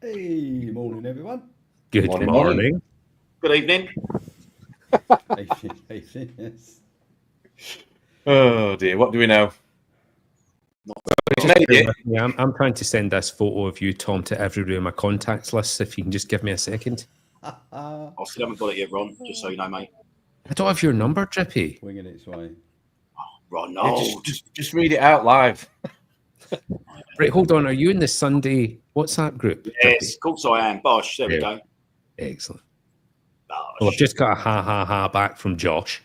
Hey, morning, everyone. Good morning. Good evening. Yes. Oh dear, what do we know? I'm trying to send this photo of you, Tom, to every room of my contacts list. If you can just give me a second. I still haven't got it yet, Ron, just so you know, mate. I don't have your number, Drippy. Winging its way. Ron, no. Yeah, just read it out live. Right, hold on. Are you in the Sunday WhatsApp group? Yes, of course I am. Bosh, there we go. Excellent. Bosh. Well, I've just got a ha back from Josh.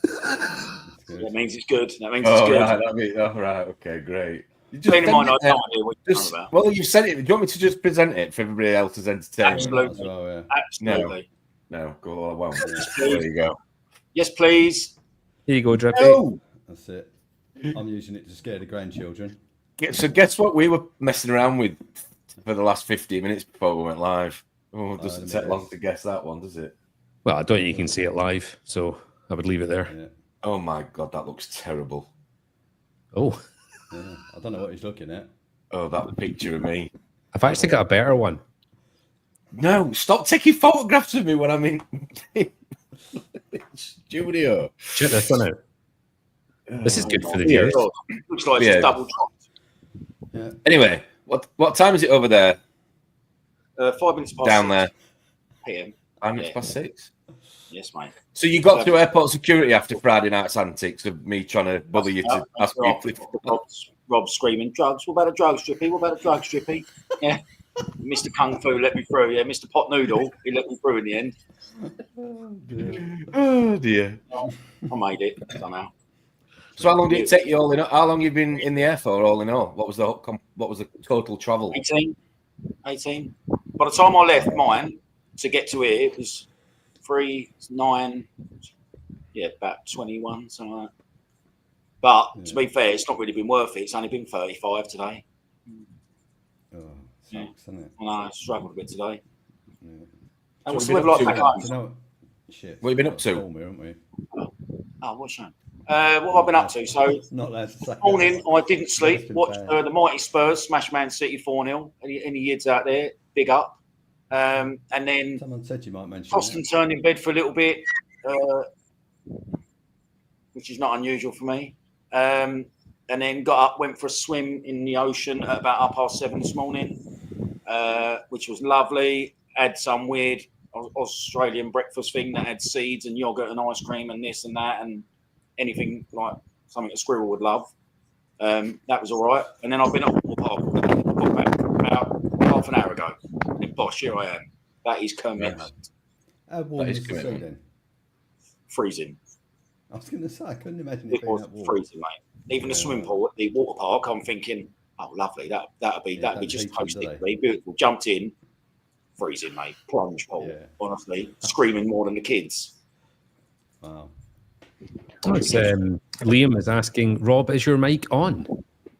That means it's good. That means Oh, it's good. right, okay, great. Bear in mind, I have no idea what you're talking about. Well, you've said it. Do you want me to just present it for everybody else's entertainment? Absolutely. Well, yeah. Absolutely. No, go well. There you go. Yes, please. Here you go, Drippy. Oh, That's it. I'm using it to scare the grandchildren. so guess what we were messing around with for the last 15 minutes before we went live? Oh, it doesn't take long to guess that one, does it? Well, I don't think you can see it live, so I would leave it there. Yeah. Oh my God, that looks terrible. Oh, Yeah. I don't know what he's looking at. Oh, that picture of me. I've actually got a better one. No, stop taking photographs of me when I'm in studio. Check this one out. This is good for the Yeah. viewers. Looks like it's double dropped. Yeah. Anyway, what time is it over there? 5 minutes past Down 6 there. PM. 5 minutes past 6. Yes, mate. So you got through airport security after Friday night's antics of me trying to bother you to ask me if Rob's screaming, drugs. What about a drugs, Drippy? What about a drugs, Drippy? Yeah. Mr. Kung Fu let me through. Yeah, Mr. Pot Noodle, he let me through in the end. Oh dear. I made it somehow. So how long did it take you all in all? How long you been in the air for all in all? What was the total travel? 18. By the time I left mine to get to here, it was 3, 9, about 21, something like that. But to be fair, it's not really been worth it. It's only been 35 today. Oh, sucks, doesn't it? I struggled a bit today. Yeah. And what's the weather like back home? You know, shit. What have you been up to? Storm here, haven't we? Oh, what's that? What have I been up to? So, Not allowed to say. morning, I didn't sleep. That's been Watched bad. the mighty Spurs smash Man City 4-0. Any yids out there? Big up. And then Someone said you might mention tossed and turned in bed for a little bit, which is not unusual for me. And then got up, went for a swim in the ocean at about 7:30 this morning, which was lovely. Had some weird Australian breakfast thing that had seeds and yogurt and ice cream and this and that and anything like something a squirrel would love. That was all right. And then I've been up the park about half an hour ago. And bosh, here I am. That is commitment. How warm That is is the sea commitment. then? Freezing. I was going to say, I couldn't imagine it It being was that warm. freezing, mate. Even the swimming pool at the water park, I'm thinking, oh, lovely. That'd be just don't heat them, do toasty. Beautiful. Jumped in, freezing, mate. Plunge pool. Yeah. Honestly, screaming more than the kids. Wow. Liam is asking, Rob, is your mic on?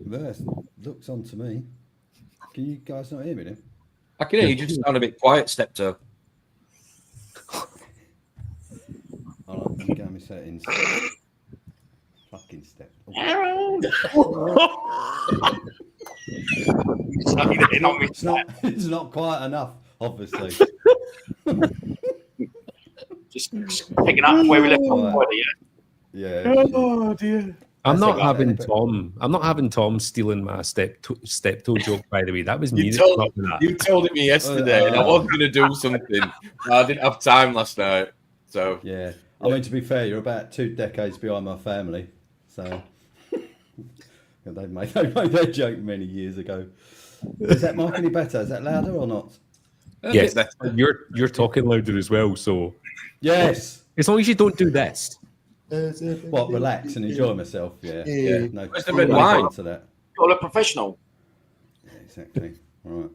Yes, looks on to me. Can you guys not hear me then? I can hear you just sound a bit quiet, Steptoe. Hold on, let me go in my settings. Fucking step. It's not quite enough, obviously. Just picking up where we left off. Yeah. Oh dear. I'm not That's having Tom stealing my steptoe joke, by the way. That was me. You that told, came up with that. you told it me yesterday, and I was going to do something. I didn't have time last night, so Yeah. I mean, to be fair, you're about 2 decades behind my family. So they made that joke many years ago. Is that mic any better? Is that louder or not? Yes, you're talking louder as well. So Yes. as long as you don't do this. What, relax and enjoy myself? Yeah. No, Where's the red wine? to that. Got to look professional. Yeah, exactly. All right.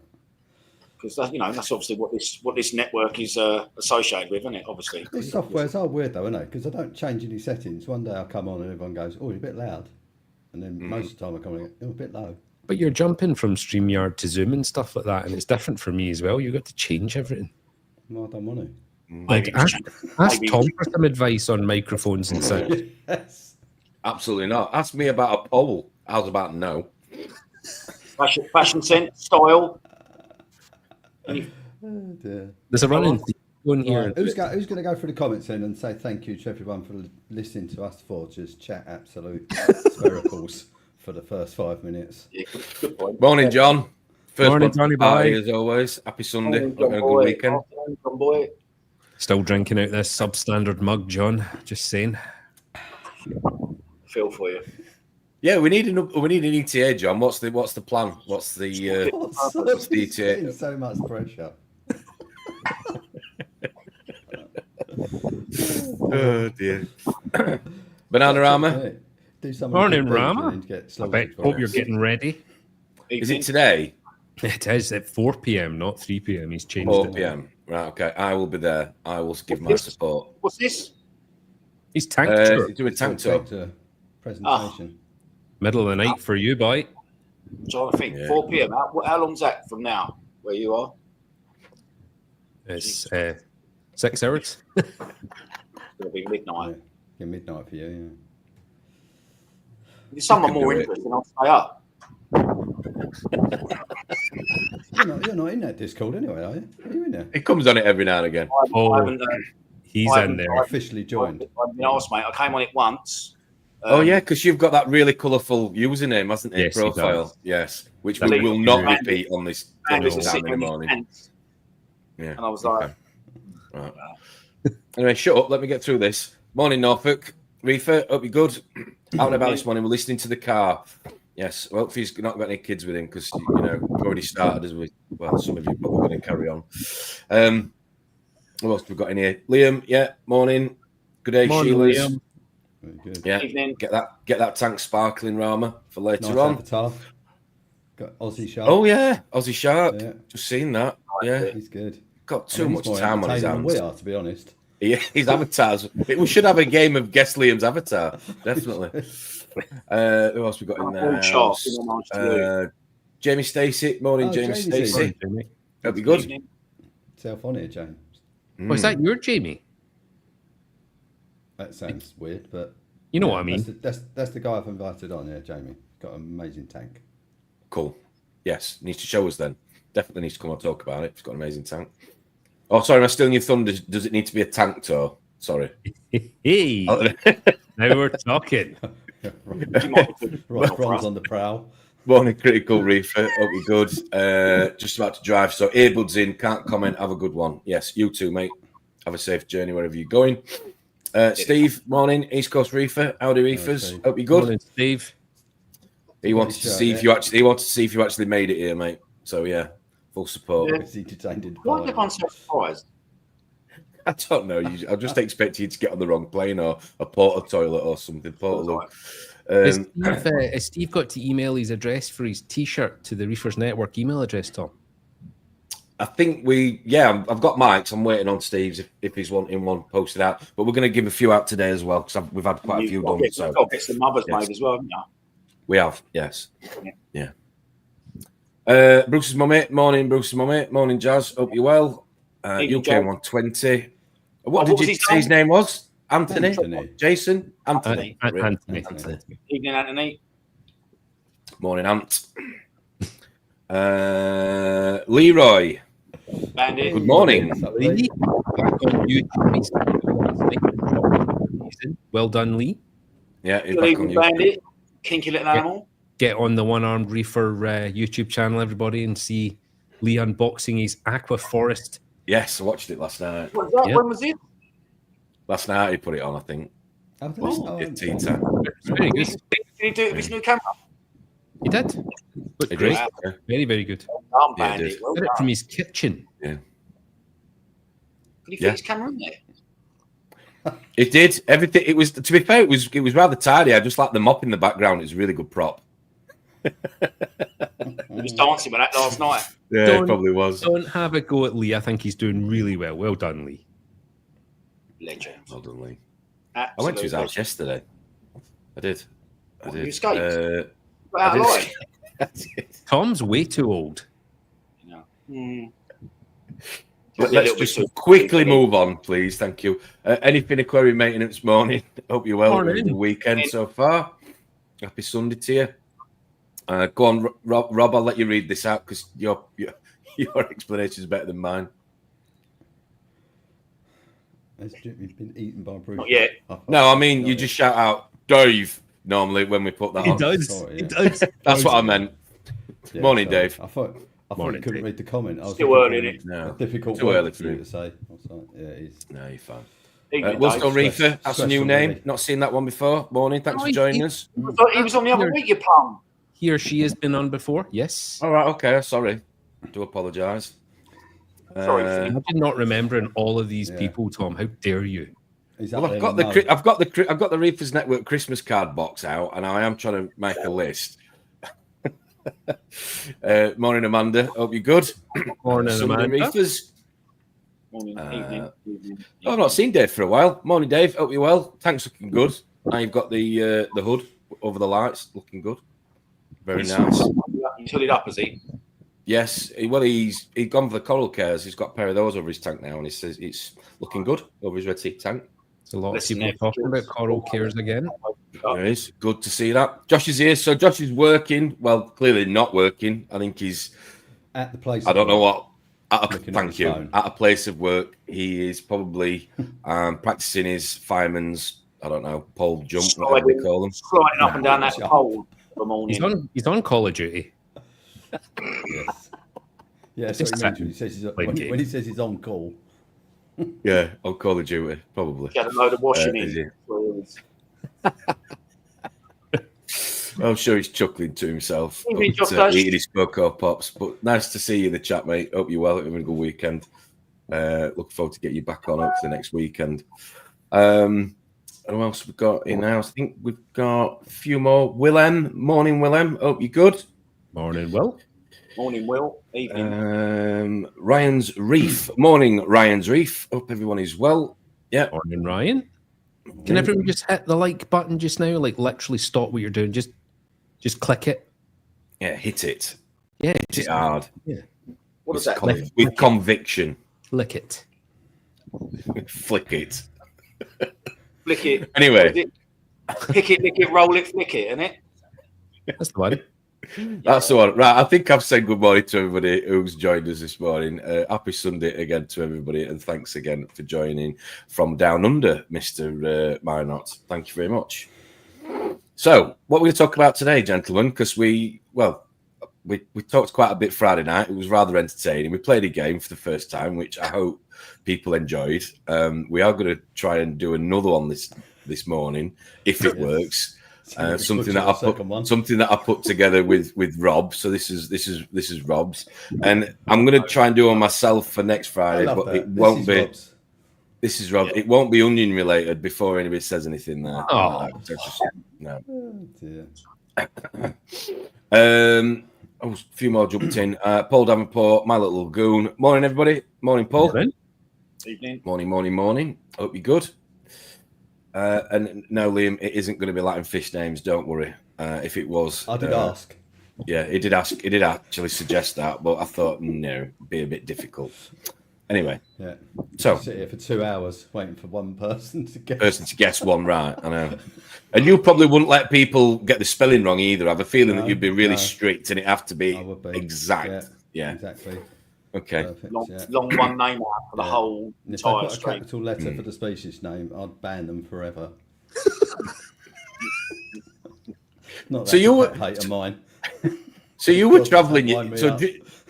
Because that's obviously what this network is associated with, isn't it? Obviously. These softwares are weird though, aren't they? Because I don't change any settings. One day I come on and everyone goes, "Oh, you're a bit loud," and then most of the time I come on, "Oh, a bit low." But you're jumping from StreamYard to Zoom and stuff like that, and it's different for me as well. You've got to change everything. No, I don't want to. Like, ask Tom for some advice on microphones and sound. Yes. absolutely not. Ask me about a poll. I was about no. Fashion sense, style. Oh, dear. There's a running theme going here. Right, who's going to go through the comments then and say thank you to everyone for listening to us for just chat absolute sphericals for the first 5 minutes? Yeah, good point. Morning, John. First Morning, one Johnny party, boy. as always. Happy Sunday. Morning, Hope you had a John good boy. weekend. Afternoon, John boy. Still drinking out this substandard mug, John. Just saying. Feel for you. Yeah, we need an ETA, John. What's the plan? What's the what's the It's getting ETA? so much pressure. Oh dear. Bananarama. Do something Morning, good deeds Rama. and get I slaughtered bet, for hope it. you're getting ready. Is it today? It is at 4 p.m., not 3 p.m. He's changed 4 it. p.m. Right. Okay. I will be there. I will give my What's this? support. What's this? He's tank tour. Do a tank tour. Vector presentation. Middle of the night for you, boy. So I think Yeah. 4 p.m. How long's that from now, where you are? It's 6 hours. It'll be midnight. Yeah, midnight for you. If someone can more do it. interesting, I'll stay up. You're not in that Discord anyway, are you? Are you in there? It comes on it every now and again. Oh, I haven't, He's I in haven't- there. Officially joined. I've been asked, mate. I came on it once. Oh yeah, because you've got that really colourful username, hasn't it? Yes, he Profile. does. Yes, which That we is will not true. repeat on this And No. it was time sitting in the on morning. his pants. Yeah. And I was like, Right. Anyway, shut up. Let me get through this. Morning, Norfolk. Reefer, hope you're good. Out and about this morning. We're listening to the car. Yes. Well, if he's not got any kids with him, because you know we've already started, as we well, some of you, but we're going to carry on. What else have we got in here? Liam, yeah. Morning. Good day, Morning, Sheila's. Liam. Very good. Yeah. evening. Get that tank sparkling, Rama, for later Nice on. avatar. Got Aussie Shark. Oh yeah, Aussie Shark. Yeah. Just seen that. Yeah, He's good. got I too mean, much he's more time on his entertaining than hands. we are, to be honest. Yeah, his avatars. We should have a game of guess Liam's avatar. Definitely. Who else we got in there? All sharp, in all honesty to you. Jamie Stacey. Morning, Oh, Jamie Jamie's Stacey. Jamie. Hope you're good. Evening. Self on here, James. Oh, is that your Jamie? That sounds weird, but You know what I mean. That's the guy I've invited on here, Jamie. Got an amazing tank. Cool. Yes, needs to show us then. Definitely needs to come and talk about it. It's got an amazing tank. Oh, sorry, am I stealing your thunder? Does it need to be a tank tour? Sorry. Hey, now we're talking. You might be good. Right, Bronze on the prowl. Morning, Critical Reefer. Hope you're good. Just about to drive. So, earbuds in. Can't comment. Have a good one. Yes, you too, mate. Have a safe journey wherever you're going. Steve, morning. East Coast Reefer. Howdy, Reefers. Steve. Hope you're good. Morning, Steve. He wanted to see if you actually. He wanted to see if you actually made it here, mate. So yeah, full support. Yeah. Is he detained in Why is Dubai? everyone so surprised? I don't know. I just expect you to get on the wrong plane or a porta toilet or something. Portaloo. Has Steve got to email his address for his T-shirt to the Reefers Network email address, Tom? I think I've got Mike's. I'm waiting on Steve's if he's wanting one posted out. But we're going to give a few out today as well because we've had quite a few done. So You've got to get some others Yes. made as well, haven't you? we have, yes. Yeah. Bruce's mummy. Morning, Bruce's mummy. Morning, Jazz. Hope you're well. Evening, UK Jazz. 120. What What did was you his say his name was? Anthony? Anthony. Jason? Anthony. Anthony. Evening, Anthony. Morning, Ant. Leroy. Bandit. Good morning. What's up, Lee, Lee? back on YouTube. Well done, Lee. Yeah, he's Good back on evening, you. Bandit. Kinky little animal. Get on the One Armed Reefer YouTube channel, everybody, and see Lee unboxing his Aqua Forest. Yes, I watched it last night. What was that? Yeah. When was it? Last night he put it on, I think. Oh, Oh, did he? Tea time. It's very good. Did he do it with his new camera? He did. Looked It great. is. Yeah. Very, very good. Well done, Yeah, it Bandit. is. Well Did it done. from his kitchen. Could he Yeah. fit his camera in there? It did. Everything. It was. To be fair, it was rather tidy. I just like the mop in the background. It's a really good prop. He was dancing with that last night. Yeah, Don't- it probably was. Don't have a go at Lee. I think he's doing really well. Well done, Lee. Legend. Well done, Lee. Absolutely. I went to his house yesterday. I did. I What, did. you escaped? Got I out did. alive. I did. Tom's way too old. You know. Hmm. Let's A little bit just too- quickly move on, please. Thank you. Anything aquarium maintenance morning? Hope you're well. Morning. The weekend so far. Happy Sunday to you. Go on, Rob. I'll let you read this out because Your explanation is better than mine. Has Jimmy been eaten by Bruce? Not yet. No, I mean you just shout out Dave normally when we put that He on. does. Sorry, He yeah. does. That's what I meant. Yeah, Morning, sorry. Dave. I thought Morning, you couldn't Dave. read the comment. I was Still looking early, for innit? a difficult Too word early for for you you. to say. I was like, yeah, it is. No, you're fine. Evening, Willstone Dave. Reefer, that's a new Stressful name. already. Not seen that one before. Morning, thanks Oh, for he- joining he- us. I thought he was on the other week, you plum. He or she has been on before. Yes. All right, okay, sorry. I do apologise. Sorry, I Philip. did not remembering all of these Yeah. people, Tom. How dare you? He's Well, up I've there got in I've got the Reefers Network Christmas card box out, and I am trying to make a list. Morning, Amanda. Hope you're good. Morning, Sunday Amanda. Reefers. Morning, evening. I've not seen Dave for a while. Morning, Dave. Hope you're well. Tanks looking good. Now you've got the hood over the lights, looking good. Very nice. He's hooded up, has he? Yes. Well, he's gone for the coral cares. He's got a pair of those over his tank now, and he says it's looking good over his red sea tank. There's a lot of Listen, people yeah, talking about coral cares again. There is. Good to see that. Josh is here. So Josh is working. Well, clearly not working. I think he's. at the place. I don't know what. Looking at Thank his you. phone. At a place of work, he is probably practicing his fireman's. I don't know, pole jump, whatever they call them. Sliding up and down that Yeah. pole for morning. He's on Call of Duty. Yes. Yeah, that's Just what he means when he says when he says he's on call. Yeah, on Call of Duty, probably. He had a load of washing Is in. I'm sure he's chuckling to himself, Evening, but, Josh. eating his Cocoa Pops. But nice to see you in the chat, mate. Hope you're well. Having a good weekend. Looking forward to get you back on up for the next weekend. Who else we've got in house? I think we've got a few more. Willem, morning, Willem. Hope you're good. Morning, Will. Morning, Will. Evening. Ryan's Reef. Morning, Ryan's Reef. Hope everyone is well. Yeah. Morning, Ryan. Can everyone just hit the like button just now? Like literally stop what you're doing. Just click it. Yeah, hit it. Yeah, Hit just it hard. Yeah. What is that? With conviction. Lick it. Flick it. Flick it. Anyway. Pick it, lick it, roll it, flick it, isn't it? That's the one. That's the one. Right, I think I've said good morning to everybody who's joined us this morning. Happy Sunday again to everybody, and thanks again for joining from down under, Mr. Marinot. Thank you very much. So, what we're going to talk about today, gentlemen, because we talked quite a bit Friday night. It was rather entertaining. We played a game for the first time, which I hope people enjoyed. We are going to try and do another one this morning if it works. Something that I put together with Rob. So this is Rob's, and I'm going to try and do one myself for next Friday, but it won't be. This is Rob. It won't be onion related before anybody says anything there. Oh. No. Oh, dear. A few more jumped in. Paul Davenport, my little goon. Morning, everybody. Morning, Paul. Morning. Evening. Morning. Hope you're good. And no, Liam, it isn't going to be Latin fish names. Don't worry. If it was, I did ask. Yeah, he did ask. He did actually suggest that, but I thought no, it'd be a bit difficult. Anyway, Yeah. so Sit here for 2 hours waiting for one person to get. guess one right. I know. And you probably wouldn't let people get the spelling wrong either. I have a feeling that you'd be really strict and it have to be, I would be. exact. Yeah. Exactly. Okay. Perfect. Yeah. Long one name out for the whole And if they entire put a stream. capital letter for the species name, I'd ban them forever. Not that So you a were- pet hate of mine. So you were Doesn't travelling. wind me So up.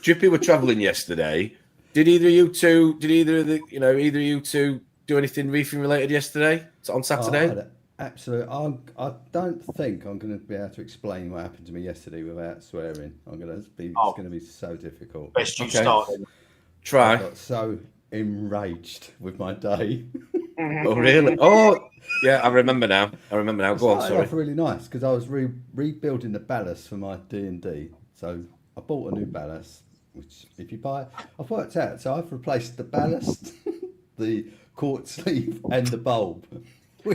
Drippy were travelling yesterday. Did either of you two? Did either of you two do anything reefing related yesterday? On Saturday? I don't think I'm going to be able to explain what happened to me yesterday without swearing. It's going to be so difficult. Best you Okay. start then. I Try. got so enraged with my day. Oh really? Oh yeah, I remember now. Go on. Started Sorry. off really nice because I was rebuilding the ballast for my D&D. So I bought a new ballast, which if you buy, I've worked out. So I've replaced the ballast, the quart sleeve, and the bulb.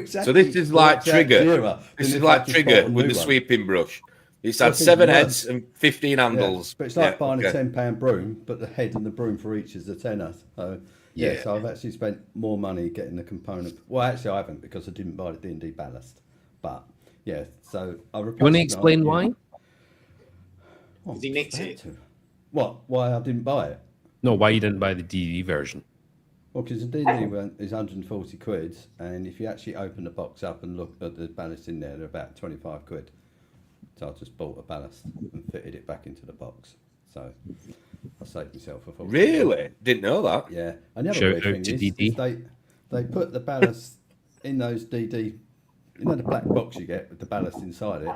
So this is like Trigger. This is like Trigger with the sweeping brush. It's had 7 heads and 15 handles. But it's like buying a £10 broom, but the head and the broom for each is a tenner. So Yeah. so I've actually spent more money getting the component. Well, actually I haven't because I didn't buy the D&D ballast. But yeah, so I replaced. You want to explain why? Well, He nicked about it. to. What? Why I didn't buy it? No, why you didn't buy the DD version? Well, because the DD is 140 quid, and if you actually open the box up and look at the ballast in there, they're about 25 quid. So I just bought a ballast and fitted it back into the box. So I saved myself a fortune. Really? Didn't know that. Yeah. And the other Shout weird out thing to is DD. they put the ballast in those DD, you know the black box you get with the ballast inside it,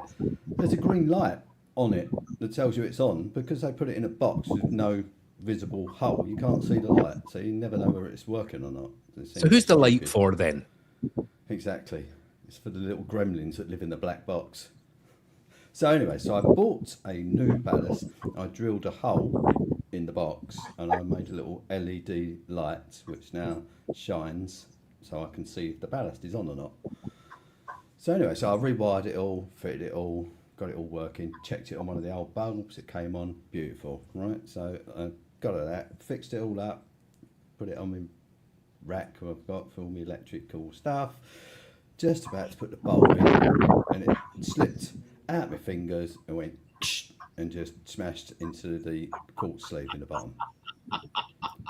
there's a green light on it that tells you it's on because they put it in a box with no visible hole. You can't see the light, so you never know whether it's working or not. So who's the light stupid. for then? Exactly. It's for the little gremlins that live in the black box. So anyway, so I bought a new ballast. I drilled a hole in the box and I made a little LED light which now shines so I can see if the ballast is on or not. So anyway, so I rewired it all, fitted it all, got it all working, checked it on one of the old bulbs, it came on, beautiful, right? So I got it that, fixed it all up, put it on my rack I've got for all my electrical stuff, just about to put the bulb in, and it slipped out my fingers and went and just smashed into the quartz sleeve in the bottom.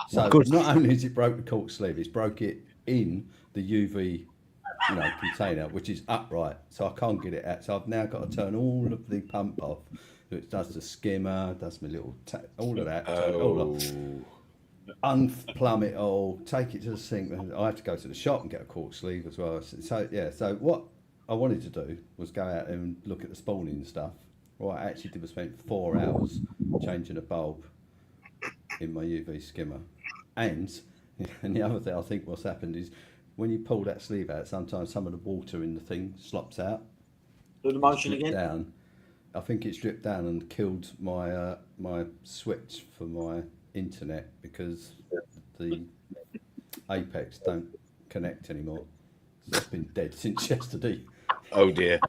So not only has it broke the quartz sleeve, it's broke it in the UV container, which is upright, so I can't get it out. So I've now got to turn all of the pump off. So it does the skimmer, does my little all of that, turn it all off, unplumb it all, take it to the sink. I have to go to the shop and get a quartz sleeve as well. So yeah, so what I wanted to do was go out and look at the spawning stuff. What I actually did was spent 4 hours changing a bulb in my UV skimmer, and the other thing I think what's happened is when you pull that sleeve out, sometimes some of the water in the thing slops out. Do the motion Dripped again. down. I think it's dripped down and killed my my switch for my internet because the Apex don't connect anymore. It's been dead since yesterday. Oh dear.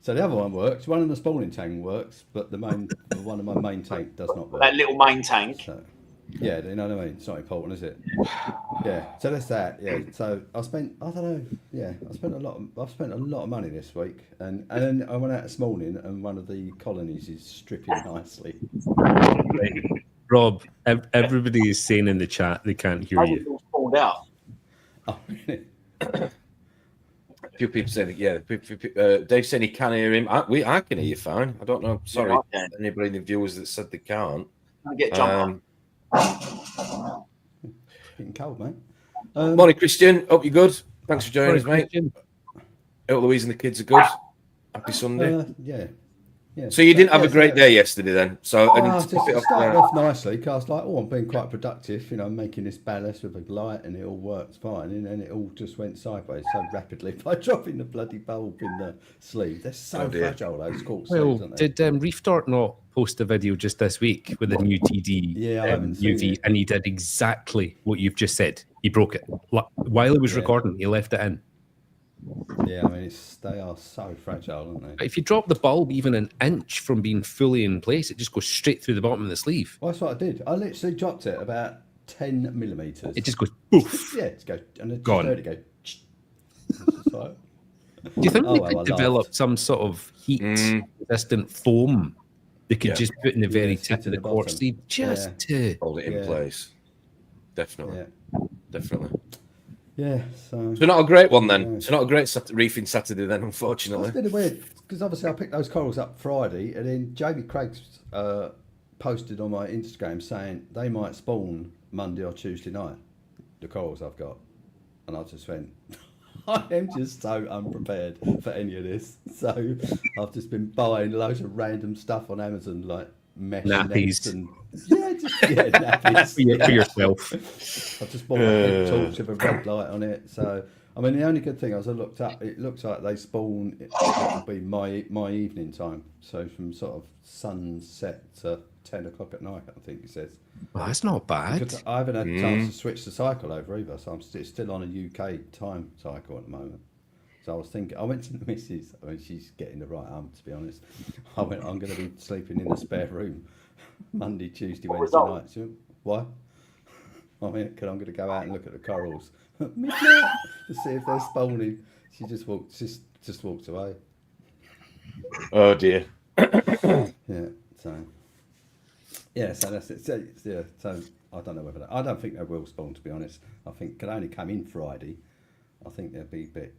So the other one works. One of the spawning tank works, but the one of my main tank does not work. That little main tank. So, yeah, you know what I mean. It's not important, is it? Yeah. So that's that. Yeah. So I spent I've spent a lot of money this week, and then I went out this morning, and one of the colonies is stripping nicely. Rob, everybody is saying in the chat they can't hear I you. was all spawned out. Oh, really? A few people saying, yeah, Dave said he can hear him. I can hear you fine. I don't know. Sorry, Yeah, I can. anybody in the viewers that said they can't. I get jump Getting cold, mate. Morning, Christian. Hope you're good. Thanks for joining us, mate. Hope Louise and the kids are good. Happy Sunday. Yeah. So you didn't have a great day yesterday, then? So I just started off nicely because I was like, I'm being quite productive, making this ballast with a light, and it all works fine, and then it all just went sideways so rapidly by dropping the bloody bulb in the sleeve. They're so fragile, those quartz sleeves, aren't they? Did Reef Dart not post a video just this week with a new TD Yeah, I haven't seen UV, it. and he did exactly what you've just said. He broke it while he was recording. He left it in. Yeah, I mean, they are so fragile, aren't they? But if you drop the bulb even an inch from being fully in place, it just goes straight through the bottom of the sleeve. Well, that's what I did. I literally dropped it about 10 millimetres. It just goes poof. Yeah, it goes, and I just Gone. heard it go. It's just like, Do you think Oh, they well, could I develop laughed. some sort of heat-resistant foam they could just put in the very sit tip in of the the quartz bottom. sleeve just to... hold it in Yeah. place. Definitely. yeah. Definitely. Yeah, so. So not a great one then. Yeah. So not a great reefing Saturday then, It's unfortunately. been weird because obviously I picked those corals up Friday, and then Jamie Craig's posted on my Instagram saying they might spawn Monday or Tuesday night, the corals I've got, and I just went, I am just so unprepared for any of this. So I've just been buying loads of random stuff on Amazon, like mesh nets Nappies. and nappies. For yourself. I've just bought a head torch with a red light on it. So, I mean, the only good thing is I looked up, it looks like they spawn, it will be my evening time. So from sort of sunset to 10 o'clock at night, I think it says. Well, that's not bad. Because I haven't had a chance to switch the cycle over either. So it's still on a UK time cycle at the moment. So I was thinking, I went to the missus, I mean, she's getting the right arm, to be honest. I went, I'm going to be sleeping in the spare room Monday, Tuesday, Wednesday night. So, why? I mean, I'm going to go out and look at the corals midnight to see if they're spawning. She just walked away. Oh dear. Yeah, so Yeah, so that's it. Yeah, so I don't know whether I don't think they will spawn. To be honest, I think could only come in Friday. I think they'll be a bit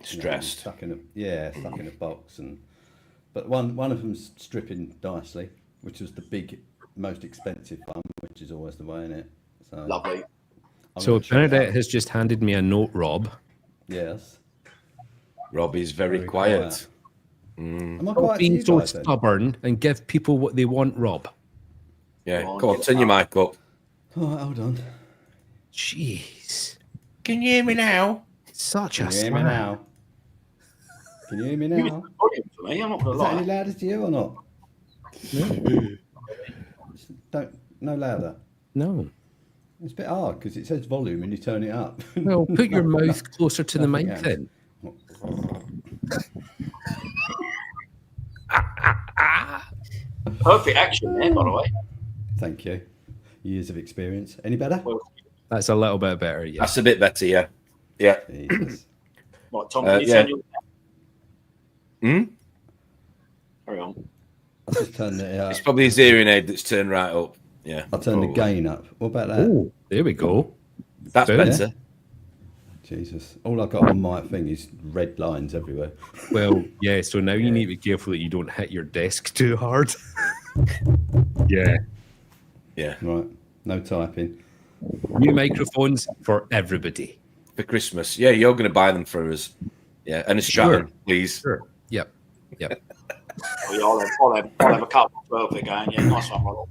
Stressed. stuck in a box, but one of them's stripping nicely, which was the big, most expensive one, which is always the way, isn't it? So Lovely. So Bernadette has just handed me a note, Rob. Yes. Robbie's very quiet. Am I Stop quiet to being you so guys then? stubborn and give people what they want, Rob. Yeah, Come on, come on, get turn your mic up. Oh, hold on. Jeez. Can you hear me now? Such Can a you hear me slag. now? Can you hear me You was now? brilliant for me. I'm not gonna Is that any lie. louder to you or not? No louder. No. It's a bit hard because it says volume and you turn it up. Well, put your mouth closer to the nothing mic else. then. Perfect action there, by the way. Thank you. Years of experience. Any better? Well, That's a little bit better, yeah. That's a bit better, yeah. Yeah. Jesus. right, Tom, can you yeah. turn your... Hmm? Carry on. I just turned it up. It's probably his hearing aid that's turned right up. Yeah. I turned the probably. gain up. What about that? Oh, there we go. That's Boom. better. Jesus. All I've got on my thing is red lines everywhere. Well, yeah, so now you need to be careful that you don't hit your desk too hard. Yeah. Yeah. Right. No typing. New microphones for everybody. For Christmas. Yeah, you're going to buy them for us. Yeah. And a Stratton, Sure. please. Sure. Yep. Yep. Oh, yeah, I'll have a couple as well if they're going. Yeah, nice one, Rob.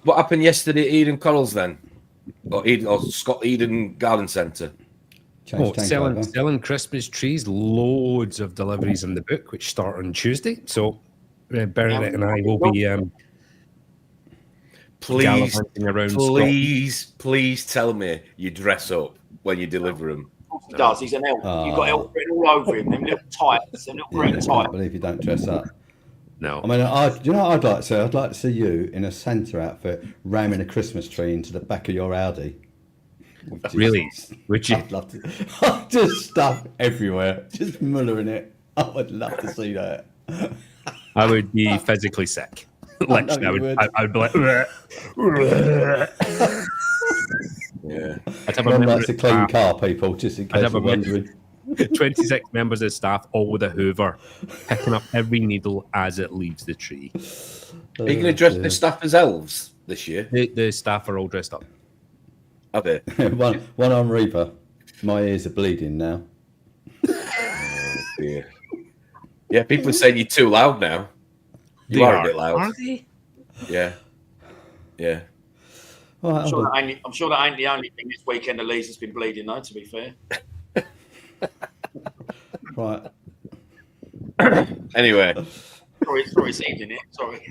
What happened yesterday at Eden Corals then? Or Scott Eden Garden Centre? Change tank over. Selling Christmas trees, loads of deliveries in the book, which start on Tuesday. So Bernadette and I will be gallivanting around Please tell me you dress up when you deliver them. He does. He's an elf. You've got elf written all over him. Them little tights. Them little green I tights. can't believe you don't dress up. No. I mean, do you know what I'd like to see? I'd like to see you in a Santa outfit ramming a Christmas tree into the back of your Audi. Really? Would you? I'd love to. Just stuff everywhere. Just mullering it. I would love to see that. I would be physically sick. Literally, I'd be like, Yeah. I'd have a One member likes to of clean staff, car, people, just in case have you're a member- wondering. 26 members of staff, all with a Hoover, picking up every needle as it leaves the tree. Are you going to dress the staff as elves this year? The staff are all dressed up. Are they? one on Reaper. My ears are bleeding now. Oh, dear. Yeah, people are saying you're too loud now. You are a bit loud. Are they? Yeah. Yeah. Right, I'm sure that ain't the only thing this weekend Elisa's been bleeding, though, to be fair. right. Anyway, Sorry, it's evening, sorry.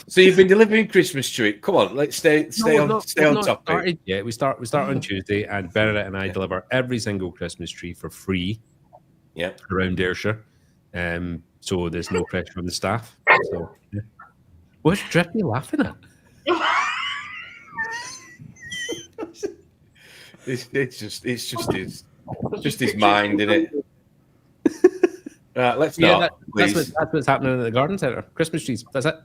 so you've been delivering Christmas tree. Come on, let's stay on topic. Started yet. We start on Tuesday, and Bernadette and I deliver every single Christmas tree for free. Yeah. Around Ayrshire. So there's no pressure on the staff. So, yeah. What's Drippy laughing at? It's just his mind, isn't it? Right, let's not. That's what's happening at the garden centre. Christmas trees. That's it.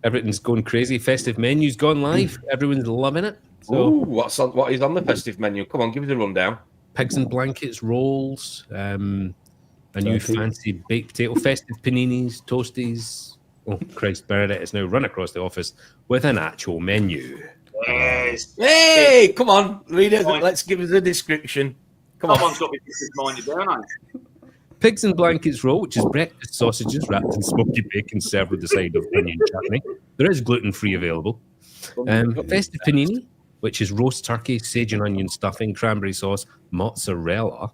Everything's going crazy. Festive menu's gone live. Everyone's loving it. So Ooh, what is on the festive menu? Come on, give us a rundown. pigs and blankets rolls, a new fancy baked potato, festive paninis, toasties. Oh, Christ, Bernadette is now run across the office with an actual menu. Yes. Hey, come on, read it. Let's give us a description. Come on. Someone's got to be business-minded there, haven't they? Pigs and blankets roll, which is breakfast sausages wrapped in smoky bacon served with a side of onion chutney. There is gluten-free available. Festive panini, which is roast turkey, sage and onion stuffing, cranberry sauce, mozzarella.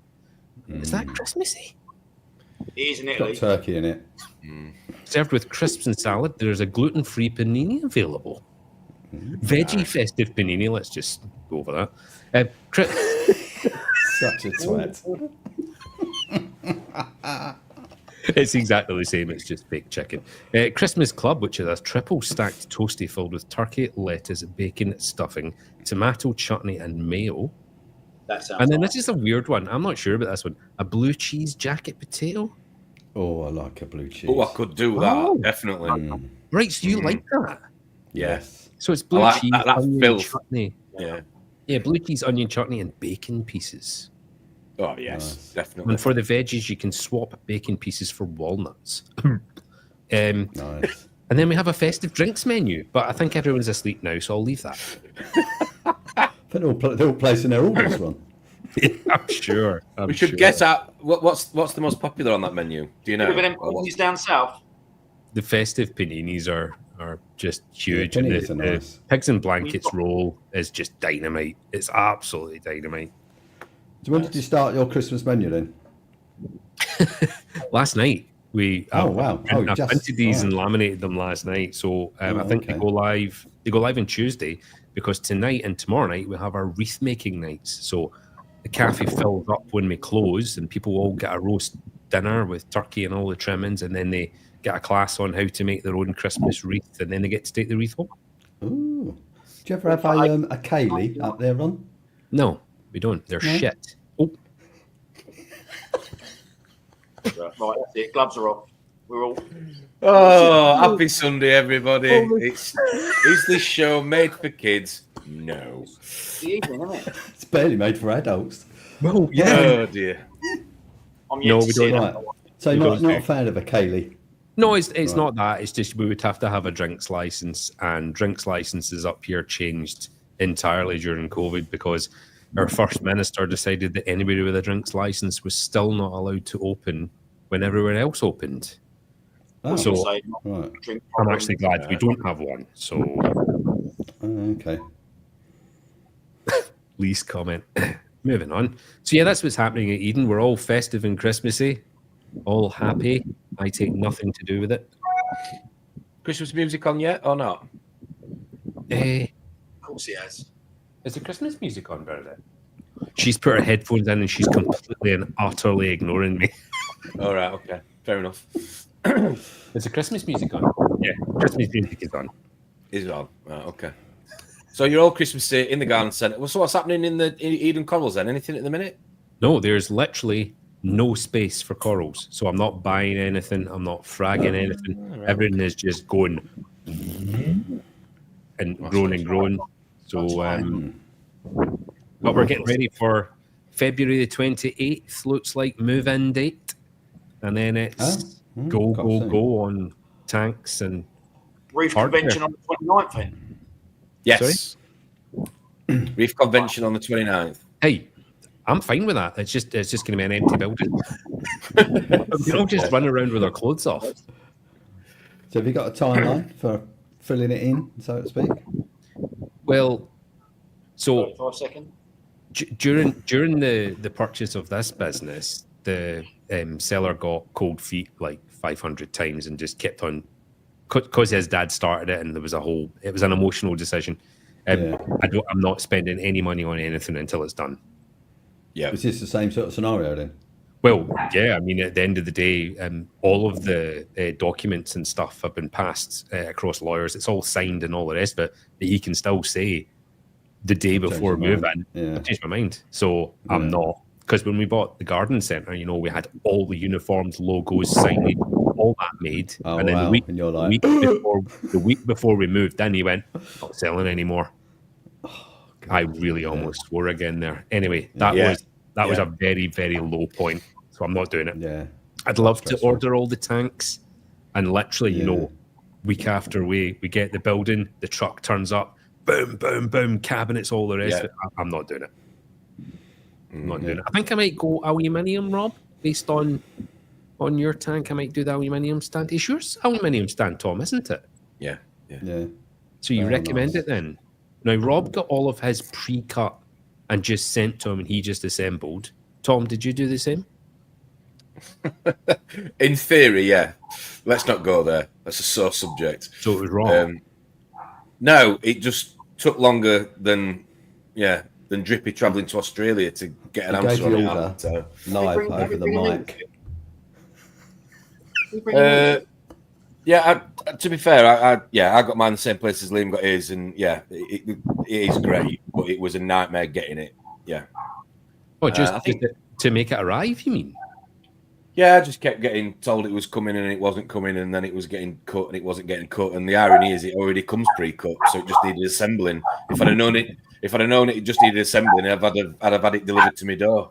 Is that Christmassy? It is in Got Italy. turkey in it. Served with crisps and salad. There's a gluten-free panini available. Veggie festive panini. Let's just go over that. Such a twat. It's exactly the same. It's just baked chicken. Christmas Club, which is a triple stacked toasty filled with turkey, lettuce, bacon, stuffing, tomato, chutney, and mayo. That sounds And then right. this is a weird one. I'm not sure about this one. A blue cheese jacket potato. Oh, I like a blue cheese. Oh, I could do that, Oh. definitely. Right, so you like that? Yes. So it's I blue like cheese, that onion filth. chutney. Yeah. Yeah, blue cheese, onion chutney, and bacon pieces. Oh yes, Nice. definitely. And for the veggies, you can swap bacon pieces for walnuts. Nice. And then we have a festive drinks menu, but I think everyone's asleep now, so I'll leave that. I think they're all placing their orders, Ron. I'm sure. We should guess at what's the most popular on that menu. Do you know? With them Or what- ponies down south. The festive paninis are just huge. Yeah, and paninis are the nice. pigs and blankets roll is just dynamite. It's absolutely dynamite. So when did you start your Christmas menu then? Last night we Oh, wow. Oh, I just- printed these right. and laminated them last night. So I think okay. they go live. They go live on Tuesday because tonight and tomorrow night we have our wreath making nights. So the cafe fills up when we close, and people all get a roast dinner with turkey and all the trimmings, and then they get a class on how to make their own Christmas wreath, and then they get to take the wreath home. Ooh. Do you ever have a Kaylee up there, Ron? No, we don't. They're No? shit. Oh, Right, that's it. Gloves are off. We're all. Oh, happy Sunday, everybody! Is this show made for kids? No. It's the evening, isn't it? It's barely made for adults. well, yeah. Oh dear. I'm yet No, to we see don't. that. Right. So You you're don't not do. a fan of a Kaylee? No, it's Right. not that. It's just we would have to have a drinks license, and drinks licenses up here changed entirely during COVID because our first minister decided that anybody with a drinks license was still not allowed to open when everyone else opened. Oh, So- Say, right. drink I'm properly. actually glad we don't have one. So, Oh, okay. least comment. Moving on. So yeah, that's what's happening at Eden. We're all festive and Christmassy, all happy. I take nothing to do with it. Christmas music on yet or not? Eh, Of course he has. is the Christmas music on, Bernadette? She's put her headphones in and she's completely and utterly ignoring me. All right. Okay. Fair enough. Is the Christmas music on? Yeah, Christmas music is on. Is it on? Right, okay. So you're all Christmassy in the garden centre. Well, so what's happening in the Eden Corals then? Anything at the minute? No, there's literally no space for corals. So I'm not buying anything. I'm not fragging anything. right, Everything is just going and growing and growing. So, but we're getting ready for February the 28th. Looks like move-in date, and then it's go on tanks and Reef Hardware. convention on the 29th then. Yes. Reef convention on the 29th. hey. I'm fine with that. It's just going to be an empty building. We don't just run around with our clothes off. So have you got a timeline for filling it in, so to speak? Well, so 35 seconds. during the purchase of this business, the seller got cold feet like 500 times and just kept on, because his dad started it, and there was it was an emotional decision. Yeah. I'm not spending any money on anything until it's done. Yeah. Is this the same sort of scenario then? Well, yeah, I mean, at the end of the day, all of the documents and stuff have been passed across lawyers. It's all signed and all the rest of it, but he can still say the day before your mind. move-in, Yeah. I've changed my mind. So I'm not, because when we bought the garden centre, we had all the uniforms, logos, signage, all that made. Oh, and then wow. the week And you're like, before we moved in, he went, not selling anymore. I really almost swore again there. Anyway, that was a very, very low point. So I'm not doing it. yeah. I'd love to Stressful. order all the tanks, and literally, week after we get the building, the truck turns up, boom, boom, boom, cabinets, all the rest Yeah. of it. I'm not doing it. I'm not doing it. I think I might go aluminium, Rob, based on your tank. I might do the aluminium stand. It's yours aluminium stand, Tom, isn't it? Yeah. Yeah. So you Oh, recommend nice. it then? Now, Rob got all of his pre-cut and just sent to him, and he just assembled. Tom, did you do the same? In theory, yeah. Let's not go there. That's a sore subject. So it was wrong. No, it just took longer than Drippy travelling to Australia to get an He gave answer on the it. order So, live over the mic. to be fair, I got mine the same place as Liam got his, and it is great, but it was a nightmare getting it. Yeah, Oh, just I think- to make it arrive, you mean? Yeah, I just kept getting told it was coming and it wasn't coming, and then it was getting cut and it wasn't getting cut. And the irony is, it already comes pre-cut, so it just needed assembling. If I'd have known it just needed assembling, I'd have had it delivered to my door.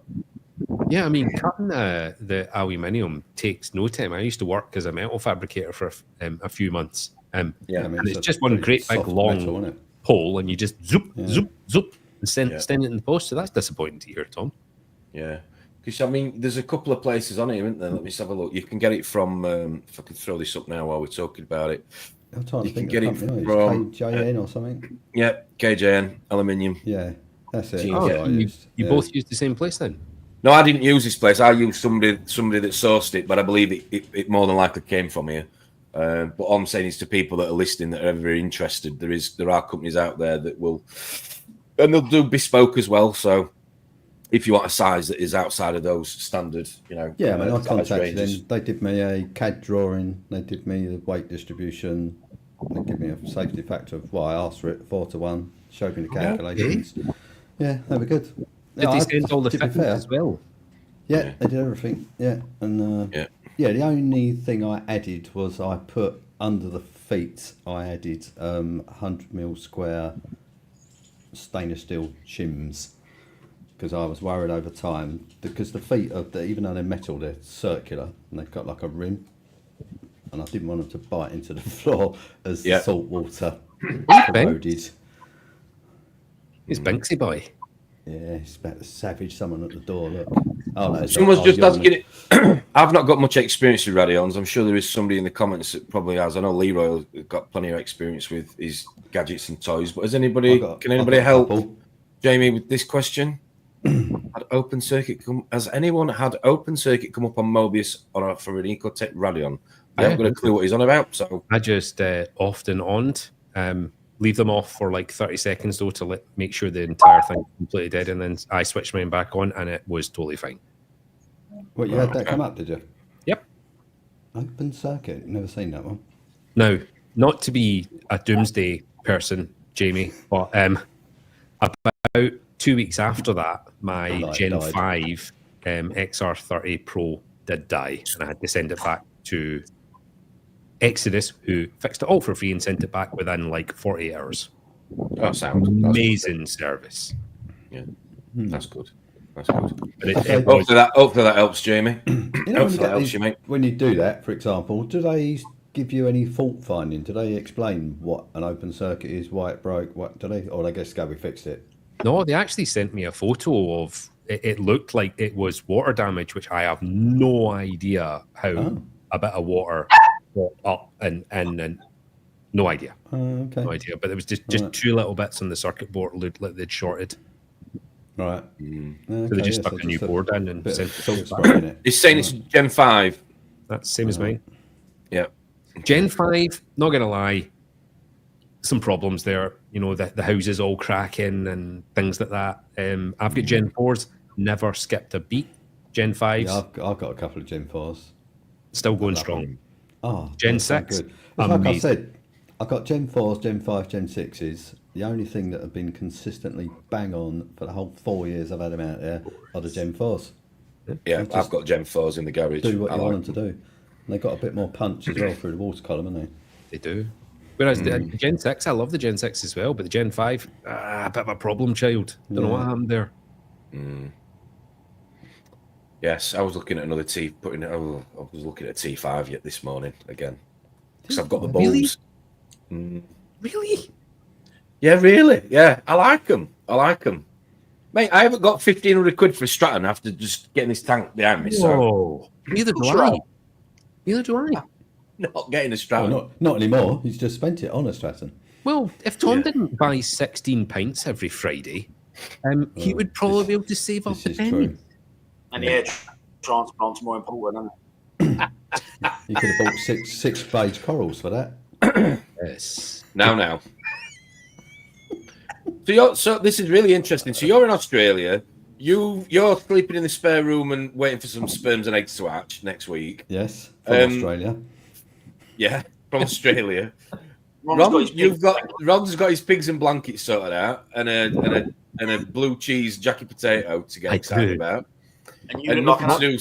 Yeah, I mean, cutting the aluminium takes no time. I used to work as a metal fabricator for a few months. I mean, and it's just a one pretty great big soft long metal, isn't it? pole, and you just zoop, and send it in the post. So that's disappointing to hear, Tom. Yeah. Because, I mean, there's a couple of places on it, isn't there? Let me just have a look. You can get it from, if I could throw this up now while we're talking about it. I'm trying to You think can of get the it company. from KJN or something. Yeah, KJN aluminium. Yeah, that's it. Oh, That's what I you used. Yeah. both use the same place then? No, I didn't use this place. I used somebody that sourced it, but I believe it more than likely came from here. But all I'm saying is to people that are listening that are ever interested, there are companies out there that will, and they'll do bespoke as well. So if you want a size that is outside of those standard, Yeah, I mean, I size contacted ranges. them. They did me a CAD drawing. They did me the weight distribution. They gave me a safety factor of what I asked for it, 4:1. Showed me the calculations. Yeah, they were good. Did they send all the to be fittings fair, as well? Yeah, they did everything. Yeah, and the only thing I added was I put under the feet. I added 100mm square stainless steel shims because I was worried over time because the feet even though they're metal, they're circular and they've got like a rim, and I didn't want them to bite into the floor as the salt water corroded. He's Banksy boy. Yeah, he's about to savage someone at the door. Look. Oh, no, Someone's just asking it. I've not got much experience with radions. I'm sure there is somebody in the comments that probably has. I know Leroy has got plenty of experience with his gadgets and toys. But can anybody help Jamie with this question? Has anyone had open circuit come up on Mobius or for an Ecotech radion? I haven't got a clue what he's on about. So I just off and oned. Leave them off for like 30 seconds though to make sure the entire thing is completely dead, and then I switched mine back on and it was totally fine. What, you had that come up, did you? Yep. Open circuit. Never seen that one. Now, not to be a doomsday person, Jamie, but about 2 weeks after that, my Gen 5 XR30 Pro did die, and I had to send it back to Exodus, who fixed it all for free and sent it back within like 48 hours. Oh, sound amazing service. Yeah, that's good. That's good. But hopefully that helps, Jamie. Hopefully that helps you, mate. When you do that, for example, do they give you any fault finding? Do they explain what an open circuit is, why it broke? What do they, or they just go, we fixed it? No, they actually sent me a photo of it. It looked like it was water damage, which I have no idea how a bit of water got up and no idea. Okay. No idea. But it was just two little bits on the circuit board looked like they'd shorted. Right. So they just stuck a new board in and sent it back. He's saying it's Gen 5. That's the same as mine. Yeah. Gen 5, not going to lie, some problems there. You know, the houses all cracking and things like that. I've got Gen 4s, never skipped a beat. Gen 5s. Yeah, I've got a couple of Gen 4s. Still going strong. Oh, Gen 6. Good. Like I said, I've got Gen 4s, Gen 5, Gen 6s. The only thing that have been consistently bang on for the whole 4 years I've had them out there are the Gen 4s. Yeah, I've got Gen 4s in the garage. Do what you want them to do. And they've got a bit more punch as well through the water column, haven't they? They do. Whereas the Gen 6, I love the Gen 6 as well, but the Gen 5, a bit of a problem child. Don't know what happened there. Yes, I was looking at another T. I was looking at T5 yet this morning again because I've got the bulbs. Really? Yeah, really. Yeah, I like them. Mate, I haven't got 1,500 quid for a Stratton after just getting this tank behind me. So neither do I. Neither do I. Not getting a Stratton. Well, not anymore. He's just spent it on a Stratton. Well, if Tom didn't buy 16 pints every Friday, he would probably be able to save up the penny. And the air transplant's more important, isn't it? You could have bought six beige corals for that. Yes. Now. So this is really interesting. So you're in Australia. You're sleeping in the spare room and waiting for some sperms and eggs to hatch next week. Yes, from Australia. Yeah, from Australia. Ron's got his pigs and blankets sorted out, and a blue cheese Jackie potato to get excited about. And you look like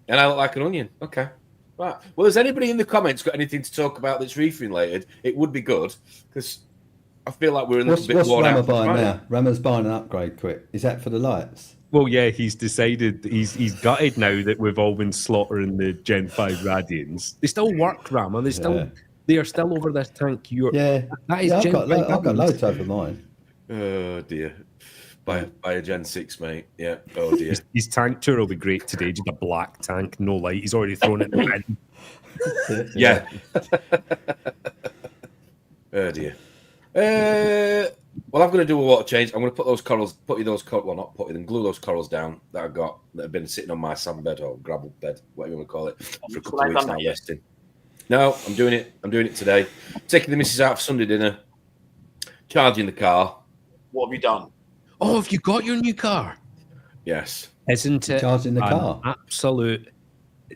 And I look like an onion. Okay. Right. Well, has anybody in the comments got anything to talk about that's reef related? It would be good because I feel like we're a little bit What's worn Rama out. buying now? Rama's buying an upgrade quick. Is that for the lights? Well, yeah, he's decided he's gutted now that we've all been slaughtering the Gen 5 Radians. They still work, Rama. They are still over this tank. That is I've Gen got 5 I've got Radians. loads over mine. Oh dear. By a Gen 6, mate. Yeah. Oh dear. His tank tour will be great today. Just a black tank, no light. He's already thrown it in the bin. Yeah. Oh dear. Well, I'm going to do a water change. I'm going to glue those corals down that I've got that have been sitting on my sand bed or gravel bed, whatever you want to call it, for a couple of weeks now resting. No, I'm doing it. I'm doing it today. Taking the missus out for Sunday dinner, charging the car. What have you done? Oh, have you got your new car? Yes. Isn't it Charging the car? Absolute,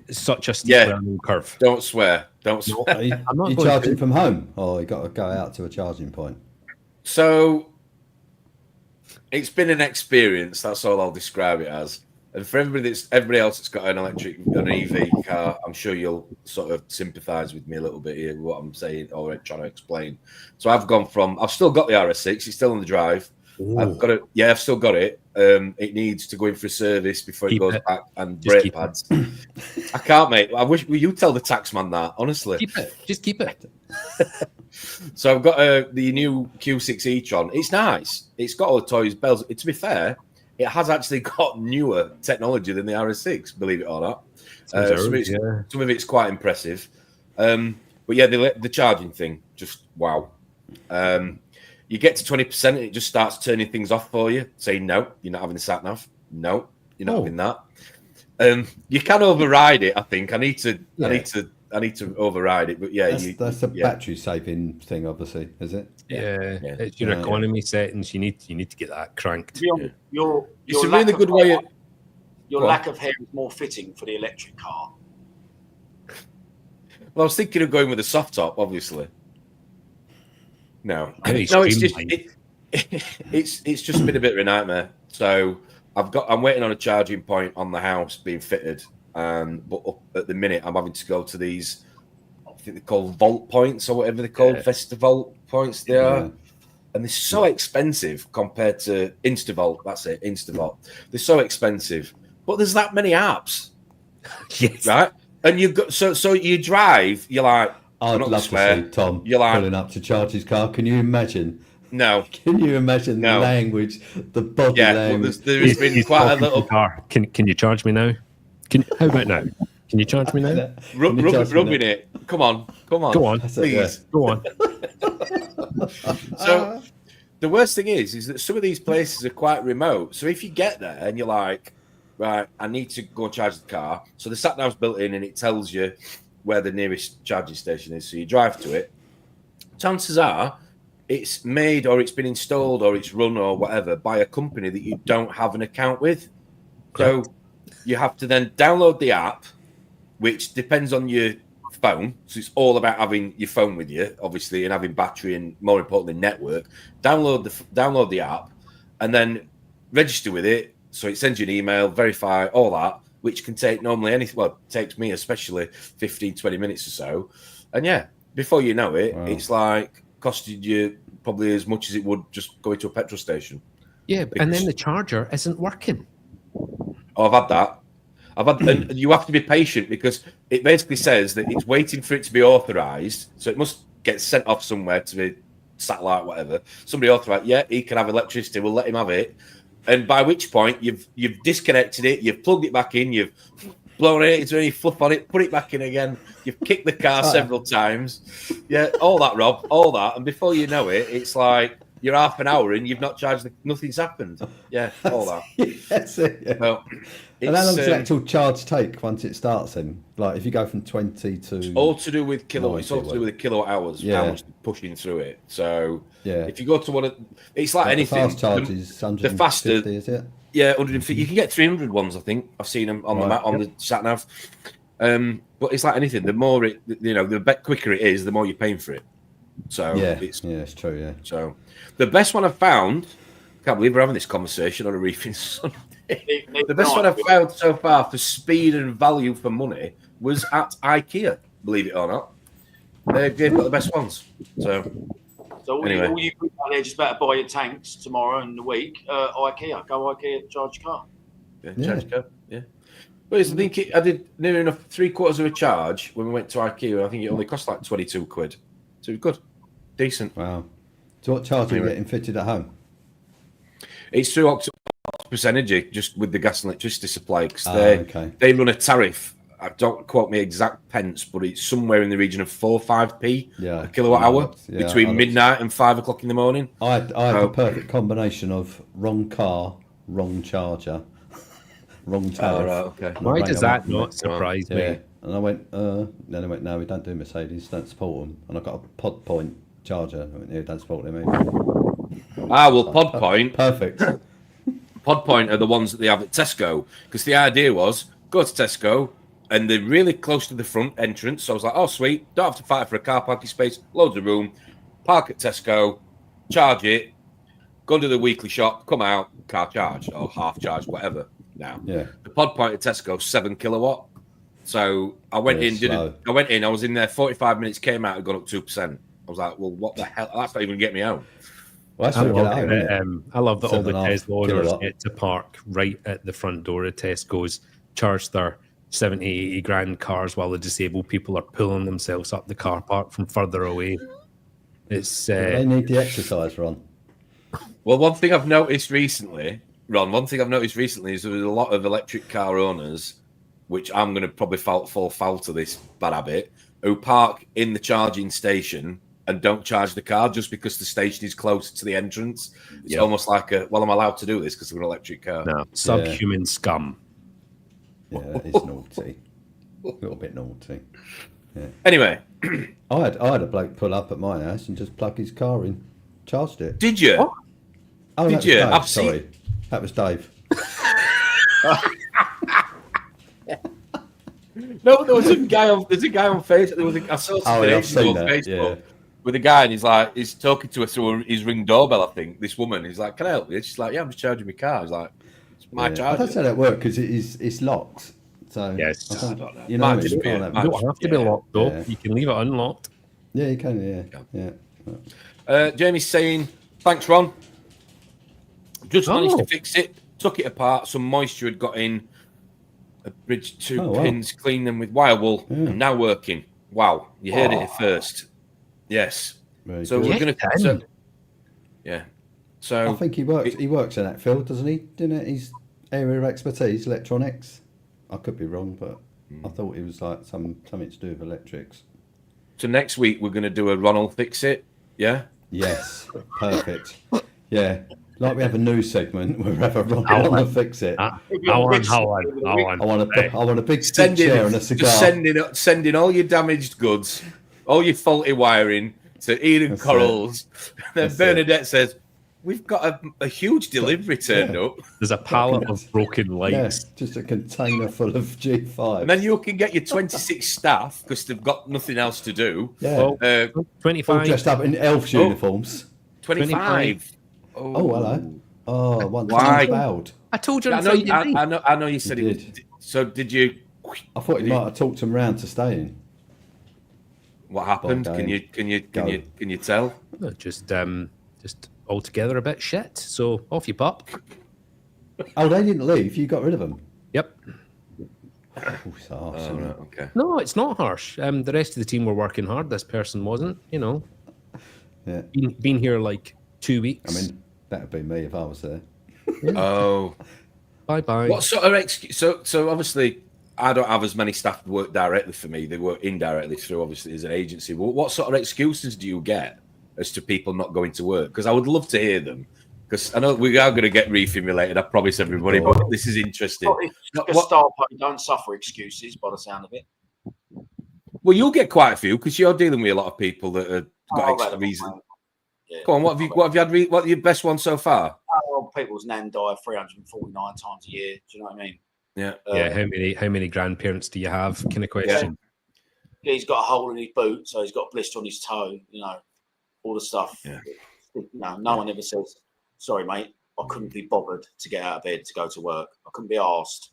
such a steep learning curve. Don't swear. Don't swear. Are you charging from home, or you got to go out to a charging point? So it's been an experience. That's all I'll describe it as. And for everybody else that's got an EV car, I'm sure you'll sort of sympathise with me a little bit here with what I'm saying or trying to explain. So I've still got the RS6. It's still on the drive. Ooh. I've got it. Yeah, I've still got it. It needs to go in for a service before it goes back, and brake pads. I can't, mate. I wish you tell the taxman that, honestly. Just keep it. So I've got the new Q6 e-tron. It's nice. It's got all the toys, bells. To be fair, it has actually got newer technology than the RS6, believe it or not. Some of it's quite impressive. But yeah, the charging thing, just wow. You get to 20% and it just starts turning things off for you, saying, no, you're not having the sat nav. No, you're not having that. You can override it, I think. I need to override it, but yeah, that's a battery saving thing, obviously, is it? Yeah. It's your economy settings. You need to get that cranked. Your it's a really good way. Your lack of hair is more fitting for the electric car. Well, I was thinking of going with a soft top, obviously. No, it's just been a bit of a nightmare. So I'm waiting on a charging point on the house being fitted. But at the minute, I'm having to go to these, I think they're called Volt points or whatever they're called, Festival points they are. And they're so expensive compared to Instavolt. That's it, Instavolt. They're so expensive. But there's that many apps. Yes. Right? And you've got, so you drive, you're like, I'd love to see Tom pulling up to charge his car. Can you imagine? No. Can you imagine the language, the body language? Well, there's been quite a little car. Can you charge me now? How about now? Can you charge me now? Rubbing it. Come on. Go on, please. Go on. So the worst thing is that some of these places are quite remote. So if you get there and you're like, right, I need to go and charge the car. So the sat nav's built in and it tells you where the nearest charging station is. So you drive to it. Chances are it's made or it's been installed or it's run or whatever by a company that you don't have an account with. So you have to then download the app, which depends on your phone. So it's all about having your phone with you, obviously, and having battery and, more importantly, network. Download the app and then register with it. So it sends you an email, verify all that, which can take normally anything. Well, it takes me especially 15, 20 minutes or so. And yeah, before you know it, it's like costed you probably as much as it would just going to a petrol station. Yeah, and then the charger isn't working. Oh, I've had that. And you have to be patient because it basically says that it's waiting for it to be authorized. So it must get sent off somewhere to be satellite, whatever. Somebody authorized, yeah, he can have electricity. We'll let him have it. And by which point you've disconnected it, you've plugged it back in, you've blown it, is there any fluff on it, put it back in again, you've kicked the car several times. Yeah, all that, Rob, all that. And before you know it, it's like you're half an hour in, you've not charged, nothing's happened. Yeah, all that. That's it. Yeah. Well, and how long does the actual charge take once it starts then? Like if you go from 20 to... all to do with kilowatt. It's all to do with the kilowatt hours, how much pushing through it. So if you go to one of... It's like anything. The fast charge is 150, the faster, is it? Yeah, 150. You can get 300 ones, I think. I've seen them on the map, on the sat nav. But it's like anything. The more it, the quicker it is, the more you're paying for it. So it's true. Yeah. So the best one I've found Can't believe we're having this conversation on a Reefing Sunday. Neither The best can one I. I've found so far for speed and value for money was at IKEA, believe it or not. They've got the best ones. So anyway. All you people out there just better buy your tanks tomorrow and the week. IKEA. Go IKEA, charge your car. Yeah. But I think I did near enough 3/4 of a charge when we went to IKEA. I think it only cost like 22 quid. So it was good. Decent. Wow. So what charge are you getting fitted at home? It's through Octopus Energy, just with the gas and electricity supply, because they run a tariff. Don't quote me exact pence, but it's somewhere in the region of 4 or 5p a kilowatt hour between midnight and 5 o'clock in the morning. I had the perfect combination of wrong car, wrong charger, wrong tariff. Why does that not surprise me? And I went, then I went, no, we don't do Mercedes, don't support them. And I got a Pod Point charger. I went, yeah, don't support them either. Pod Point. Perfect. Pod Point are the ones that they have at Tesco, because the idea was go to Tesco and they're really close to the front entrance. So I was like, oh, sweet, don't have to fight for a car parking space, loads of room, park at Tesco, charge it, go to the weekly shop, come out, car charged or half charged, whatever. Now, the Pod Point at Tesco 7 kilowatt. So I went I was in there 45 minutes, came out, and gone up 2%. I was like, well, what the hell? That's not even get me home. Well, I love that all the Tesla owners get to park right at the front door of Tesco's, charge their 70, 80 grand cars while the disabled people are pulling themselves up the car park from further away. It's they need the exercise, Ron. Well, one thing I've noticed recently is there was a lot of electric car owners, which I'm going to probably fall foul to this bad habit, who park in the charging station and don't charge the car just because the station is closer to the entrance. It's almost like I'm allowed to do this because I'm an electric car. No, subhuman scum. Yeah, that is naughty. A little bit naughty. Yeah. Anyway. I had a bloke pull up at my house and just plug his car in, charged it. Did you? What? Oh, did you? Dave, sorry. That was Dave. No, there's a guy on Facebook. I saw something on Facebook with a guy, and he's talking to her through his Ring doorbell. I think this woman. He's like, "Can I help you?" She's like, "Yeah, I'm just charging my car." He's like, "It's my charger." I don't say that work because it's locked. So yes, I don't know. You know, you don't have to be locked though. Yeah. You can leave it unlocked. Yeah, you can. Yeah. Jamie's saying, "Thanks, Ron. Just managed to fix it. Took it apart. Some moisture had got in. A bridge 2 pins, cleaned them with wire wool, and now working. Wow, you heard it first. Yes. Very so good. We're going to. Yeah. So I think he works. He works in that field, doesn't he? Didn't it? His area of expertise, electronics. I could be wrong, but I thought he was like something to do with electrics. So next week we're going to do a Ronald Fix It. Yeah. Yes. Perfect. Yeah. Like we have a news segment where we have a Ron Fix It. I want a big chair and a cigar. Just sending all your damaged goods, all your faulty wiring to Eden Corals. Then Bernadette says, "We've got a huge delivery turned up. There's a pallet of broken lights. Yeah, just a container full of G5. And then you can get your 26 staff because they've got nothing else to do. Yeah. 25. All dressed up in elf uniforms. 25. Oh, hello. Oh, one time bowed. I told you. I know you said it. So did you? I thought you might have talked him round to staying. What happened? Can you tell? Just altogether a bit shit. So off you pop. Oh, they didn't leave. You got rid of them. Yep. It's harsh, isn't it? Okay. No, it's not harsh. The rest of the team were working hard. This person wasn't. You know. Yeah. Been here like 2 weeks. I mean, that would be me if I was there. Oh. Bye. What sort of excuse? So obviously, I don't have as many staff that work directly for me. They work indirectly through, obviously, as an agency. What sort of excuses do you get as to people not going to work? Because I would love to hear them. Because I know we are going to get reefing related. I promise everybody, but this is interesting. Don't suffer excuses by the sound of it. Well, you'll get quite a few because you're dealing with a lot of people that have got extra reasons. Yeah. Come on, what have you had? What are your best ones so far? Well, people's nan die 349 times a year. Do you know what I mean? Yeah. How many grandparents do you have? Kind of question. Yeah, he's got a hole in his boot, so he's got a blister on his toe. You know, all the stuff. Yeah. No one ever says, "Sorry, mate, I couldn't be bothered to get out of bed to go to work. I couldn't be asked.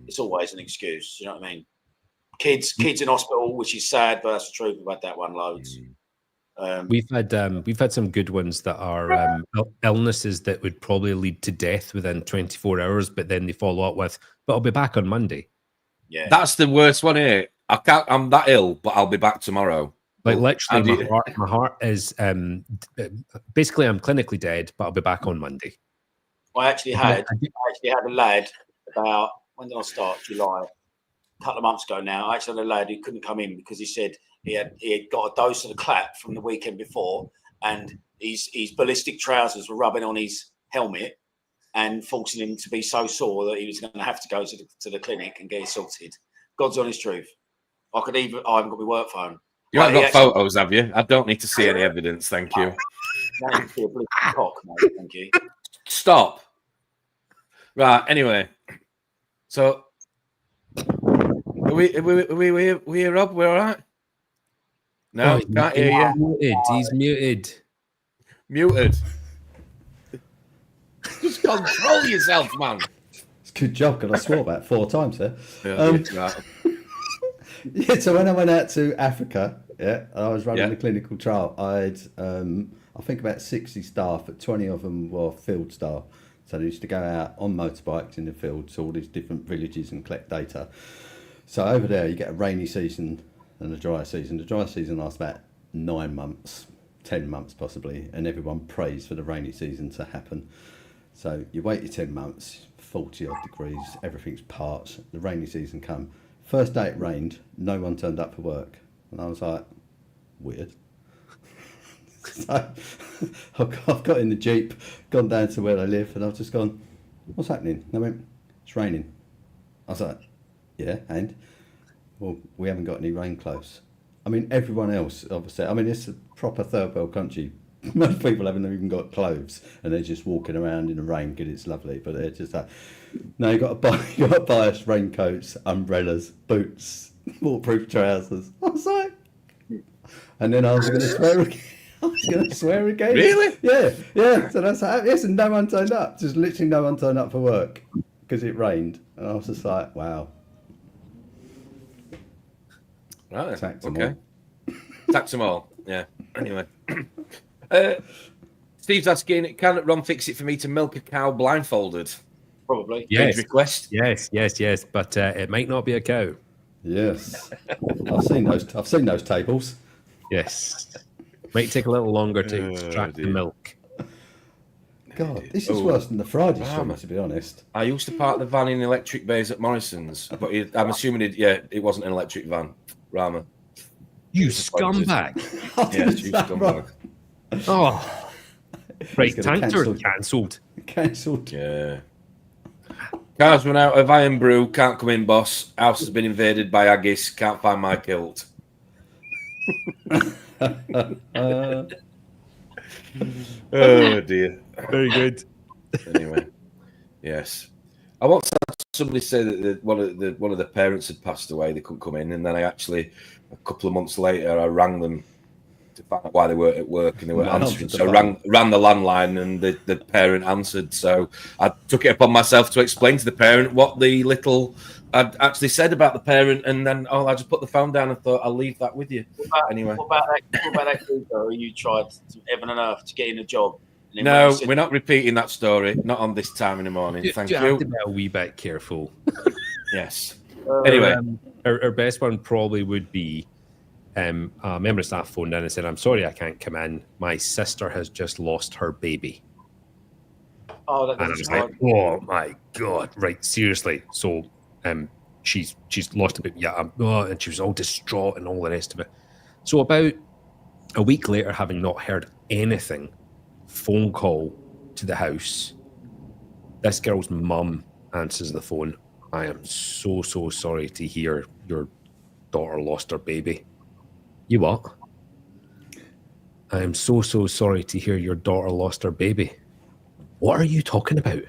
It's always an excuse. You know what I mean? Kids in hospital, which is sad, but that's the truth. We've had that one loads. We've had some good ones that are illnesses that would probably lead to death within 24 hours, but then they follow up with, "But I'll be back on Monday." Yeah, That's the worst one here. I'm that ill, but I'll be back tomorrow. Like literally, my heart is basically I'm clinically dead, but I'll be back on Monday. I actually had a lad about, when did I start? July, a couple of months ago now. I actually had a lad who couldn't come in because he said he had got a dose of the clap from the weekend before, and his ballistic trousers were rubbing on his helmet and forcing him to be so sore that he was going to have to go to the clinic and get it sorted. God's honest truth. I haven't got my work phone. You haven't got photos, have you? I don't need to see any evidence, thank you. Thank you. Stop. Right, anyway. So, are we here, Rob? We're all right? No, can't hear you. He's muted. Muted. Just control yourself, man. It's a good job, because I swore about 4 times there. Yeah, Yeah, so when I went out to Africa, I was running a clinical trial. I had, I think, about 60 staff, but 20 of them were field staff. So they used to go out on motorbikes in the field to all these different villages and collect data. So over there, you get a rainy season and a dry season. The dry season lasts about 9 months, 10 months possibly, and everyone prays for the rainy season to happen. So you wait your 10 months, 40 odd degrees, everything's parched, the rainy season come. First day it rained, no one turned up for work. And I was like, weird. So I've got in the Jeep, gone down to where they live, and I've just gone, what's happening? And they went, it's raining. I was like, yeah, and? Well, we haven't got any rain clothes. I mean, everyone else, obviously, I mean, it's a proper third world country. Most people haven't even got clothes, and they're just walking around in the rain, because it's lovely, but they're just like, no, you've got to buy us raincoats, umbrellas, boots, waterproof trousers. I was like, and then I was going to swear again. I was going to swear again. Really? Yeah. So that's how, yes, and no one turned up. Just literally no one turned up for work because it rained. And I was just like, wow. Right. Tax them Okay. Tax them all. Yeah. Anyway. Steve's asking, can Ron fix it for me to milk a cow blindfolded? Probably. Yes. Request? Yes. But it might not be a cow. Yes. I've seen those tables. Yes. Might take a little longer to extract the milk. God, this is worse than the Friday stream, to be honest. I used to park the van in electric bays at Morrison's, but I'm assuming it wasn't an electric van. Rama. You scumbag. Yes, you scumbag. Oh. Right, tanks are cancelled. Cancelled. Yeah. Cars run out of iron brew, can't come in, boss. House has been invaded by haggis, can't find my kilt. Oh dear. Very good. Anyway, yes. I once had somebody say that one of the parents had passed away. They couldn't come in, and then I actually, a couple of months later, I rang them to find out why they weren't at work, and they weren't answering. So I ran the landline, and the parent answered. So I took it upon myself to explain to the parent what the little I'd actually said about the parent, and then I just put the phone down and thought I'll leave that with you. Anyway, what about that geezer who you tried to heaven and earth to get in a job? No, we're not repeating that story. Not on this time in the morning. Thank you. You have to be a wee bit careful. Yes. Anyway, our best one probably would be a member of staff phoned in and said, "I'm sorry, I can't come in. My sister has just lost her baby." Oh, that and I was like, "Oh my god!" Right, seriously. So, she's lost a baby. Yeah, and she was all distraught and all the rest of it. So about a week later, having not heard anything, phone call to the house. This girl's mum answers the phone. "I am so sorry to hear your daughter lost her baby." "You what?" "I am so sorry to hear your daughter lost her baby." "What are you talking about?"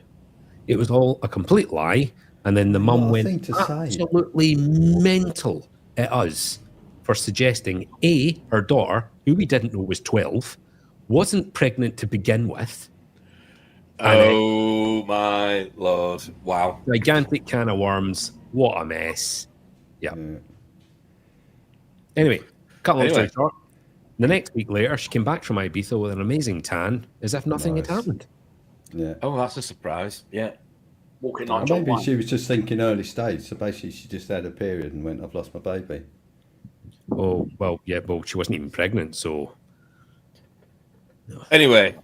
It was all a complete lie. And then the mum went absolutely mental at us for suggesting her daughter, who we didn't know was 12, wasn't pregnant to begin with, Oh my lord! Wow. Gigantic can of worms. What a mess. Yeah. Anyway, cut long story short. The next week later, she came back from Ibiza with an amazing tan, as if nothing had happened. Yeah. Oh, that's a surprise. Yeah. Walking Or like John maybe Wayne. she was just thinking early stage. So basically, she just had a period and went, "I've lost my baby." Oh, well, yeah, well, she wasn't even pregnant, so. Anyway,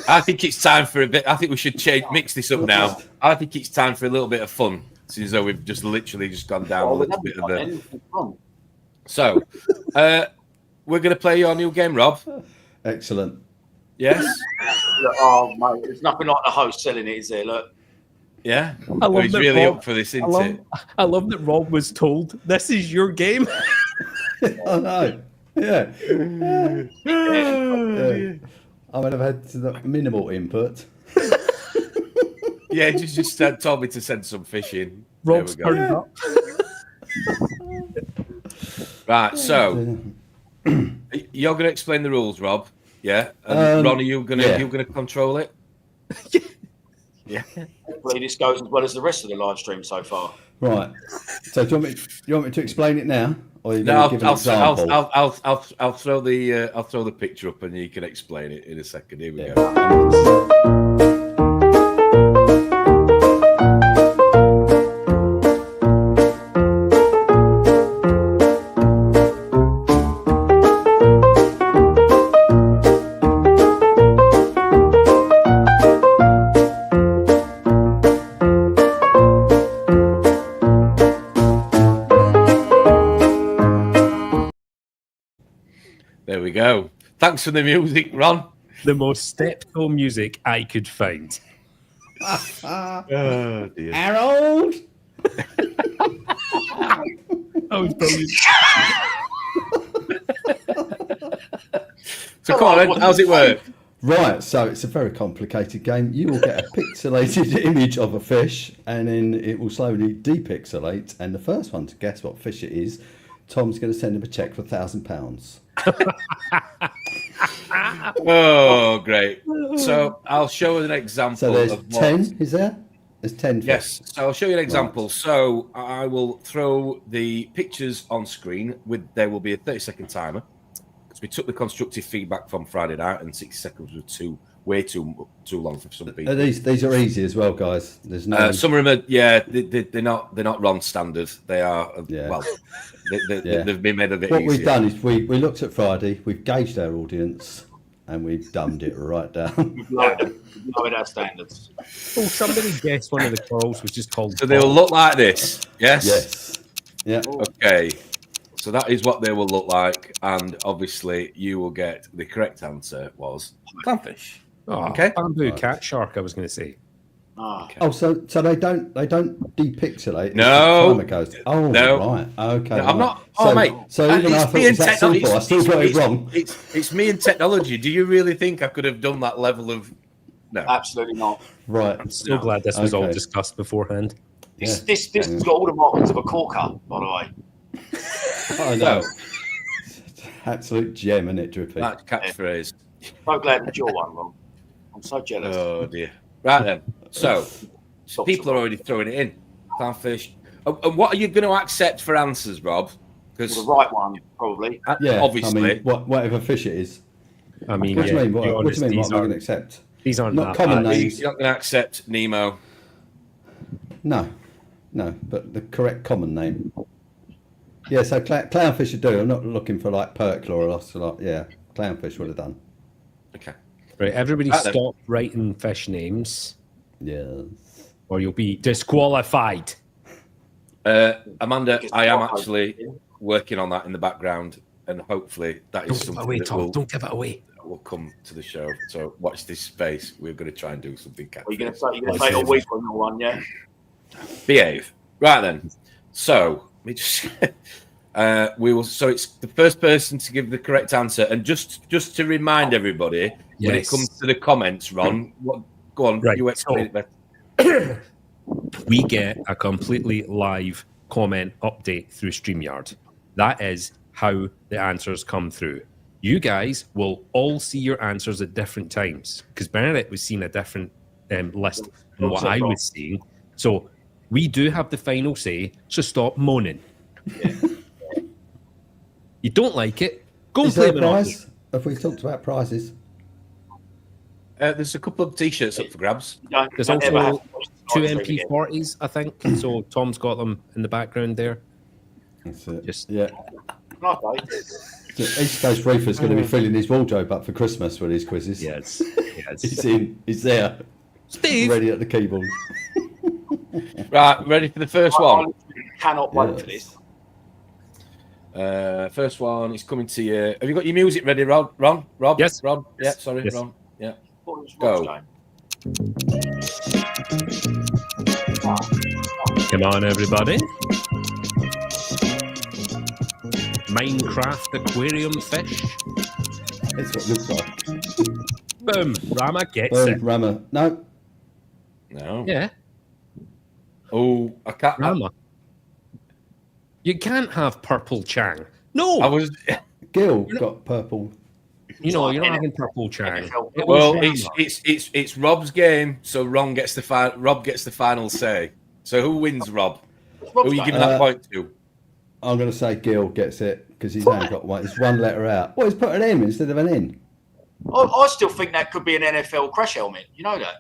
I think it's time for a bit. I think we should mix this up now. I think it's time for a little bit of fun, since though we've just literally just gone down a little bit of a. So, we're going to play your new game, Rob. Excellent. Yes. Oh, mate, there's nothing like the host selling it, is there? Look. Yeah. I love He's that really Rob, up for this, isn't it? I love that Rob was told, this is your game. I know. Yeah. I would have had the minimal input. Yeah, just told me to send some fish in. Rob's There we turned go. up. Right, so you're going to explain the rules, Rob. Yeah, and Ron, you're going to control it. Yeah. Hopefully this goes as well as the rest of the live stream so far. Right. So do you want me to explain it now, or are you No, going to give an example? I'll throw the picture up and you can explain it in a second. Here we go. There we go. Thanks for the music, Ron. The most step-toe music I could find. Oh, dear. Harold. That was brilliant. So come on, how's it work? Right, so it's a very complicated game. You will get a pixelated image of a fish, and then it will slowly depixelate. And the first one to guess what fish it is, Tom's going to send him a check for £1,000. Oh, great. So I'll show an example. So there's of what... 10, is there? There's 10 fish. Yes, so I'll show you an example. Right. So I will throw the pictures on screen. There will be a 30-second timer. Because we took the constructive feedback from Friday night, and 60 seconds was way too long for some people. These are easy as well, guys. There's no. Some of them are, they're not Ron standard. They are well. They've been made a bit. What easier. we've done is we looked at Friday, we've gauged our audience, and we've dumbed it right down. We've lowered our standards. Oh, somebody guessed one of the corals was just called. So they will look like this. Yes. Yes. Yeah. Okay. So that is what they will look like, and obviously you will get the correct answer was clownfish. Oh, okay. Bamboo cat shark. I was going to say. Okay. Oh, so they don't depixelate. No. Time it goes. Oh, no. Right. Okay. No, I'm not. So, mate. So even though I thought it was that simple, I still got it wrong. It's me and technology. Do you really think I could have done that level of? No. Absolutely not. Right. I'm so glad this was all discussed beforehand. This has got all the markings of a corker, by the way. I know. Absolute gem, isn't it, Drippy? That catchphrase. So glad it's your one, Rob. I'm so jealous. Oh dear. Right then. So people are already throwing it in. Clownfish. And what are you going to accept for answers, Rob? Because the right one, probably. Yeah, obviously. I mean, whatever fish it is. I mean, what do you mean? What do honest, you mean? What these am I aren't- going to accept? These aren't Not that common bad. names. You're not going to accept Nemo. No, but the correct common name. Yeah, so clownfish would do. I'm not looking for like percler or ocelot. Yeah, clownfish would have done. Okay. Right, everybody Right then. stop writing fish names, Yes. or you'll be disqualified. Amanda, I am actually working on that in the background, and hopefully that is Don't give it something away, that Tom. Don't give it away. will come to the show. So watch this space. We're going to try and do something. Are you going to say a week on your one, yeah? Behave. Right then. So we just we will. So it's the first person to give the correct answer, and just to remind everybody when it Yes. comes to the comments, Ron. Go on. Right, You explain it better. We get a completely live comment update through StreamYard. That is how the answers come through. you guys will all see your answers at different times because Bernadette was seeing a different list than what I was seeing. So we do have the final say, so stop moaning. Yeah. You don't like it, go and Is there play a Monopoly. prize? Have we talked about prizes? There's a couple of t-shirts up for grabs. There's Don't ever have also to watch the 2 live stream again. MP40s, I think. So Tom's got them in the background there. That's it. Just- Yeah. Okay. So East Coast Reefer's going to be filling his wardrobe up for Christmas with these quizzes. Yes. He's there, Steve. ready at the keyboard. Right, ready for the first one? Cannot wait Yes. for this. First one is coming to you. Have you got your music ready, Rob? Rob? Yes. Rob? Yeah, sorry, Yes. Rob. Yeah. What was Go. Rob's Come on, everybody. Minecraft aquarium fish. That's what it looks like. Boom. Rama gets Boom, it. Rama. No, No. Yeah, Oh, I can't. Rama. You can't have purple Chang. No, I was. Gil got purple. you're not having purple Chang. NFL. It was Well, Rama. it's Rob's game, so Rob gets the final say. So who wins, Rob? Who are you giving that point to? I'm going to say Gil gets it because he's only got one. It's one letter out. Well, he's put an M instead of an N. I still think that could be an NFL crash helmet. You know that?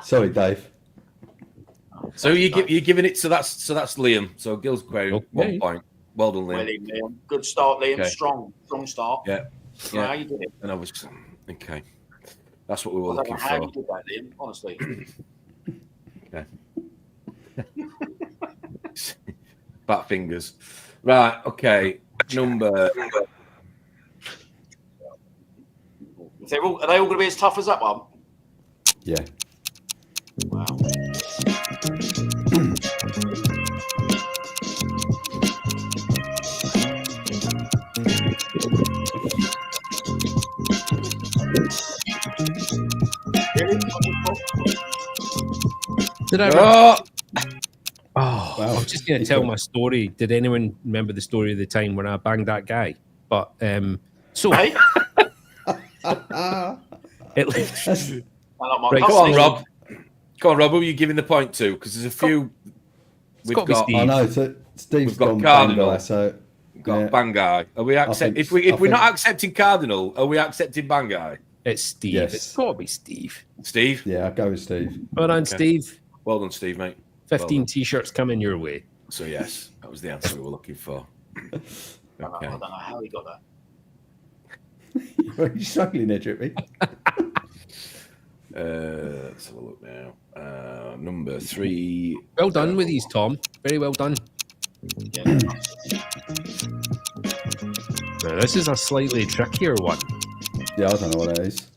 Sorry, Dave. So you're giving it. So that's Liam. So Gil's query Okay. 1 point. Well done, Well, Liam. Liam. Good start, Liam. Okay. Strong start. Yeah. Yeah. How you did it? And I was okay. That's what we were I don't know looking how for. you did that, Liam. Honestly. Okay. Fat fingers. Right. Okay. Number. Are they all going to be as tough as that one? Yeah. Wow. Did I? Oh, Oh, Wow. I'm just going to tell my story. Did anyone remember the story of the time when I banged that guy? But so Hey? it, That's, I like my Right, go on, custody. Rob. Go on, Rob. Who are you giving the point to? Because there's a few. We've got to be got Steve. I know. So Steve's We've got gone Cardinal. Bangai, so yeah. Bangai. Are we accept? think- If we're I not think- accepting Cardinal, are we accepting Bangai? it's Steve. Yes. It's got to be Steve. Steve. Yeah, I'll go with Steve. Well done, Okay. Steve. Well done, Steve, mate. 15 Well T-shirts coming your way. So yes, that was the answer we were looking for. I Okay. don't know how he got that. Are you struggling there, Drippy? Let's have a look now. Number 3. Well done with these, Tom. Very well done. Yeah. Now, this is a slightly trickier one. Yeah, I don't know what that is.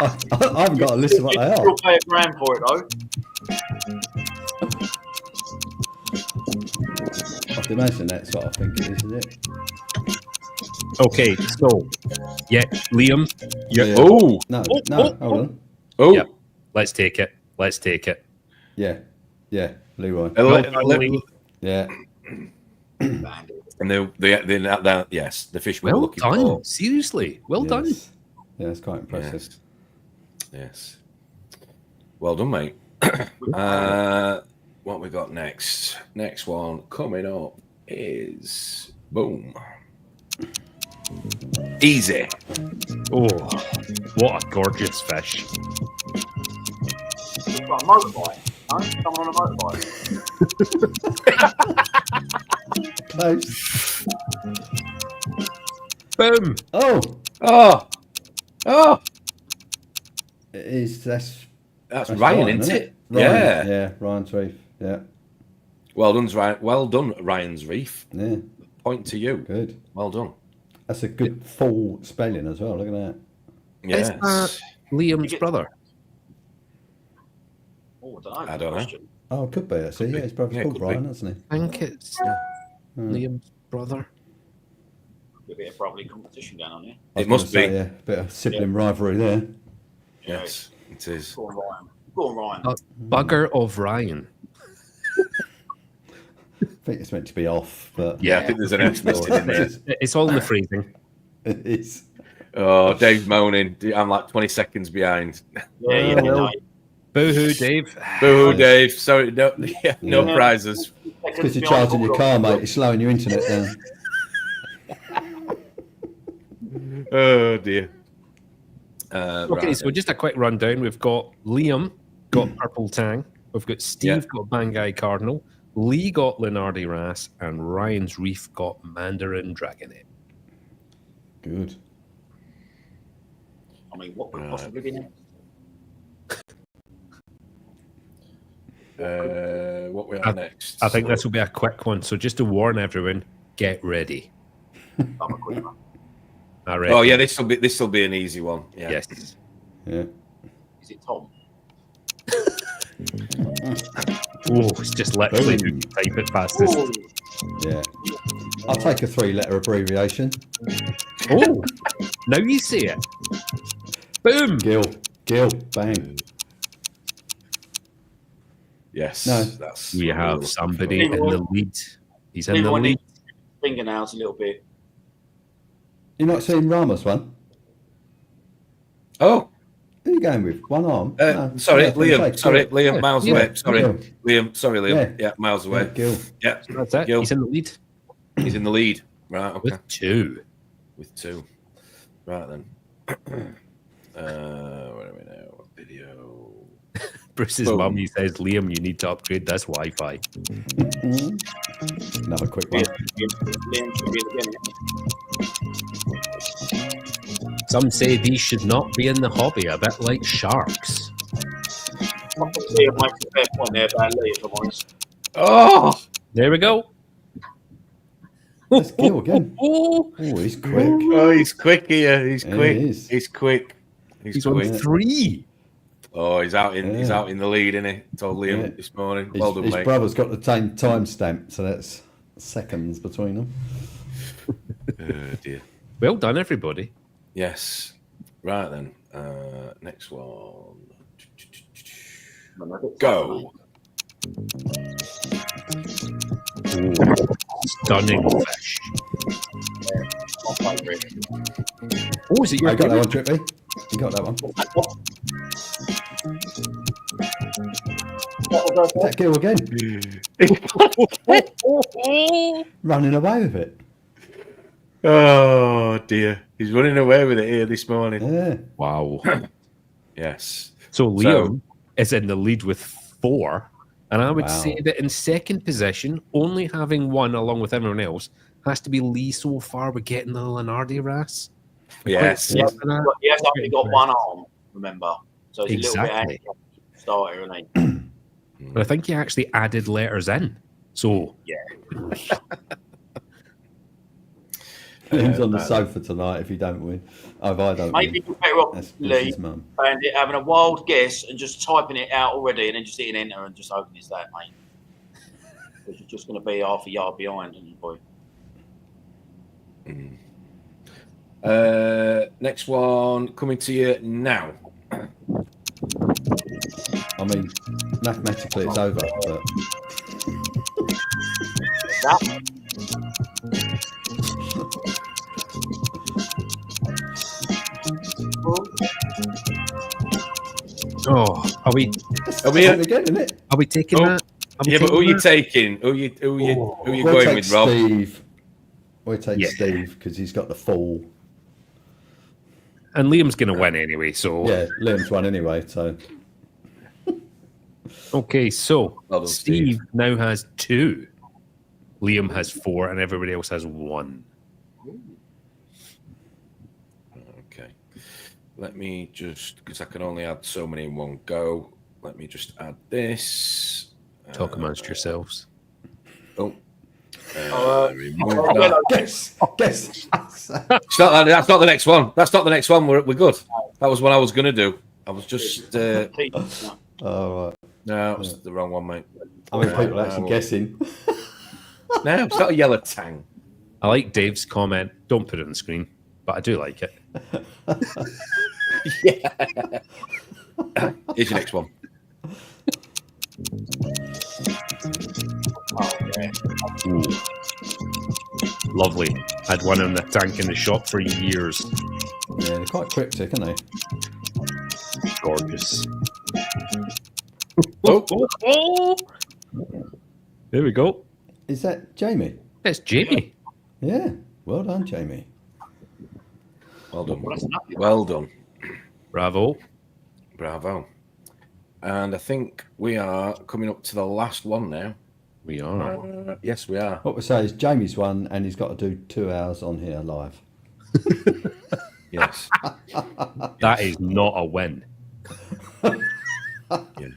I haven't got a list of what they are. You'll pay £1,000 for it, though. I can imagine that's what I think it is, isn't it? Okay, so yeah, Liam, you're, Yeah. Oh, No, Oh, no, oh, hold on. oh. Yep. Let's take it. Let's take it. Yeah, Leroy. Well done, Liam. Yeah, And they yes, the fish we were Well looking done. for. Seriously, well done. yes. Yeah, it's quite impressive. Yes. Yes. Well done, mate. What we got next? Next one coming up is boom. Easy. Oh, what a gorgeous fish. You've got a motorbike. Huh? Someone on a motorbike. Close. Boom. Oh, Oh, it is. That's Ryan, isn't it? Ryan, Yeah. yeah, Ryan's Reef. Yeah, Well done, Ryan. Well done, Ryan's Reef. yeah, Point to you. good. Well done. That's a good full spelling as well. Look at that. Is Yes. that Liam's brother? Oh, I don't know. I don't know. Question. Oh, it could be actually. Could Yeah, be. his brother's Yeah, called could be. Brian, isn't he? I think it's Liam's brother. Could be a probably competition going on here. I was It must gonna be. say, yeah, bit of sibling rivalry there. Yes, it is. Go on, Ryan. Go on, Ryan. Bugger of Ryan. think it's meant to be off, but Yeah, I think there's an F listed in there. It's all in the phrasing. it is. Oh, Dave's moaning. I'm like 20 seconds behind. Yeah, well. Boo-hoo, Dave. Boo, Dave. Sorry, no prizes. It's because you're charging your car, mate. It's slowing your internet down. Oh, dear. Okay, right. so just a quick rundown. We've got Liam got Purple Tang. We've got Steve got Bangai Cardinal. Lee got Lenardi Ras. And Ryan's Reef got Mandarin Dragonet. Good. I mean, what could possibly be next? What we have next? I think this will be a quick one. So just to warn everyone, get ready. I'm a quick one. I reckon. Oh yeah, this will be an easy one. Yeah. Yes. Yeah. Is it Tom? Oh, it's just literally Boom. type it fastest. Oh, Yeah. I'll take a 3-letter abbreviation. Oh, now you see it. Boom. Gil, bang. Yes. No. That's We what we're have looking somebody for. in the lead. He's in the everyone lead. needs fingernails a little bit. You not seen Rama's one? Oh, Who are you going with? One arm? No, sorry, yeah, I was gonna Liam. say, Sorry, Gil. Liam. Miles Yeah. away. Sorry, Gil. Liam. Sorry, Liam. Yeah. Yeah, miles Yeah, away. Gil. Yeah, That's it. Gil. He's in the lead he's in the lead. Right. Okay. with 2. With 2. Right then. Where are we now? Video. Bruce's Boom. mum, he says, Liam, you need to upgrade this Wi-Fi. Another quick one. Liam should be in the beginning. Some say these should not be in the hobby, a bit like sharks. Liam makes a fair point there about Lee, if I'm honest. Oh, There we go. That's Gil again. Oh, Oh, he's quick. oh, he's quick here. He's Yeah, quick. he is. He's quick. he's on quick. 3. Oh, he's out in the lead, isn't he? Told Liam Yeah. this morning. Well done, His mate. brother's got the same timestamp, so that's seconds between them. Oh dear. Well done, everybody. Yes. Right then. Next one. Go. Ooh, stunning fish. My favourite. Oh, is it your I got that favourite? one, Drippy. You got that one. Is that Gil again? Running away with it. Oh dear. He's running away with it here this morning. Yeah. Wow. Yes. So Liam is in the lead with 4. And I would Wow. say that in second position, only having 1 along with everyone else, has to be Lee so far with getting the Lenardi Ras. Yes. He has only got one arm, remember. So it's a little bit Exactly. starter, isn't he? But I think he actually added letters in. So He's on the sofa tonight if you don't win. Oh, if I don't Maybe win. you're better off, That's Lee, his mum. Bandit, having a wild guess and just typing it out already and then just hitting enter and just hoping it's that, mate. Because you're just going to be half a yard behind, aren't you, boy? Next one coming to you now. I mean, mathematically it's over, but That, are we Are we? again, isn't it? taking Oh, that? Are we Yeah, but who are taking you that? taking? Who you We'll going take with, Rob? Steve. We'll take Yeah. Steve because he's got the fall. And Liam's going to win anyway. So Yeah, Liam's won anyway, so okay, so Well done, Steve now has 2. Liam has 4, and everybody else has 1. Okay. Let me just, because I can only add so many in one go. Let me just add this. Talk amongst yourselves. Oh. Remove oh, that. guess. It's not that, that's not the next one. That's not the next one. We're good. That was what I was going to do. I was just. All right. No, it was the wrong one, mate. I mean, people are actually guessing. No, it's not a yellow tang. I like Dave's comment. Don't put it on the screen, but I do like it. Yeah. Here's your next one. Oh, yeah. Ooh. Lovely. Had one in the tank in the shop for years. Yeah, they're quite cryptic, aren't they? Gorgeous. Oh. Oh. There we go. Is that Jamie? It's Jamie. Yeah. Well done, Jamie. Well done. Well, that's nothing. Well done. Bravo. Bravo. And I think we are coming up to the last one now. We are. Yes, we are. What we say is Jamie's won, and he's got to do 2 hours on here live. Yes. That is not a win. Yeah.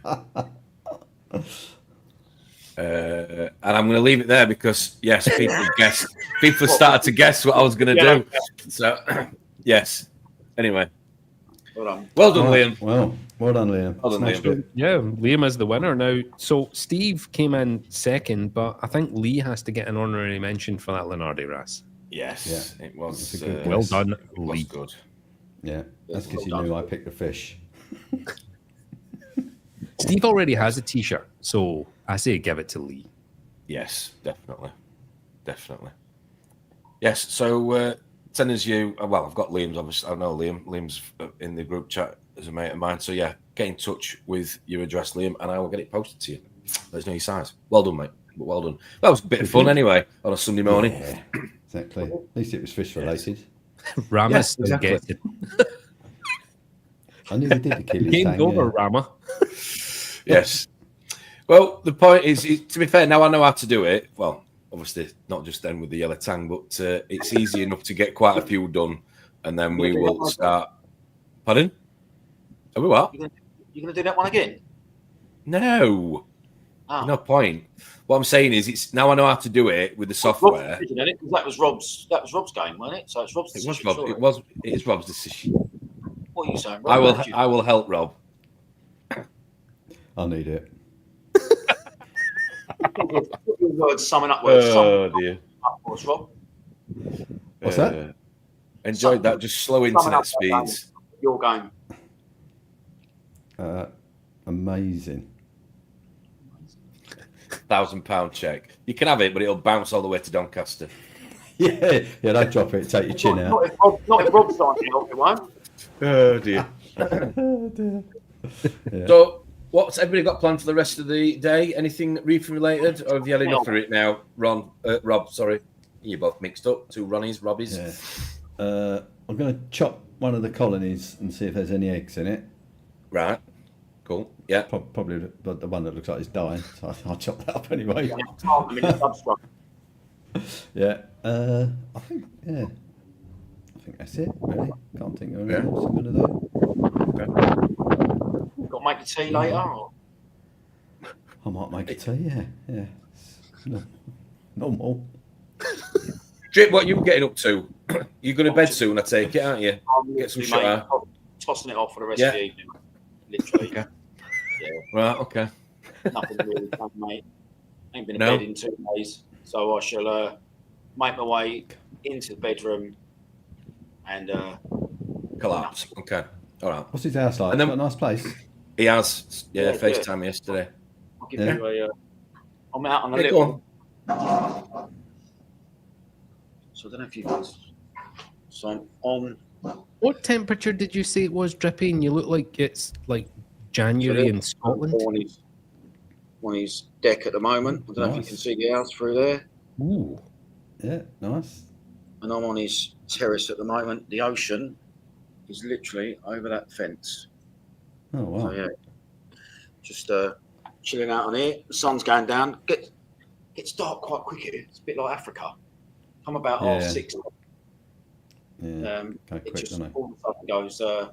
And I'm going to leave it there because, yes, people started to guess what I was going to do. So, yes. Anyway. Well done. Well done, Right. Liam. Well done, Liam. Well done, Smashed Liam. it. Yeah, Liam is the winner now. So Steve came in second, but I think Lee has to get an honorary mention for that Lenardi Ras. Yes, it was. It's a good Well guess. done, It was Lee. good. Yeah, that's because you Well knew done. I picked the fish. Steve already has a T-shirt, so I say give it to Lee. Yes, definitely. Definitely. Yes, so send us you. Well, I've got Liam's, obviously. I know Liam. Liam's in the group chat as a mate of mine. So, yeah, get in touch with your address, Liam, and I will get it posted to you. Let us know your size. Well done, mate. Well done. That was a bit of fun anyway on a Sunday morning. Yeah, exactly. At least it was fish related. Rama Yes, still exactly. gets it. I nearly did Achilles Game thing. over, Yeah. Rama. Yes. Well, the point is, to be fair, now I know how to do it. Well, obviously, not just then with the yellow tang, but it's easy enough to get quite a few done. And then we will start. Pardon? Are we what? You're going to do that one again? No. Oh. No point. What I'm saying is, it's now I know how to do it with the software. That was Rob's game, wasn't it? So it's Rob's It decision. was Rob. surely. It is Rob's decision. What are you saying, Rob? I will help Rob. I need it. Put your words summing up words. Oh dear. For us, Rob. What's that? Enjoyed that. Just slow Summing internet up that game. speeds. Your game. Amazing. £1,000 check. You can have it, but it'll bounce all the way to Doncaster. Yeah, don't drop it. Take your chin out. Not if Rob's trying to help, it won't. Oh dear. Oh, dear. Yeah. So, what's everybody got planned for the rest of the day? Anything reefing related, or have you had enough of it now, Rob? Sorry, you're both mixed up. Two Ronnies, Robbies. Yeah. I'm going to chop one of the colonies and see if there's any eggs in it. Right. Cool. Yeah. Probably the one that looks like it's dying. So I'll chop that up anyway. Yeah. I think that's it. Really. Can't think of anything else I'm going to do. Got to make the tea later. Or? I might make a tea. Yeah. It's normal. Drip, what are you getting up to? You going to bed soon? I take it, aren't you? I'm Get some literally, mate, shower. tossing it off for the rest of the evening. Literally. Okay. Yeah. Right. Okay. Nothing really done, mate. Ain't been in No? bed in 2 days, so I shall make my way into the bedroom and Collapse. Okay. All right. What's his house like? And then- Got a nice place. He has. Yeah. Yeah, FaceTime yesterday. I'll give Yeah. you a. I'm out on a Yeah, go little. on. So I don't know if you guys. So I'm on. What temperature did you say it was, Drippy? And you look like it's like January in Scotland. On his deck at the moment. I don't know if you Nice. can see the house through there. Ooh. Yeah, nice. And I'm on his terrace at the moment. The ocean is literally over that fence. Oh wow. So yeah, just chilling out on here. The sun's going down. Gets dark quite quick here. It's a bit like Africa. I'm about Yeah. 6:30. Yeah. It quick, just doesn't it? all of a sudden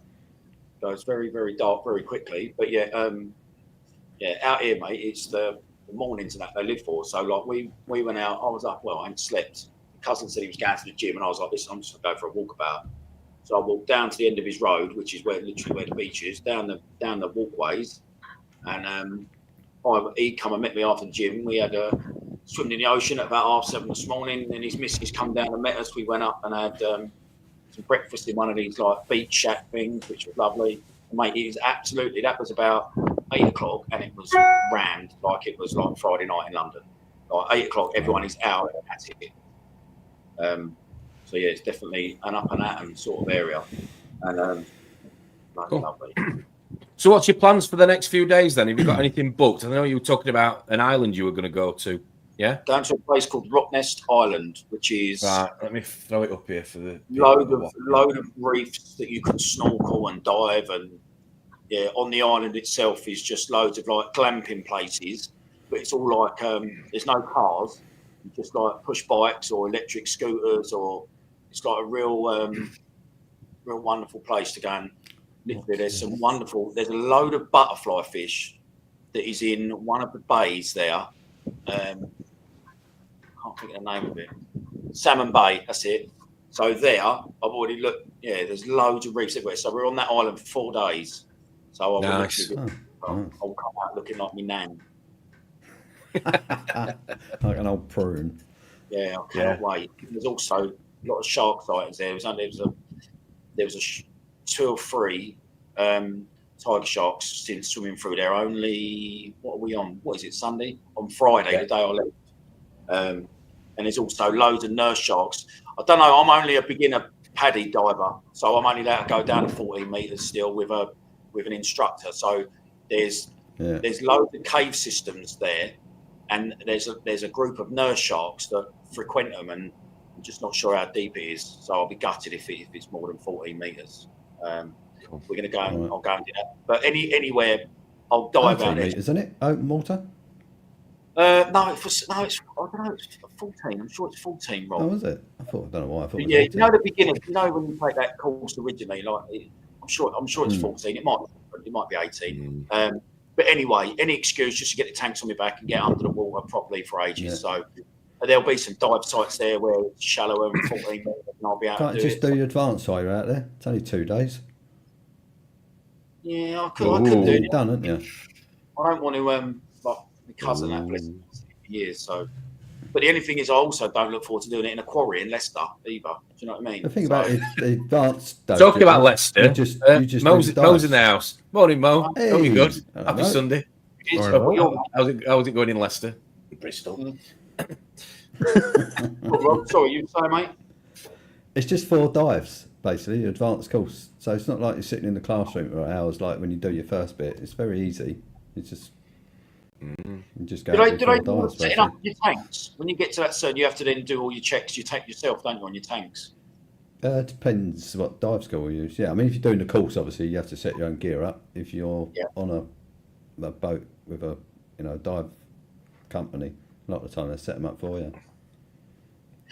goes very, very dark very quickly. But yeah, out here, mate, it's the mornings and that they live for. So like we went out. I was up. Well, I hadn't slept. My cousin said he was going to the gym, and I was like, listen, I'm just gonna go for a walkabout. So I walked down to the end of his road, which is literally where the beach is, down the walkways, and he come and met me after the gym. We had swimming in the ocean at about 7:30 this morning. Then his missus come down and met us. We went up and had some breakfast in one of these like beach shack things, which was lovely. Mate, it was absolutely. That was about 8 o'clock, and it was rammed like it was like Friday night in London. Like 8 o'clock, everyone is out and that's it. So yeah, it's definitely an up and atom sort of area, and Cool. lovely. So what's your plans for the next few days then? Have you got anything booked? I know you were talking about an island you were going to go to. Yeah? Going to a place called Rocknest Island, which is Right, let me throw it up here for the load of reefs that you can snorkel and dive, and yeah, on the island itself is just loads of like glamping places, but it's all like there's no cars, just like push bikes or electric scooters, or it's like a real wonderful place to go. And literally there's a load of butterfly fish that is in one of the bays there. I can't think of the name of it. Salmon Bay, that's it. So there, I've already looked. Yeah, there's loads of reefs everywhere. So we're on that island for 4 days. So I'll come out looking like me nan. Like an old prune. Yeah, I cannot wait. There's also a lot of shark sightings there. There was 2 or 3 tiger sharks still swimming through there. Only, what are we on? What is it, Sunday? On Friday, the day I left. And there's also loads of nurse sharks. I don't know, I'm only a beginner paddy diver, so I'm only allowed to go down to 14 metres still with an instructor. So there's loads of cave systems there, and there's a group of nurse sharks that frequent them, and I'm just not sure how deep it is. So I'll be gutted if it's more than 14 metres. We're going to go. Right. I'll go and do that. But anywhere, I'll dive out there. Isn't it? Open water? No, it's I don't know. It's 14. I'm sure it's 14, Rob. Oh, is it? I don't know why. I thought it was Yeah, 18. you know the beginning. You know when you take that course originally, I'm sure it's 14. It might be 18. But anyway, any excuse just to get the tanks on my back and get under the water properly for ages. Yeah. So there'll be some dive sites there where it's shallower and 14 meters, and I'll be able Can't to do just it. do your advanced while you're out there. It's only 2 days. Yeah, I could do it. Done, haven't you? I don't want to like my cousin that for years. So, but the only thing is, I also don't look forward to doing it in a quarry in Leicester either. Do you know what I mean? The thing about it, the advanced. Talking about Leicester, you just Mo's in the house. Morning, Mo. Hey. Hope you're good. Hello, Happy mate. Sunday. How's it going in Leicester? Bristol. Sorry, you say, mate? It's just 4 dives, basically, advanced course. So it's not like you're sitting in the classroom for hours like when you do your first bit. It's very easy. It's just you just go. Do they setting up your tanks? When you get to that certain, you have to then do all your checks. You take yourself, don't you, on your tanks? Depends what dive school you use. Yeah, I mean, if you're doing the course, obviously you have to set your own gear up. If you're on a boat with a dive company, a lot of the time they set them up for you.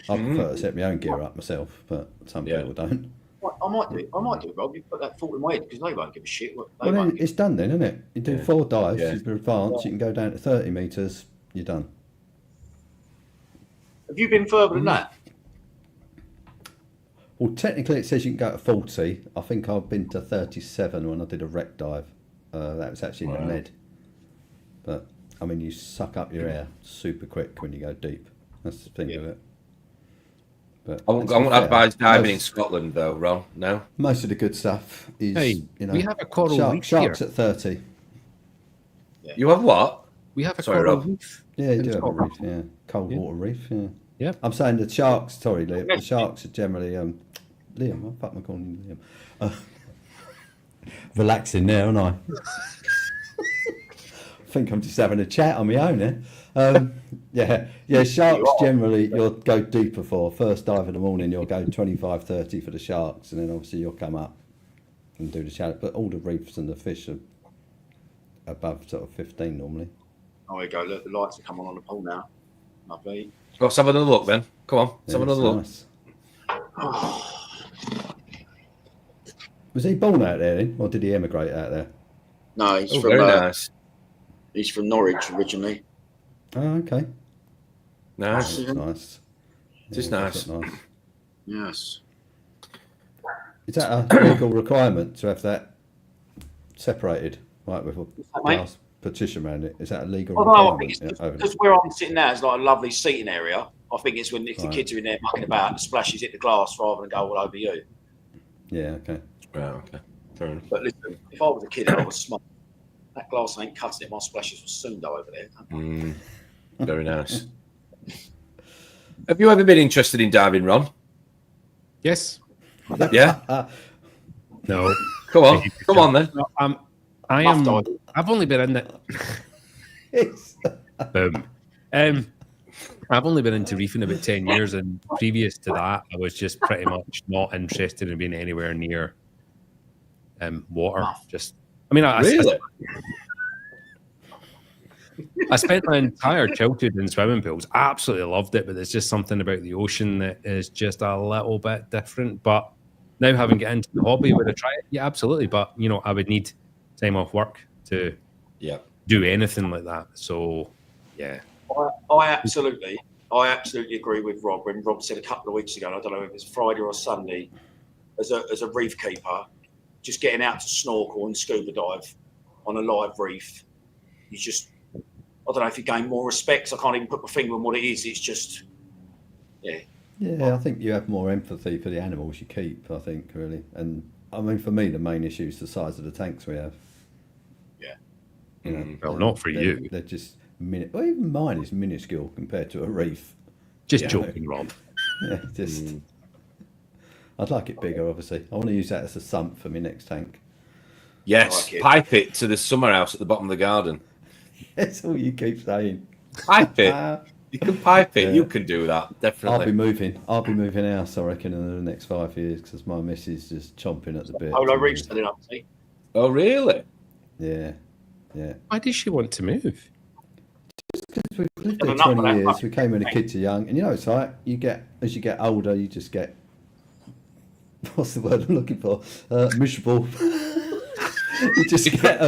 I prefer to set my own gear up myself, but some people don't. I might do it, Rob. You put that thought in my head because they won't give a shit. It's done then, isn't it? You do 4 dives, you're advanced, you can go down to 30 metres, you're done. Have you been further than that? Well, technically it says you can go to 40. I think I've been to 37 when I did a wreck dive. That was actually in the Med. But, I mean, you suck up your air super quick when you go deep. That's the thing with it. But I won't advise diving in Scotland, though, Ron. No? Most of the good stuff is, we have a coral reef sharks here. at 30. Yeah. You have what? We have a Sorry, coral Rob. reef. Yeah, you do have a Scotland. reef, yeah. Cold water reef, yeah. Yeah. I'm saying the sharks, sorry, Liam, the sharks are generally, Liam, what the fuck am I calling you Liam? Relaxing there, aren't I? I think I'm just having a chat on my own here. Sharks generally you'll go deeper for. First dive in the morning, you'll go 25, 30 for the sharks, and then obviously you'll come up and do the shallow. But all the reefs and the fish are above sort of 15 normally. Oh, there you go. Look, the lights are coming on the pool now. Lovely. Let's have another look then. Come on, let's have Yeah, another it's look. nice. Was he born out there then, or did he emigrate out there? No, he's Very nice. He's from Norwich originally. Oh, okay. Nice. That's nice. It's that's nice. Yes. Is that a legal requirement to have that separated, like with a glass partition around it? Is that a legal Although I think requirement? it's because where I'm sitting now is like a lovely seating area. I think it's when if the kids are in there mucking about, the splashes hit the glass rather than go all over you. Yeah, okay. Right, okay. Fair enough. But listen, if I was a kid and I was smart, that glass ain't cutting it. My splashes will soon go over there. Very nice. Have you ever been interested in diving, Ron? Yes. Yeah. No. Come on then. No, I've only been in it. Boom. I've only been into reefing about 10 years, and previous to that, I was just pretty much not interested in being anywhere near water. Really? I spent my entire childhood in swimming pools. Absolutely loved it, but there's just something about the ocean that is just a little bit different. But now having get into the hobby, would I try it? Yeah, absolutely. But I would need time off work to do anything like that. So yeah. I absolutely agree with Rob. When Rob said a couple of weeks ago, and I don't know if it's Friday or Sunday, as a reef keeper, just getting out to snorkel and scuba dive on a live reef, I don't know if you gain more respect. I can't even put my finger on what it is. It's just, yeah. Yeah, I think you have more empathy for the animals you keep, I think, really. And I mean, for me, the main issue is the size of the tanks we have. Yeah. Well, not for you. They're just well, even mine is minuscule compared to a reef. Just joking, Rob. Yeah, just. I'd like it bigger, obviously. I want to use that as a sump for my next tank. Yes, pipe it to the summer house at the bottom of the garden. That's all you keep saying. Pipe it. You can pipe it. Yeah. You can do that, definitely. I'll be moving house, I reckon, in the next 5 years because my missus is just chomping at the bit. Polo Reef's setting up, see? Oh, really? Yeah. Why does she want to move? Just because we've lived there 20 years, we came when the kids are young, and it's like as you get older, you just get what's the word I'm looking for? Miserable. You just get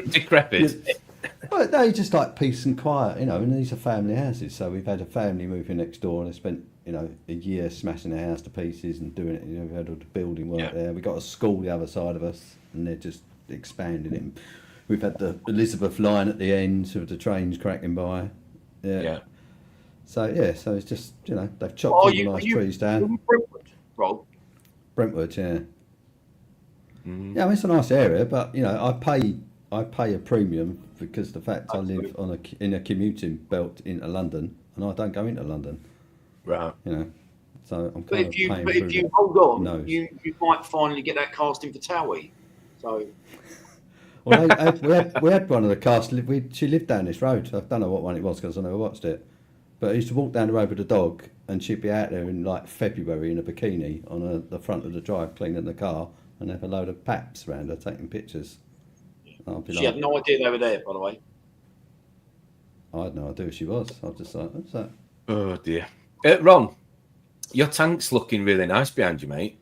decrepit. Well, no, just like peace and quiet, and these are family houses. So we've had a family moving next door, and they spent, a year smashing their house to pieces and doing it. We've had all the building work there. We got a school the other side of us, and they're just expanding it. We've had the Elizabeth line at the end with the trains cracking by. Yeah. So it's just they've chopped all the nice trees down. Brentwood, Rob? Brentwood, yeah. Yeah, I mean, it's a nice area, but I pay a premium because the fact I live in a commuting belt into London, and I don't go into London. Right. So I'm But if you hold on, you might finally get that casting for Towie. So. Well, we had one of the cast. She lived down this road. I don't know what one it was because I never watched it. But I used to walk down the road with a dog, and she'd be out there in like February in a bikini on the front of the drive cleaning the car, and have a load of paps around her taking pictures. She had no idea they were there, by the way. I had no idea who she was. I was just like, what's that? Oh dear. Ron, your tank's looking really nice behind you, mate.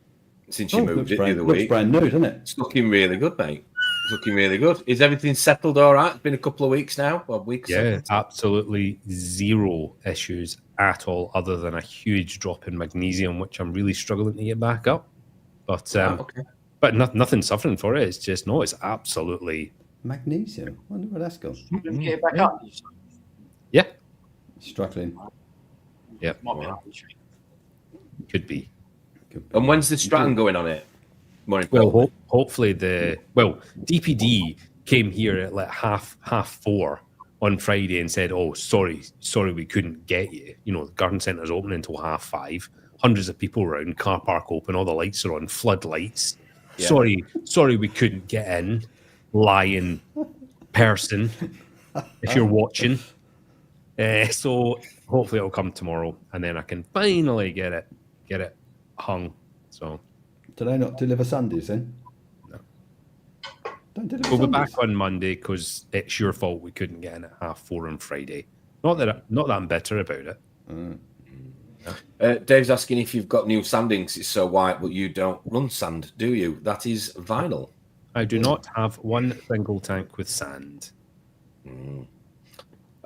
Since you moved it the other week. Looks brand new, doesn't it? It's looking really good, mate. It's looking really good. Is everything settled all right? It's been a couple of weeks now. Well, weeks. Yeah, absolutely zero issues at all, other than a huge drop in magnesium, which I'm really struggling to get back up. But but nothing suffering for it. It's just it's absolutely magnesium. I wonder where that's gone. Get it back up. Yeah, struggling. Yeah, could be. And when's the Stratton going on it? Well, hopefully DPD came here at like half 4 on Friday and said, "Oh, sorry, we couldn't get you. The garden centre's open until 5:30. Hundreds of people around, car park open, all the lights are on, floodlights. Yeah. Sorry, we couldn't get in. Lying person, if you're watching. So hopefully it'll come tomorrow, and then I can finally get it hung. So." Do they not deliver Sundays then? No. Don't deliver We'll Sundays. be back on Monday because it's your fault we couldn't get in at 4:30 on Friday. Not that I'm bitter about it. Dave's asking if you've got new sandings. It's so white, but you don't run sand, do you? That is vinyl. I do not have one single tank with sand.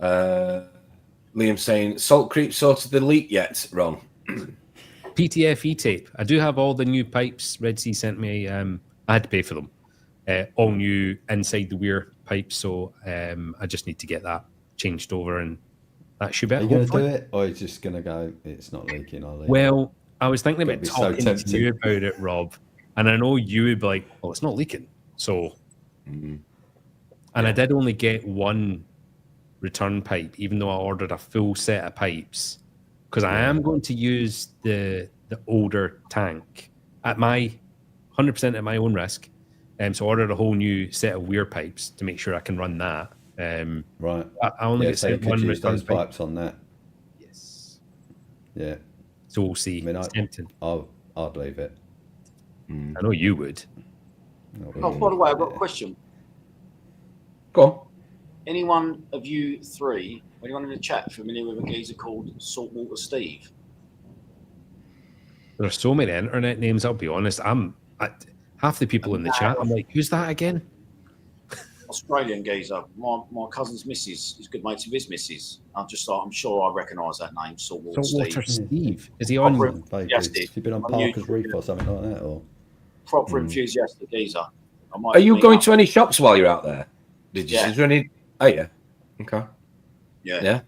Liam saying, Salt Creek sorted the leak yet, Ron? PTFE tape. I do have all the new pipes. Red Sea sent me. I had to pay for them. All new inside the weir pipes. So I just need to get that changed over, and that should be it. Are you going to do it, or are you just going to go, it's not leaking? Well, I was thinking about talking to you about it, Rob, and I know you would be like, "Oh, it's not leaking." So, and I did only get one return pipe, even though I ordered a full set of pipes, because I am going to use the older tank at my 100% at my own risk. So I ordered a whole new set of weir pipes to make sure I can run that. Right. I only get so you sent could one use return those pipe. pipes on that. Yes. Yeah. So we'll see. I mean, It's tempting. I'd leave it. I know you would. Oh, by the way, I've got a question. Go on. Anyone of you three, anyone in the chat familiar with a geezer called Saltwater Steve? There are so many internet names. I'll be honest. Half the people in the chat. I'm like, who's that again? Australian geezer. My cousin's missus is good mates with his missus. I'm sure I recognise that name, Saltwater Saltwater Steve. Steve. Is he on? Babies. Yes, You've been on Parker's Reef or something like that, or Proper enthusiastic geezer. Are you going to any shops while you're out there? Did you? Yeah. Is there any? Oh yeah. Okay. Yeah. Yeah.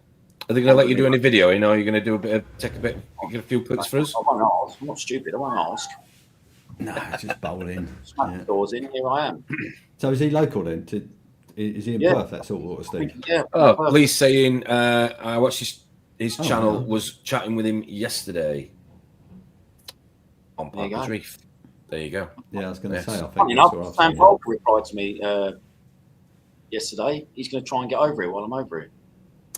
Are they going to let you do any video? You know, you're going to take a few pics for us? I won't ask. I'm not stupid. I won't ask. no, just bowling. Smack the doors in. Here I am. So is he local then? Is he in Yeah. Perth? That Saltwater Steve. Yeah. Oh, Lee's saying I watched his Oh, channel. yeah. Was chatting with him yesterday on There you Parker's go. Reef. There you go. Yeah, I was going to Yes. say. I think Funny that's enough, what I've Sam seen. Polk replied to me yesterday. He's going to try and get over it while I'm over it.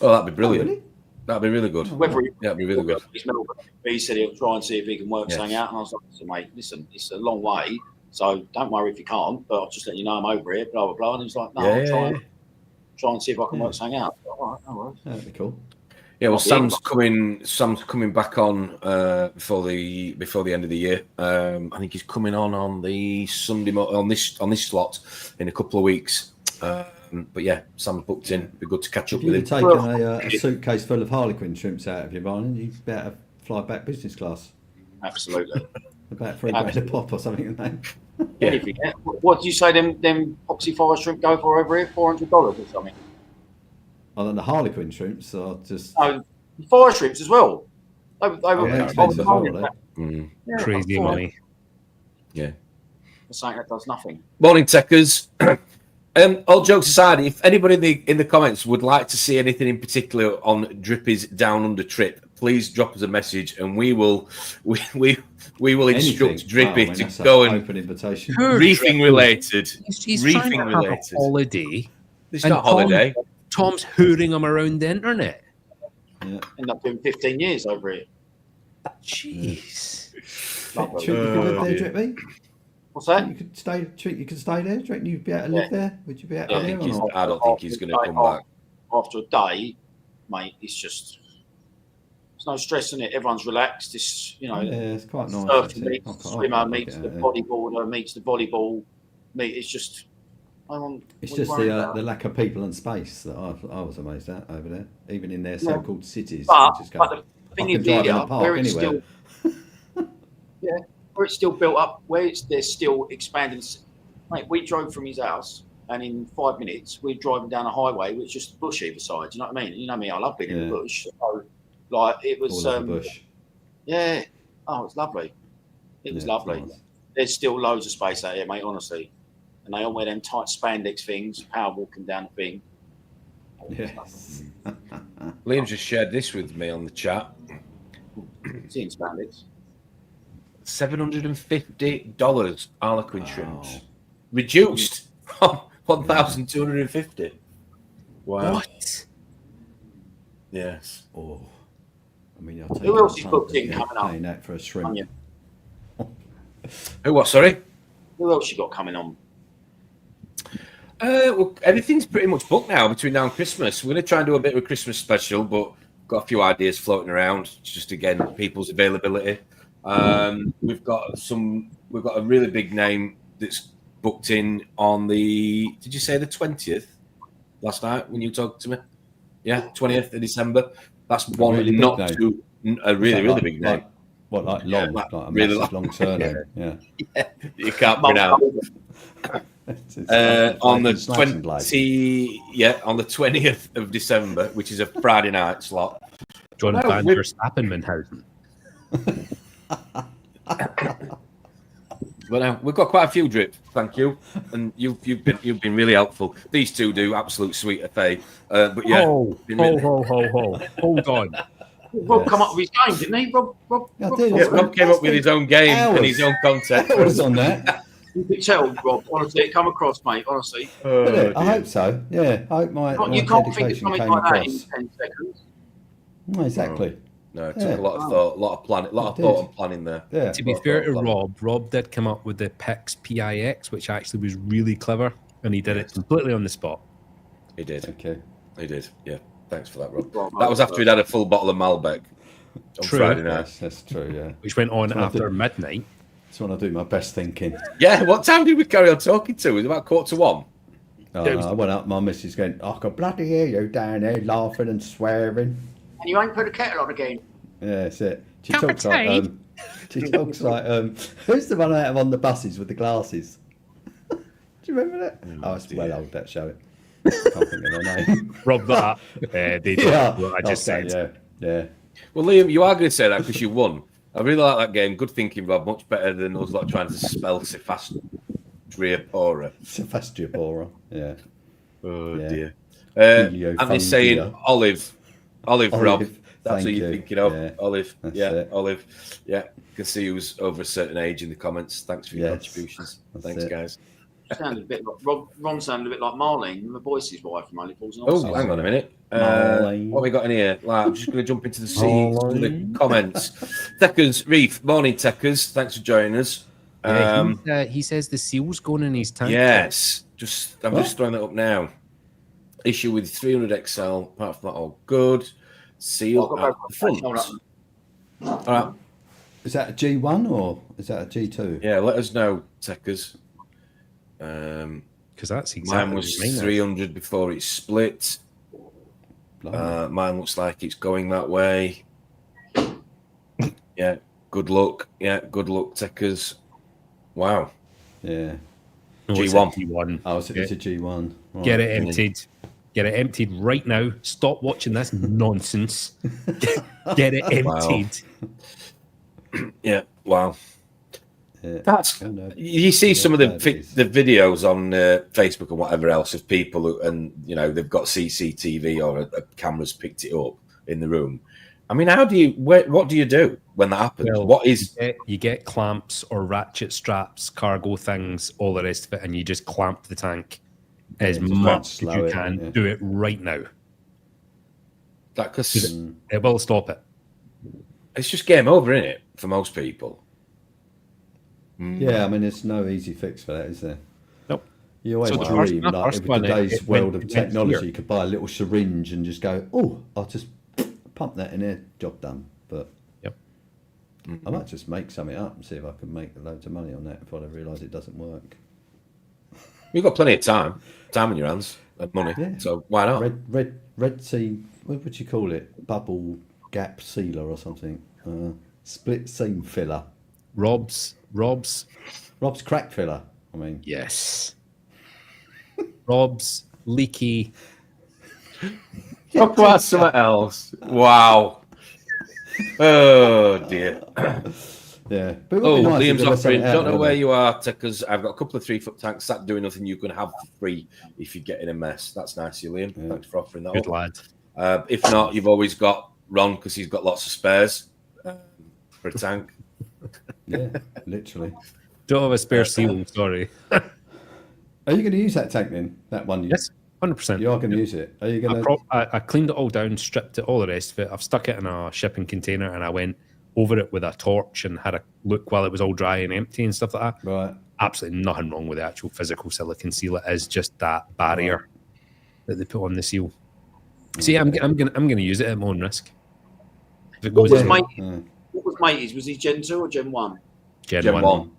Oh, that'd be brilliant. really? That'd be really good. Whether he, Yeah, that'd be really good. he's Melbourne, but he said he'll try and see if he can work Yes. something out. And I was like, listen, mate, listen, it's a long way, so don't worry if you can't. But I'll just let you know I'm over it. Blah blah blah. And he was like, no, I'll try and see if I can work something out. All right, no worries. That'd be cool. Yeah, well, Not Sam's coming back on before the end of the year. I think he's coming on the Sunday on this slot in a couple of weeks. But yeah, Sam's booked in. Be good to catch up If with you'd him. have taken a suitcase full of Harlequin shrimps out of your mind, you'd better fly back business class. Absolutely. About £3 a pop or something. Yeah. Anything. Yeah. What do you say them Poxy Fire shrimp go for over here? $400 or something? Other than the Harlequin shrimps, are just No, fire shrimps as well. They were yeah, expensive as well, aren't they? Yeah, Crazy like money. Yeah. something that does nothing. Morning, techers. All jokes aside, if anybody in the comments would like to see anything in particular on Drippy's Down Under trip, please drop us a message and we will instruct Drippy Wow, to that's go an and open invitation. reefing related. He's Reefing trying to have a related. holiday. It's And not holiday. Tom's hooring him around the internet. Yeah. End up doing 15 years over here. Jeez. Lovely. Do you think you could live there, Drippy? What's that? You could stay. Do you think you could stay there? Do you reckon you'd be able to live there? Would you be able I to don't live think there or he's- not? I don't think he's going to come back. After a day, mate, it's just there's no stress in it. Everyone's relaxed. It's Yeah, it's quite nice. surfer actually. meets I the quite swimmer like meets it the out there. bodyboarder meets the volleyball. It's just It's just the lack of people and space that I was amazed at over there, even in their so-called cities. But, which is but going, the thing I can is, drive in here, a park where it's anywhere. still, yeah, where it's still built up, they're still expanding. Mate, we drove from his house, and in 5 minutes, we're driving down a highway with just bush either side. Do you know what I mean? You know me, I love being in the Yeah. bush. So, like, it was, all over the bush. yeah. Oh, it's lovely. It was Yeah, it's lovely. nice. There's still loads of space out here, mate. Honestly, and they all wear them tight spandex things, power walking down the thing. Yes. Liam just shared this with me on the chat. Seeing spandex. $750 Harlequin shrimps. Reduced from 1,250. Wow. What? Yes. Oh, I mean, I'll take Who it else is on booked punt, in yeah, coming up? paying that for a shrimp. Onion. Who what, sorry? Who else you got coming on? Well, everything's pretty much booked now between now and Christmas. We're going to try and do a bit of a Christmas special, but got a few ideas floating around. Just again, people's availability. We've got a really big name that's booked in on the. Did you say the 20th last night when you talked to me? Yeah, 20th of December. That's one really big not name. too a really Like- big name. Like Yeah, long, like a really massive long surname. Yeah. You can't pronounce. It's On the like snatching blade. 20th of December, which is a Friday night slot. John Well, Van we- der Stappenmanhausen. But now we've got quite a few drip. Thank you, and you've been really helpful. These two do absolute sweet affair. But yeah, Hold on. Rob come up with his game, didn't he? Rob Rob came up with his own game and his own content. I was on that. You could tell, Rob. Honestly, it come across, mate. Honestly, I hope so. Yeah, I hope my you can't think of dedication something came like that across. in 10 seconds. No, exactly. No, it took a lot of thought, a lot of planning, a lot of thought and planning there. Yeah. To be fair to Rob did come up with the PIX, PIX, which actually was really clever, and he did it completely on the spot. He did. Okay. He did. Yeah. Thanks for that, Rob. That was after he'd had a full bottle of Malbec on Friday night. Yes, that's true, yeah. Which went on after midnight. That's when I do my best thinking. Yeah, what time did we carry on talking to? It was about 1:45. I went up, my missus going, I can bloody hear you down there laughing and swearing. And you ain't put a kettle on again. Yeah, that's it. She talks like, who's the one out on the buses with the glasses? Do you remember that? Oh, it's well old, that show. Can't think of her name. Rob that. They did what I just said. Yeah. Well, Liam, you are going to say that because you won. I really like that game. Good thinking, Rob. Much better than us lot trying to spell Cephastria-pora. Cephastria-pora, yeah. Oh, Yeah. dear. Anthony's saying Olive, Rob. That's who you're thinking of. Yeah. Olive. That's Yeah, it. Olive. Yeah. You can see who's over a certain age in the comments. Thanks for your contributions. Thanks, guys. Sounded a bit like Ron sounded a bit like Marlene, my Boyce's wife from Only Fools and Oh, Horses. hang on a minute. Marlene. What have we got in here? Like, I'm just going to jump into the scenes, the comments. Techers, Reef, morning, Techers. Thanks for joining us. He says the seal's going in his tank. Yes, I'm just throwing that up now. Issue with 300 XL. Apart from that, all good. Seal at the front. All right. Is that a G1 or is that a G2? Yeah, let us know, Techers. Because that's exactly mine was 300 before it split. Mine looks like it's going that way. Yeah, good luck. Yeah, good luck, Techers. Wow. Yeah. G1. Oh, it's a G1. Right. Get it emptied. Get it emptied right now. Stop watching this nonsense. Get it emptied. Yeah. Wow. Yeah. That's you see some of the videos on Facebook and whatever else of people who, and you know they've got CCTV or a camera's picked it up in the room. I mean, what do you do when that happens? Well, what is you get clamps or ratchet straps, cargo things, all the rest of it, and you just clamp the tank as much as you can. Yeah. Do it right now. that? Because it will stop it. it's just game over, isn't it, for most people? Yeah, I mean, there's no easy fix for that, is there? Nope. You always dream, like, with today's world of technology, you could buy a little syringe and just go, oh, I'll just pump that in there, job done. But I might just make something up and see if I can make loads of money on that if I realise it doesn't work. You've got plenty of time in your hands and money, so why not? Red Sea, what would you call it? Bubble gap sealer or something? Split seam filler. Rob's crack filler. I mean, yes. Rob's leaky. Talk about something else. Wow. Oh dear. Yeah. But Liam's offering. Don't know where you are, because I've got a couple of 3-foot tanks sat doing nothing you can have for free if you get in a mess. That's nice of you, Liam. Yeah. Thanks for offering that. Good lad. If not, you've always got Ron because he's got lots of spares for a tank. Yeah, literally. Don't have a spare seal, sorry. Are you going to use that tank then? That one? Yes, 100%. You are going to use it. Are you going to? I cleaned it all down, stripped it, all the rest of it. I've stuck it in a shipping container and I went over it with a torch and had a look while it was all dry and empty and stuff like that. Right. Absolutely nothing wrong with the actual physical silicone seal. It is just that barrier that they put on the seal. See, I'm gonna use it at my own risk. If it goes what was Matey's? Was he Gen 2 or Gen 1? Gen 1.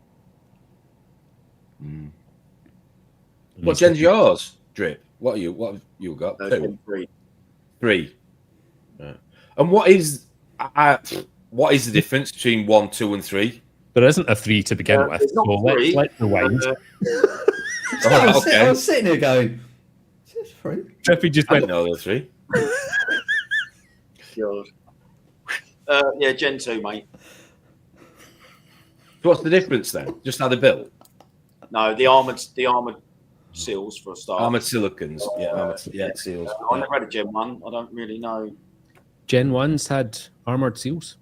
What gen's yours, Drip? What have you got? Gen 3. 3. Right. And what is the difference between 1, 2, and 3? There isn't a 3 to begin with, so let's rewind. I was sitting here going, is this 3? Trippy just went, no, there's 3. God. Yeah, Gen 2, mate. So what's the difference then? Just how they're built? No, the armored seals for a start. Armored silicons. Yeah, seals. I never had a Gen 1. I don't really know. Gen 1s had armoured seals.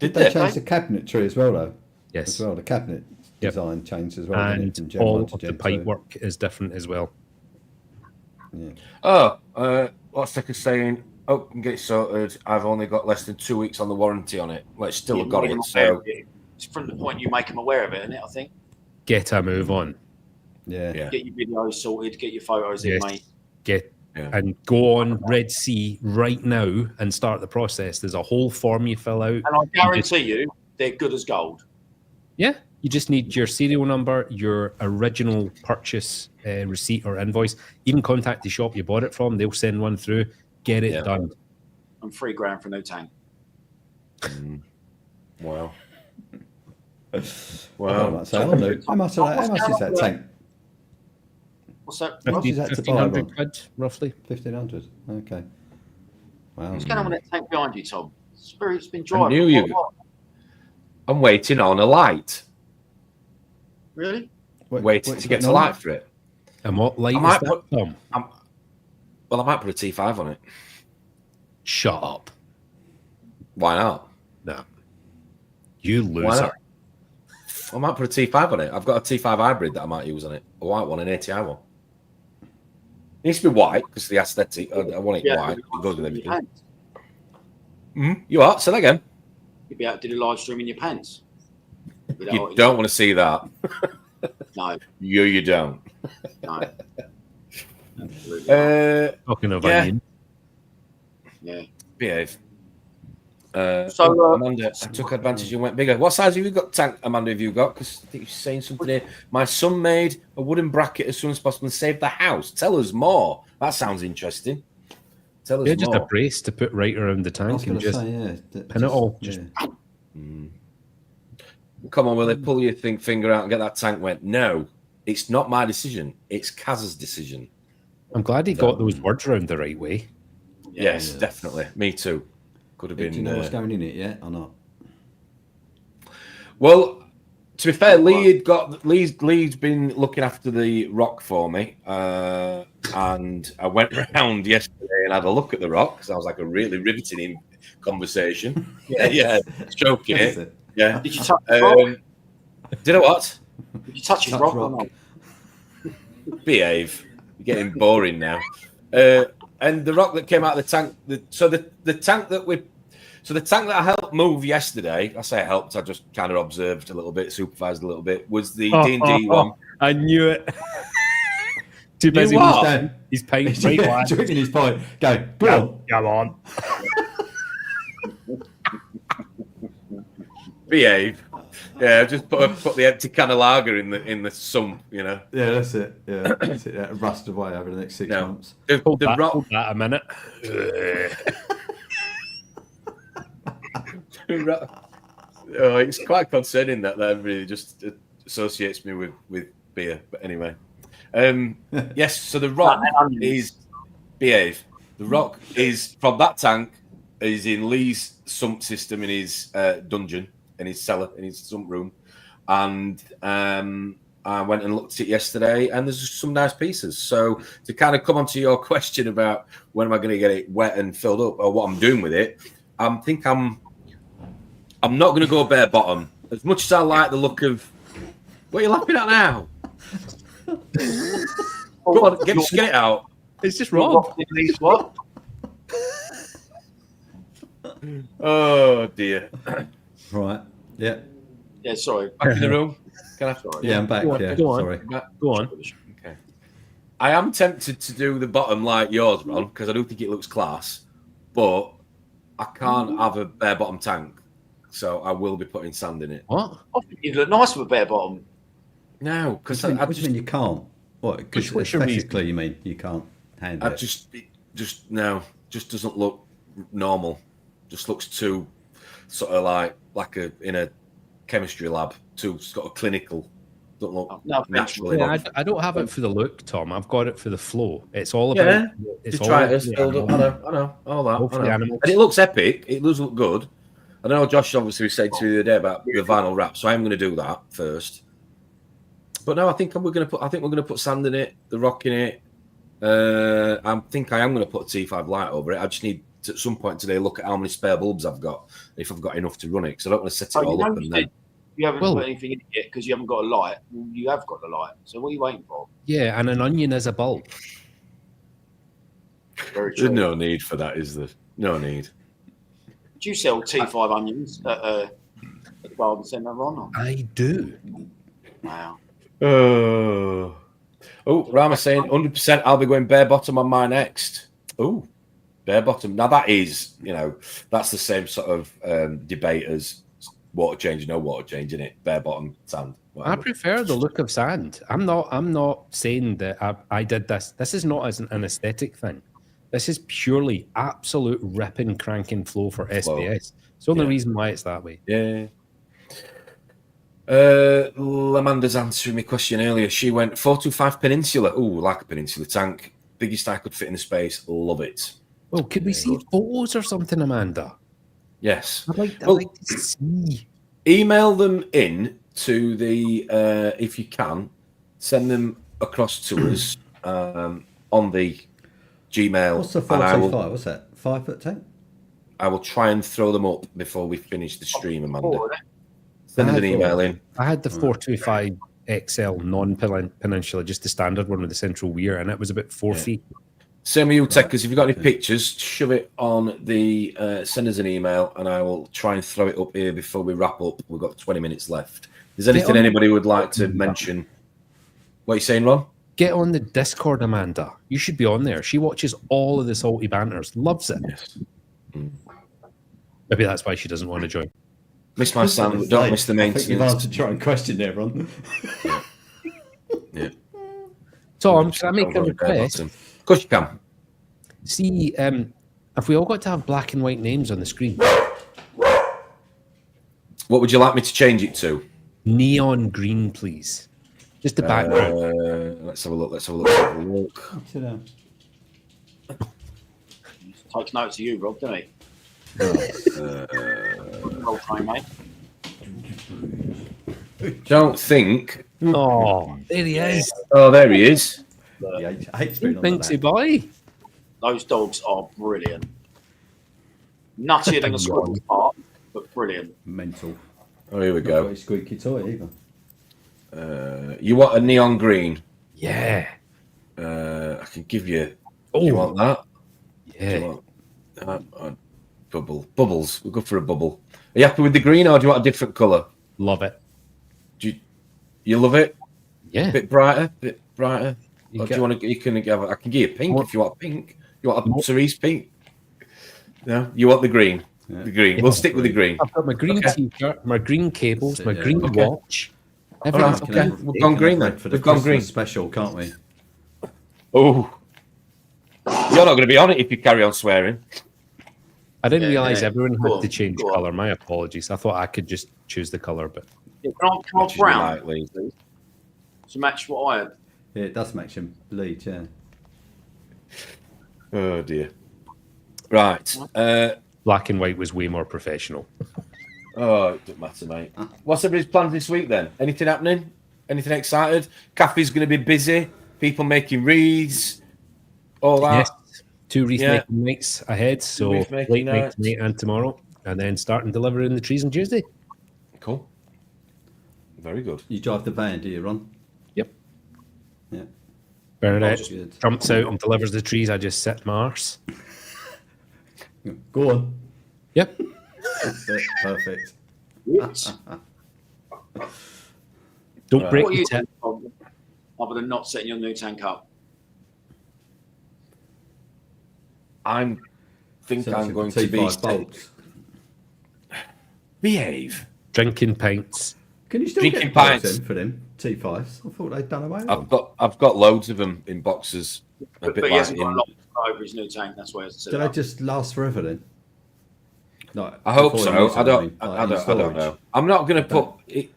Did they change the cabinetry as well, though? Yes. As well, the cabinet design changed as well. And from Gen all 1 to of the Gen pipe 2. work is different as well. Yeah. Oh, what's Sticker saying? Oh, can get it sorted. I've only got less than 2 weeks on the warranty on it. Well, it's still You got make it. them So aware of it. It's from the point you make them aware of it, isn't it? I think. Get a move on. Yeah. Get your videos sorted. Get your photos in, mate. And go on Red Sea right now and start the process. There's a whole form you fill out. And I guarantee you, they're good as gold. Yeah, you just need your serial number, your original purchase receipt or invoice. Even contact the shop you bought it from. They'll send one through. Get it done. And $3,000 for a new tank. wow. How much is that tank? What's that? How much is that to buy 1,500 one? quid, roughly. 1,500. Okay. Wow. What's going on with that tank behind you, Tom? It's been I driving. knew you. I'm waiting on a light. Really? Waiting to get to light for it. And what light I is might that, put- Tom? Well, I might put a T5 on it. Shut up. Why not? No. You Why loser. not? I might put a T5 on it. I've got a T5 hybrid that I might use on it. A white one, an ATI one. It needs to be white because the aesthetic. I want it white. It goes with everything. You are? Say that again. You'd be able to do the live stream in your pants. You don't want to see that. No. You don't. No. Absolutely not. Talking of yeah. onion. Yeah. Behave. So, Amanda, I took advantage and went bigger. What size have you got, tank, Amanda, have you got? Because I think you're saying something here. My son made a wooden bracket as soon as possible and saved the house. Tell us more. That sounds interesting. Tell us Yeah, more. just a brace to put right around the I was tank going and to just say, pin it all. Just Come on, will they pull your finger out and get that tank wet? No, it's not my decision. It's Kaz's decision. I'm glad he got those words around the right way. Yes, definitely. Me too. Could have been. Do you know what's going in it yet or not? Well, to be fair, Lee's been looking after the rock for me, and I went round yesterday and had a look at the rock because I was like a really riveting conversation. Yeah, stroking it. Yeah. did you touch his rock? Did I what? Did you touch his rock or not? Behave. You're getting boring now. And the rock that came out of the tank. The tank that I helped move yesterday. I say I helped. I just kind of observed a little bit, supervised a little bit. Was the D&D one? I knew it. Too busy. He's paying He's right wide. drinking his pint. Go, go Come on. Behave. Yeah, just put the empty can of lager in the sump, you know. Yeah, that's it. Yeah, that's it. That'll rust away over the next 6 months. Hold The rock. that a minute. Oh, it's quite concerning that really just associates me with beer. But anyway, yes. So the rock is behave. The rock is from that tank. Is in Lee's sump system in his dungeon, in his cellar, in his sump room, and I went and looked at it yesterday, and there's some nice pieces. So to kind of come onto your question about when am I going to get it wet and filled up, or what I'm doing with it, I'm not going to go bare bottom. As much as I like the look of, what are you laughing at now? Go on, get it out. It's just wrong. What? Oh dear. Right. Yeah. Yeah, sorry. Back in the room. Can I? Sorry. Yeah, I'm back. Go on, Yeah, go on. sorry. Go on. Okay. I am tempted to do the bottom like yours, Ron, because I do think it looks class, but I can't have a bare bottom tank, so I will be putting sand in it. What? I think you'd look nice with a bare bottom. No, because What I do you mean you can't? What? Because What's your reason? aesthetically, you mean you can't handle it? just doesn't look normal. Just looks too sort of like in a chemistry lab, too sort of clinical. Don't look No, naturally. Yeah, I don't have it for the look, Tom. I've got it for the flow. It's all about. Yeah. It's To all try about it, the build up. animal. I know, all that. Hopefully I know. animals. And it looks epic. It does look good. I know Josh obviously said to you the other day about the vinyl wrap, so I'm going to do that first. But no, I think we're going to put sand in it, the rock in it. I think I am going to put a T5 light over it. I just need to, at some point today, look at how many spare bulbs I've got, if I've got enough to run it, because I don't want to set it all up and then. You haven't put anything in it yet because you haven't got a light. Well, you have got the light. So what are you waiting for? Yeah, and an onion is a bulb. Very true. There's no need for that, is there? No need. Do you sell T5 onions at the garden centre, Ron? Or? I do. Wow. Oh, Rama saying 100%. I'll be going bare bottom on my next. Oh, bare bottom. Now that is, that's the same sort of debate as water change, no water change in it. Bare bottom sand. Whatever. I prefer the look of sand. I'm not saying that I did this. This is not as an aesthetic thing. This is purely absolute ripping, cranking flow for SBS. It's the only reason why it's that way. Yeah. Lamanda's answering my question earlier. She went 425 Peninsula. Oh, like a Peninsula tank. Biggest I could fit in the space. Love it. Well, could we see photos or something, Amanda? Yes. I'd like to see. Email them in to the, if you can, send them across to us on the Gmail. What's the 425? What's that? 5 foot 10? I will try and throw them up before we finish the stream, Amanda. Send them an email in. I had the 425 XL non-peninsula, just the standard one with the central weir, and it was about 4 feet. Same with you, Techers. If you've got any pictures, shove it on the, send us an email, and I will try and throw it up here before we wrap up. We've got 20 minutes left. Is there anything anybody would like to mention? What are you saying, Ron? Get on the Discord, Amanda. You should be on there. She watches all of the salty banters, loves it. Yes. Maybe that's why she doesn't want to join. Miss my sound, but don't miss the maintenance. You've answered try and question there, Ron. Yeah. Tom, can I make a request? Of course you can. See, if we all got to have black and white names on the screen. What would you like me to change it to? Neon green, please. Just the background. Let's have a look. Sit down. Takes notes of you, Rob, doesn't he? Well trained, mate. Don't think. Oh, there he is. Oh, there he is. Yeah, I hate being on the Thanks, back. boy. Those dogs are brilliant. Nuttier than a squirrel's part, but brilliant. Mental. Oh, here we Not go. very squeaky toy either. You want a neon green? Yeah. I can give you. Oh, You want that? yeah. Do you want, bubbles. We'll go for a bubble. Are you happy with the green, or do you want a different colour? Love it. You love it? Yeah. Bit brighter. You Or do get- you want to? You can have. I can give you pink if you want pink. You want a cerise pink? No, you want the green. Yeah. The green. We'll stick with the green. I've got my green t-shirt, my green cables, my green Okay. watch. All right, Everything's okay. okay. We've gone green then. For the We've gone Christmas green. special, can't we? Oh, you're not going to be on it if you carry on swearing. I didn't Yeah, realise yeah. everyone Go had on, to change go on. colour. My apologies. I thought I could just choose the colour, but Yeah, can I Which is brown likely. to match what I had? Yeah, it does match him bleed, yeah. Oh dear. Right. black and white was way more professional. Oh, it doesn't matter, mate. What's everybody's plans this week then? Anything happening? Anything excited? Caffee's going to be busy. People making reads. All that. Yes, 2 reef making nights ahead. So Reef late making night nights. tonight and tomorrow, and then starting delivering the trees on Tuesday. Cool. Very good. You drive the van, do you, Ron? Yep. Yeah. Bernadette Oh, good. jumps out and delivers the trees. I just sit my arse. Go on. Yep. That's it. Perfect. Don't Right. break What are the you tip. doing other than not setting your new tank up? I think I'm going to be T5 bolts. behave. Drinking pints. Can you still Drinking get bolts pints. in for them T5s? I thought they'd done away with them. I've got loads of them in boxes. A But bit he like hasn't got a in, lot over his new tank. That's why he has to set Do it they up. just last forever then? Like, I hope before so. you use I them, don't. like, I in don't. I don't storage? know. I'm not going to put it.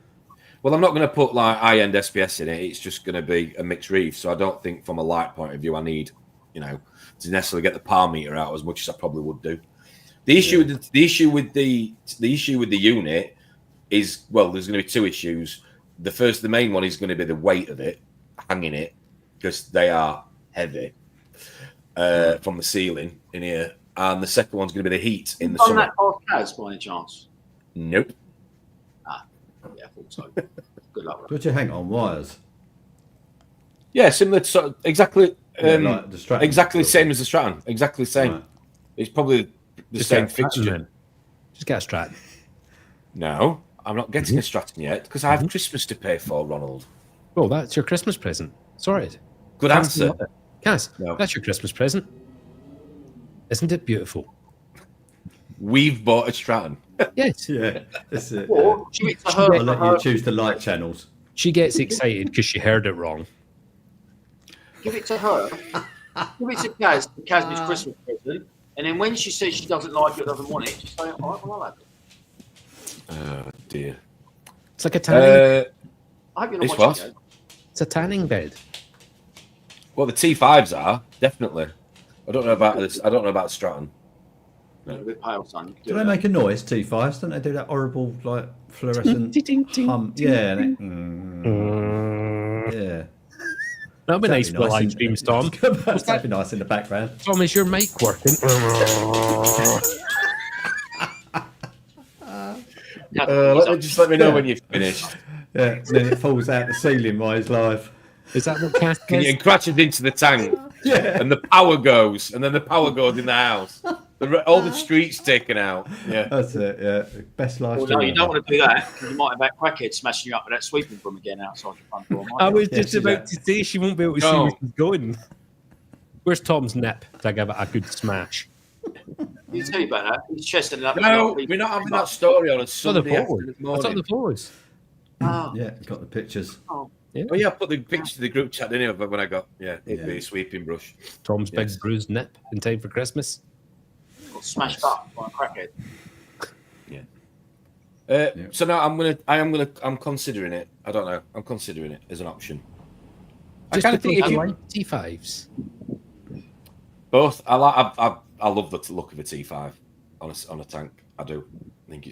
Well, I'm not going to put like high-end SPS in it. It's just going to be a mixed reef. So I don't think, from a light point of view, I need, to necessarily get the par meter out as much as I probably would do. The issue with the issue with the unit is, well, there's going to be two issues. The main one is going to be the weight of it, hanging it, because they are heavy from the ceiling in here. And the second one's going to be the heat in the summer. that podcast by any chance? Nope. Yeah, I thought so. Good luck. Would you hang on wires? Yeah, similar to exactly Like the Stratton. exactly the same as the Stratton. Exactly the same. Right. It's probably the Just same get a Stratton, fixture. then. Just get a Stratton. No, I'm not getting a Stratton yet because I have Christmas to pay for, Ronald. Well, that's your Christmas present. Sorted. Good answer. Cass, No. that's your Christmas present. Isn't it beautiful? We've bought a Stratton. Yes. Yeah, that's it. Or give it to her. I'll let you choose the light channels. She gets excited because she heard it wrong. Give it to her. Give it to Kaz. Kaz's Christmas present. And then when she says she doesn't like it, doesn't want it, just say, all right, well, I'll have it. Oh dear. It's like a tanning. I hope you're This not watching was? it. It's a tanning bed. Well, the T5s are definitely. I don't know about this. I don't know about Stratton. A bit pale, son. Do they make a noise, T5s? Don't they do that horrible, like, fluorescent hum? Yeah. Yeah. That'd be nice for That'd live in- streams, Tom. That'd be nice in the background. Tom, is your mic working? Let me know when you've finished. Yeah, and then it falls out the ceiling while he's live. Is that what Cass And does? it crashes into the tank, Yeah. and the power goes, and then the power goes in the house. All the streets taken out. Yeah. That's it, yeah. Best live Well, stream no, you don't ever. want to do that because you might have that crackhead smashing you up with that sweeping broom again outside your front door. I was Yeah, just she's about out. to say she won't be able to see No. where she's going. Where's Tom's nip to give it a good smash? You tell you about that. He's chesting it up. No, we're not having that story on a Oh, the Sunday photos. afternoon I thought the morning. photos. Oh, Yeah, got the pictures. Oh yeah, I put the picture to the group chat, didn't I? But when I got it'd be a sweeping brush. Tom's Yes. big bruised nip in time for Christmas. got smashed up by a crackhead. So now I'm considering it. I don't know. I'm considering it as an option. I kind of think if you like T5s. both, I love the look of a T5 on a tank. I do. I think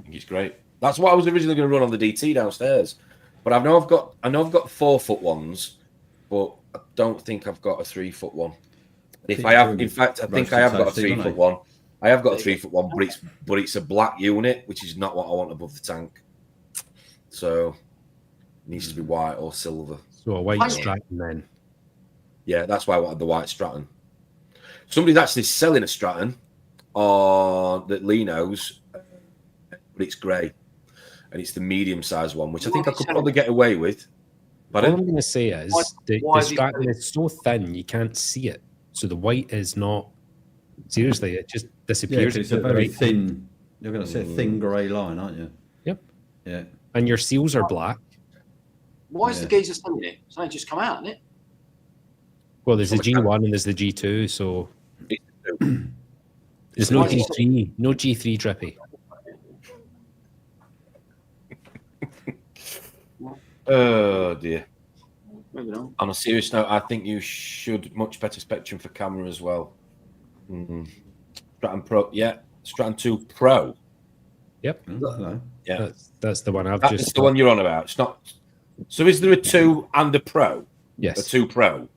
it's great. That's what I was originally going to run on the DT downstairs, but I know I've got 4-foot ones, but I don't think I've got a 3-foot one. If I have, in fact, I think I have got a 3-foot one. I have got a 3-foot one, but it's a black unit, which is not what I want above the tank. So it needs to be white or silver. So a white Stratton then. Yeah, that's why I wanted the white Stratton. Somebody's actually selling a Stratton on that Lee knows, but it's grey, and it's the medium-sized one, which I think I could probably get away with. But All I'm going to say is the why is he Stratton selling- is so thin you can't see it. So the white is not. Seriously, it just Yeah, disappears. 'cause it's a at the very right- thin. You're going to see a thin grey line, aren't you? Yep. Yeah. And your seals are black. Why is the geezer selling it? It's only just come out, isn't it? Well, there's the G1 and there's the G2, so there's no Why is it- G3, no G3 drippy. oh dear. Maybe not. On a serious note, I think you should much better spectrum for camera as well. Stratton Pro, yeah, Stratton 2 Pro. Yep, No. Yeah, that's the one I've that's just. the one you're on about. It's not. So is there a 2 and a Pro? A Yes. 2 Pro.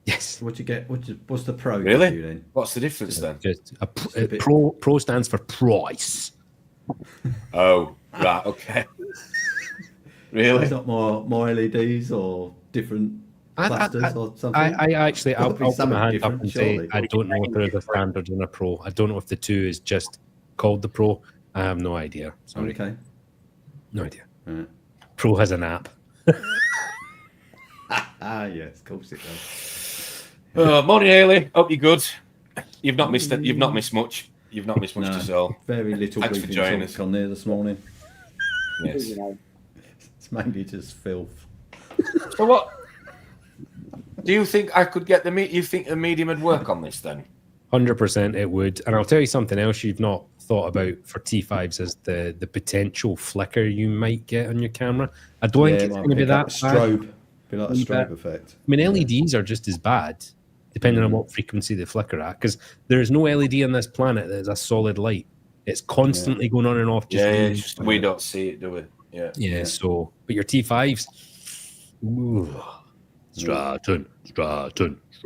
Yes. What'd you get? What's the pro Really? give you then? What's the difference then? Just a bit- pro stands for price. Oh, right, okay. Really? It's not more LEDs or different clusters or something? I actually, I'll Probably put my something hand up different, and say surely. I don't know if there is a standard and a pro. I don't know if the 2 is just called the pro. I have no idea. Sorry, Okay. no idea. Right. Pro has an app. Yes, of course it does. Morning, Haley. Hope you're good. You've not missed it. You've not missed much. You've not missed much No. to sell. Very little Thanks for briefing joining talk us. on there this morning. Yes. You know, It's mainly just filth. So what? Do you think I could get the You think the medium would work on this then? 100% it would. And I'll tell you something else you've not thought about for T5s is the potential flicker you might get on your camera. I don't think it it's might going to be pick up that a bad. strobe. Be like a Wee strobe bit. effect. I mean, LEDs are just as bad, depending on what frequency they flicker at. Because there is no LED on this planet that is a solid light. It's constantly going on and off. Just we don't see it, do we? Yeah. So, but your T5s, ooh, Stratton. That's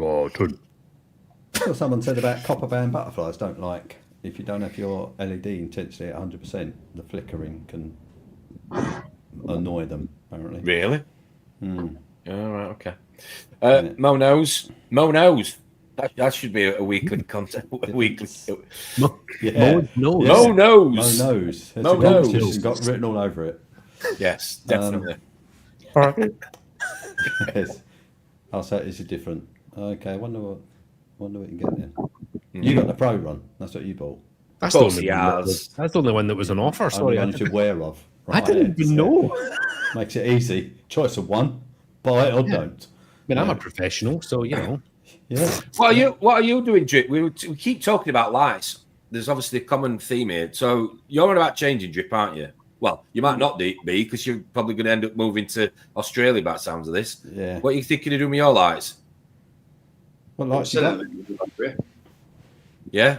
what someone said about copper band butterflies. Don't like if you don't have your LED intensity at 100%, the flickering can annoy them. Apparently. Really? Mm. All right. Okay. Mo knows. That should be a weekly content. Weekly. Mo knows. Mo knows. Mo knows. It's got written all over it. Yes, definitely. Yes. Oh, so it's a different. Okay, I wonder what you can get then. You got the Pro Run. That's what you bought. That's the only one that was on offer. Sorry, only one you're aware of. I didn't even know. Makes it easy. Choice of one. Buy it or don't. I mean, I'm a professional, so you know. Yeah. What are you doing, Drip? We keep talking about lights. There's obviously a common theme here. So you're on about changing, Drip, aren't you? Well, you might not be because you're probably going to end up moving to Australia by the sounds of this. Yeah. What are you thinking of doing with your lights? What lights you got? Yeah.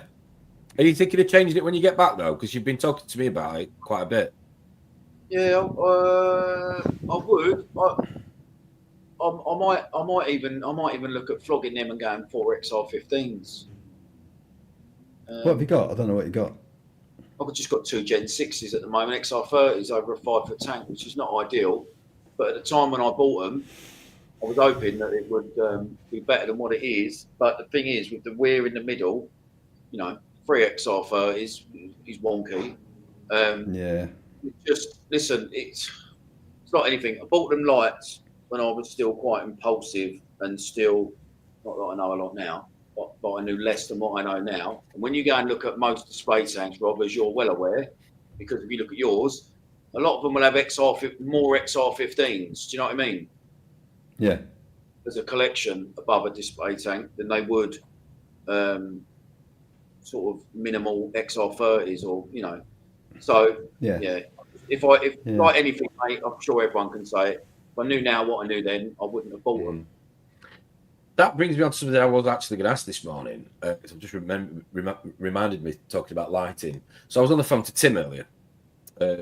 Are you thinking of changing it when you get back though? Because you've been talking to me about it quite a bit. Yeah, I would. I might even look at flogging them and going 4XR15s. What have you got? I don't know what you got. I've just got 2 Gen 6s at the moment, XR30s over a 5-foot tank, which is not ideal. But at the time when I bought them, I was hoping that it would be better than what it is. But the thing is, with the weir in the middle, 3 XR30s is wonky. Yeah. Just listen, it's not anything. I bought them lights when I was still quite impulsive and still, not that I know a lot now, but I knew less than what I know now. And when you go and look at most display tanks, Rob, as you're well aware, because if you look at yours, a lot of them will have more XR15s. Do you know what I mean? Yeah. There's a collection above a display tank than they would sort of minimal XR30s or, So, yeah. If like anything, mate, I'm sure everyone can say it. If I knew now what I knew then, I wouldn't have bought them. That brings me on to something I was actually going to ask this morning. Because I've just reminded me talking about lighting. So I was on the phone to Tim earlier,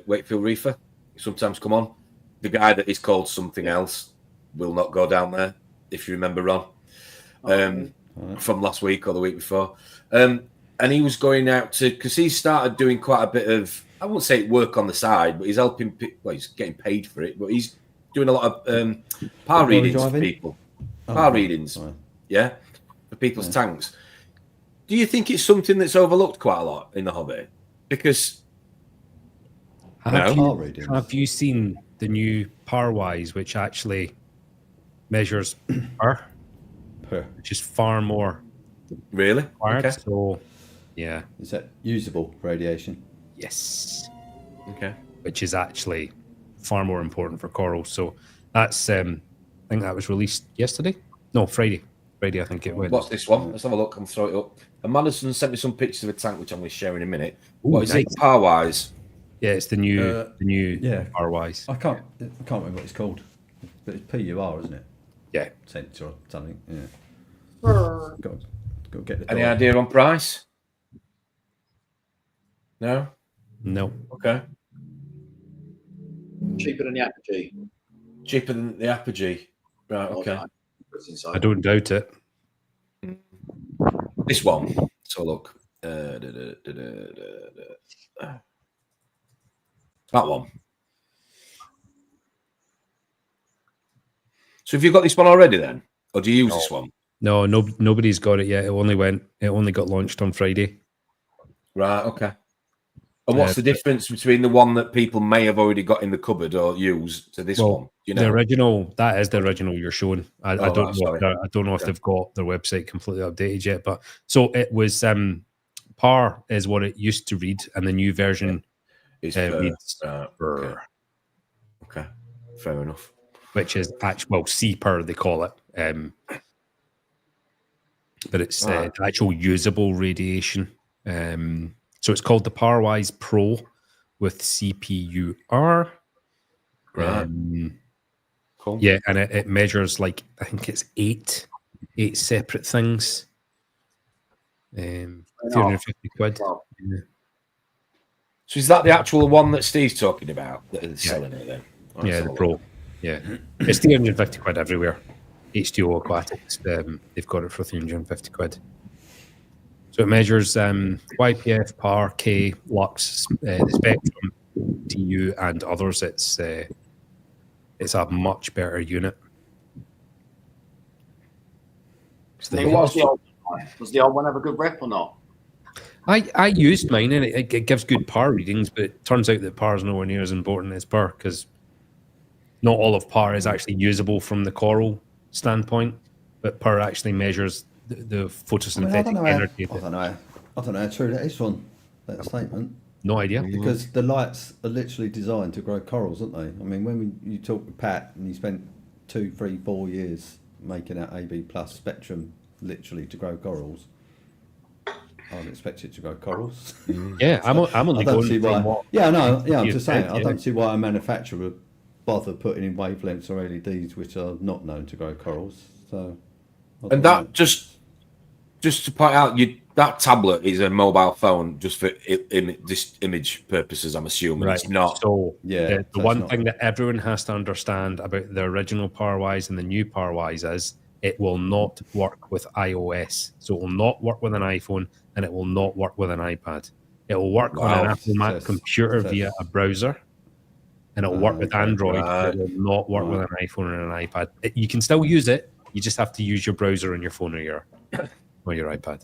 Wakefield Reefer. Sometimes come on. The guy that is called something else will not go down there, if you remember Ron, from last week or the week before. And he was going out because he started doing quite a bit of, I won't say work on the side, but he's helping, he's getting paid for it, but he's doing a lot of power readings for people. Power readings, yeah, for people's tanks. Do you think it's something that's overlooked quite a lot in the hobby? Because have you seen the new Powerwise, which actually measures power, which is far more really required? Okay. So, yeah, is that usable radiation? Yes. Okay. Which is actually far more important for coral. So that's I think that was released yesterday. No, Friday. I think it went. What's this one? Let's have a look. I'll throw it up. And Madison sent me some pictures of a tank, which I'm going to share in a minute. What is it? Powerwise. Yeah, it's the new Powerwise. I can't remember what it's called, but it's PUR, isn't it? Yeah, sensor or something. Yeah. Got to get the. Any idea on price? No. Okay. Cheaper than the Apogee. Cheaper than the Apogee. Right. Okay. I don't doubt it. This one. So look. That one. So have you got this one already then? Or do you use this one? No, nobody's got it yet. It only got launched on Friday. Right, okay. And what's the difference between the one that people may have already got in the cupboard or used to this one? The original, that is the original you're showing. I don't know if they've got their website completely updated yet, but so it was PAR is what it used to read, and the new version reads per. Okay, fair enough. Which is CPER they call it, but it's actual usable radiation. So it's called the Powerwise Pro with CPUR. Right. Cool. Yeah, and it measures I think it's 8 8 separate things. 350 quid. Well, Yeah. So is that the actual one that Steve's talking about that is selling it then? Oh, Yeah, let's the have a Pro. look. Yeah. It's 350 quid everywhere. H2O Aquatics, they've got it for 350 quid. So it measures YPF, PAR, K, Lux, the Spectrum, TU, and others. It's a much better unit. I mean, what was the old one? Was the old one have a good rep or not? I used mine, and it gives good PAR readings, but it turns out that PAR is nowhere near as important as PAR, because not all of PAR is actually usable from the coral standpoint, but PAR actually measures the photosynthetic energy. I don't know how true that is from that statement. No idea. Because the lights are literally designed to grow corals, aren't they? I mean, when you talk with Pat and he spent 2, 3, 4 years making that AB plus spectrum literally to grow corals, I'd expect it to grow corals. Yeah, I'm only going from what. Yeah, no, yeah, I'm you just saying. said, I yeah. don't see why a manufacturer would bother putting in wavelengths or LEDs which are not known to grow corals. So, And that just to point out, that tablet is a mobile phone just for image purposes. I'm assuming Right. it's not. So Yeah, the so one it's not- thing that everyone has to understand about the original PowerWise and the new PowerWise is it will not work with iOS. So it will not work with an iPhone, and it will not work with an iPad. It will work on an Wow. Apple Mac Yes. computer Yes. via a browser, and it will work with Okay. Android, but it will not work with an iPhone or an iPad. You can still use it. You just have to use your browser on your phone or your iPad.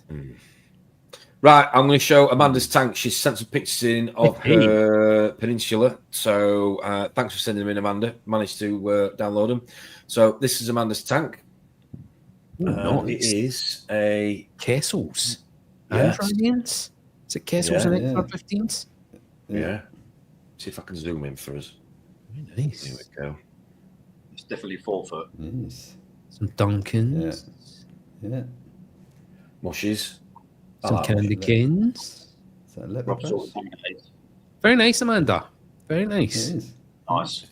Right, I'm going to show Amanda's tank. She's sent some pictures in of Hey. her peninsula. So thanks for sending them in, Amanda. Managed to download them. So this is Amanda's tank. Nice. It is a Kessels. Yes. Androidians? Is it Kessels Yeah, and yeah. XR15s? yeah. See if I can zoom in for us. Very Here nice. we go. It's definitely 4 foot. Yes. Some Duncans. Yeah. Mushes. I Some like candy mushes. canes. Is that a leopard Rob sort dress? of thing it is. Very nice, Amanda. Very It nice. is. Nice.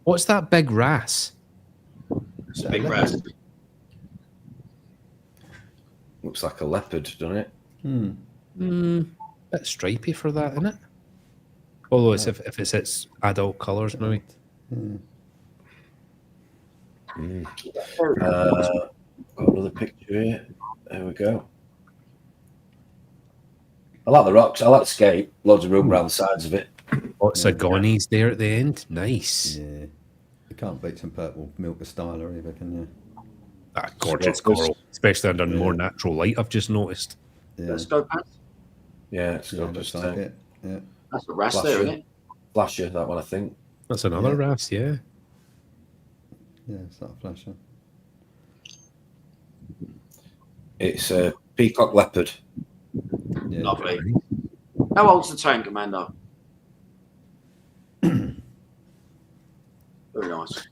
What's that big wrasse? It's Is a that big a brass. leopard? Looks like a leopard, doesn't it? Bit stripy for that, isn't it? Although it's if it's its adult colours, maybe. Got another picture here. There we go. I like the rocks. I like the scape. Loads of room around the sides of it. Lots of gonies there at the end. Nice. Yeah. You can't beat some purple milk of styler either, can you? Ah, gorgeous Scopus. coral, especially under more natural light. I've just noticed. Yeah. Let's go past. Yeah, it's Yeah, got looks just like it. Yeah. That's a ras Flash there, it. isn't it? flasher, that one, I think. That's another Yeah. wrasse, yeah. Yeah, it's not a flasher. It's a peacock leopard. Yeah. Lovely. How old's the tank, Amanda? Very nice.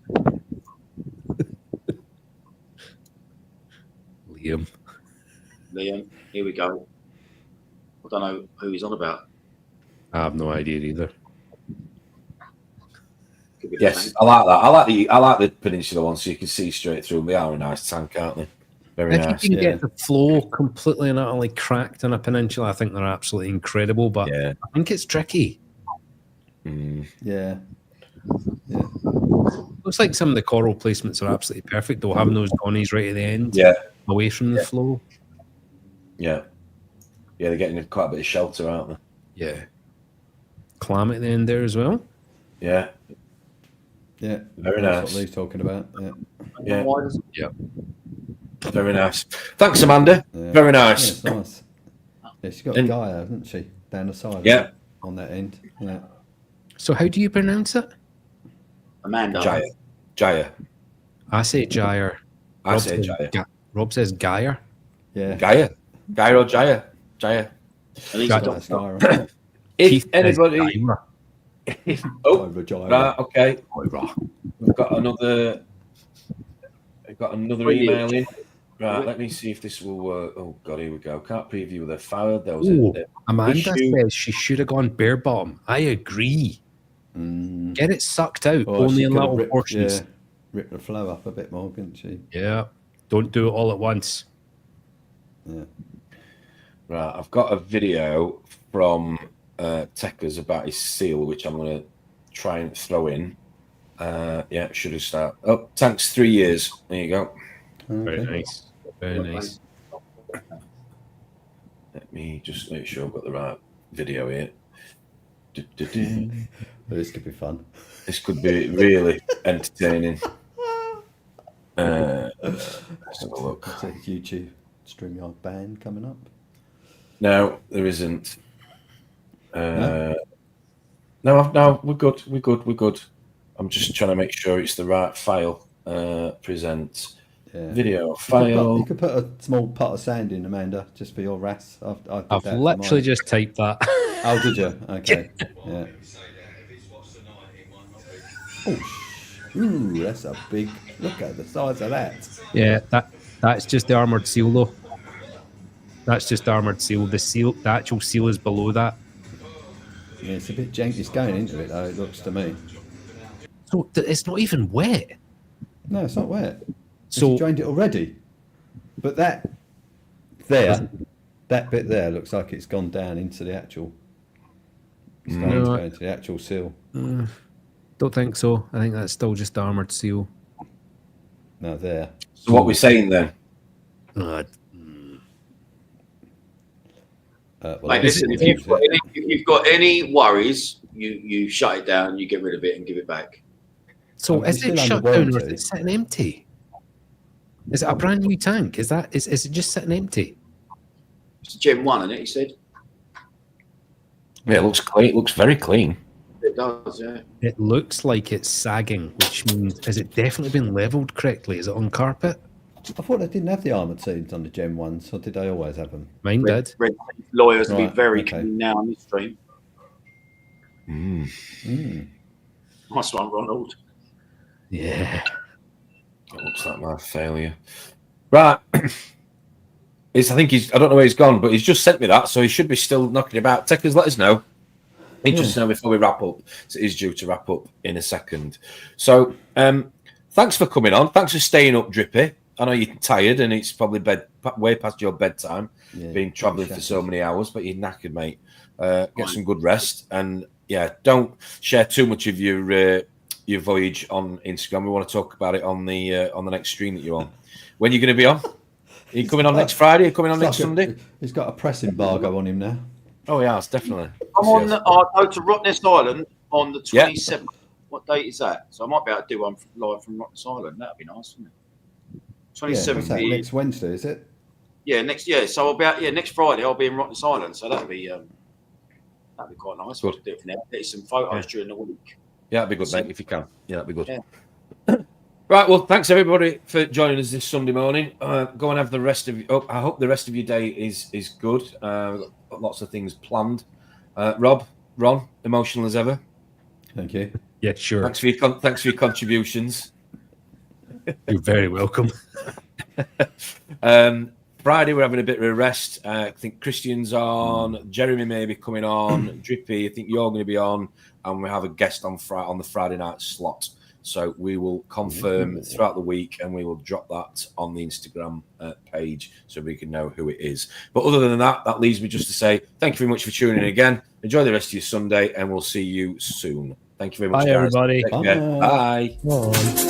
Liam, here we go. I don't know who he's on about. I have no idea either. Could be the Yes, tank. I like that. I like the peninsula one, so you can see straight through them. They are a nice tank, aren't they? Very If nice. you can yeah. get the flow completely and utterly cracked on a peninsula, I think they're absolutely incredible. But Yeah. I think it's tricky. Yeah. Yeah. Looks like some of the coral placements are absolutely perfect, though, having those gonies right at the end, Yeah. away from the flow. Yeah. Yeah, they're getting quite a bit of shelter, aren't they? Yeah. Clam at the end there as well. Yeah. Yeah. Very That's nice. what Lee's talking about. Yeah. Yeah. Why does Very nice. Thanks, Amanda. Yeah. Very Yeah, nice. it's nice. Yeah, she's got And- a Gaia, hasn't she? Down the side. Yeah. On that end. Yeah. So how do you pronounce it? Amanda? Jaya. Jaya. I say gyre. I say Jaya. Rob says gyre. Yeah. Gaia. Gaia or Jaya? Jaya. At least Got I That's don't know. Gaia. If Keith says anybody... gyre. Oh, Over Gaia. right, okay. Gyre. We've got another email in. Right, let me see if this will work. Oh, God, here we go. Can't preview the file. There was Ooh, a Amanda issue. says she should have gone bare bottom. I agree. Get it sucked out, Well, only she in could have little ripped, portions. yeah, ripped the flow up a bit more, couldn't she? Yeah. Don't do it all at once. Yeah. Right, I've got a video from Techers about his seal, which I'm going to try and throw in. Yeah, should have started. Oh, tank's 3 years. There you go. Very Okay. nice. Very nice. Let me just make sure I've got the right video here. This could be fun. This could be really entertaining. Let's have a look. That's a YouTube StreamYard ban coming up. No, there isn't. No, we're good. We're good. I'm just trying to make sure it's the right file. Present video file. You could put a small pot of sand in, Amanda, just for your RAS. I've literally just typed that. Oh, did you? Okay. Yeah. Oh, ooh, that's a big. Look at the size of that. Yeah, that's just the armoured seal, though. That's just the armoured seal. The actual seal is below that. Yeah, it's a bit janky. It's going into it, though, it looks to me. So it's not even wet. No, it's not wet. So you drained it already. But that bit there looks like it's gone down into the actual. It's going to go into the actual seal. don't think so. I think that's still just the armoured seal. No, there. So what we're saying then? Well, Mate, listen, if you've got any worries, you shut it down, you get rid of it and give it back. So It's is it still shut under down or is warranty. it sitting empty? Is it a brand new tank? Is it just sitting empty? It's Gen 1, isn't it, he said? Yeah, it looks clean. It looks very clean. It does, yeah. It looks like it's sagging, which means has it definitely been levelled correctly? Is it on carpet? I thought they didn't have the armoured seams on the Gen 1s, or did they always have them? Mine did. Red lawyers will be Right, very okay. keen now on this stream. Mm. Nice one, Ronald. Yeah. It looks like my failure. Right. I think I don't know where he's gone, but he's just sent me that, so he should be still knocking about. Techers, let us know. Interesting to know before we wrap up. So it is due to wrap up in a second. So thanks for coming on. Thanks for staying up, Drippy. I know you're tired and it's probably way past your bedtime, being travelling for so many hours, but you're knackered, mate. Get some good rest. And yeah, don't share too much of your voyage on Instagram. We want to talk about it on the next stream that you're on. When are you going to be on? Are you coming on next Friday? Are you coming on next Sunday? He's got a press embargo on him now. Oh, yeah, it's definitely. I'm on. I'll go to Rottnest Island on the 27th. Yeah. What date is that? So I might be able to do one live from Rottnest Island. That'd be nice, wouldn't it? 27th. Next Wednesday, is it? Yeah, next. Yeah, so I'll be out. Yeah, next Friday I'll be in Rottnest Island. So that'd be quite nice. Good. Do it for now. Get some photos during the week. Yeah, that'd be good, mate. If you can. Yeah, that'd be good. Yeah. Right, well, thanks everybody for joining us this Sunday morning. Go and have the rest of. I hope the rest of your day is good. We've got lots of things planned. Rob, Ron, emotional as ever. Thank you. Yeah, sure. Thanks for your contributions. You're very welcome. Friday we're having a bit of a rest. I think Christian's on. Jeremy may be coming on. Drippy, I think you're going to be on, and we have a guest on the Friday night slot. So we will confirm throughout the week and we will drop that on the Instagram page so we can know who it is. But other than that, that leaves me just to say thank you very much for tuning in again. Enjoy the rest of your Sunday and we'll see you soon. Thank you very much, Bye, guys. everybody. Take care. Bye. Bye.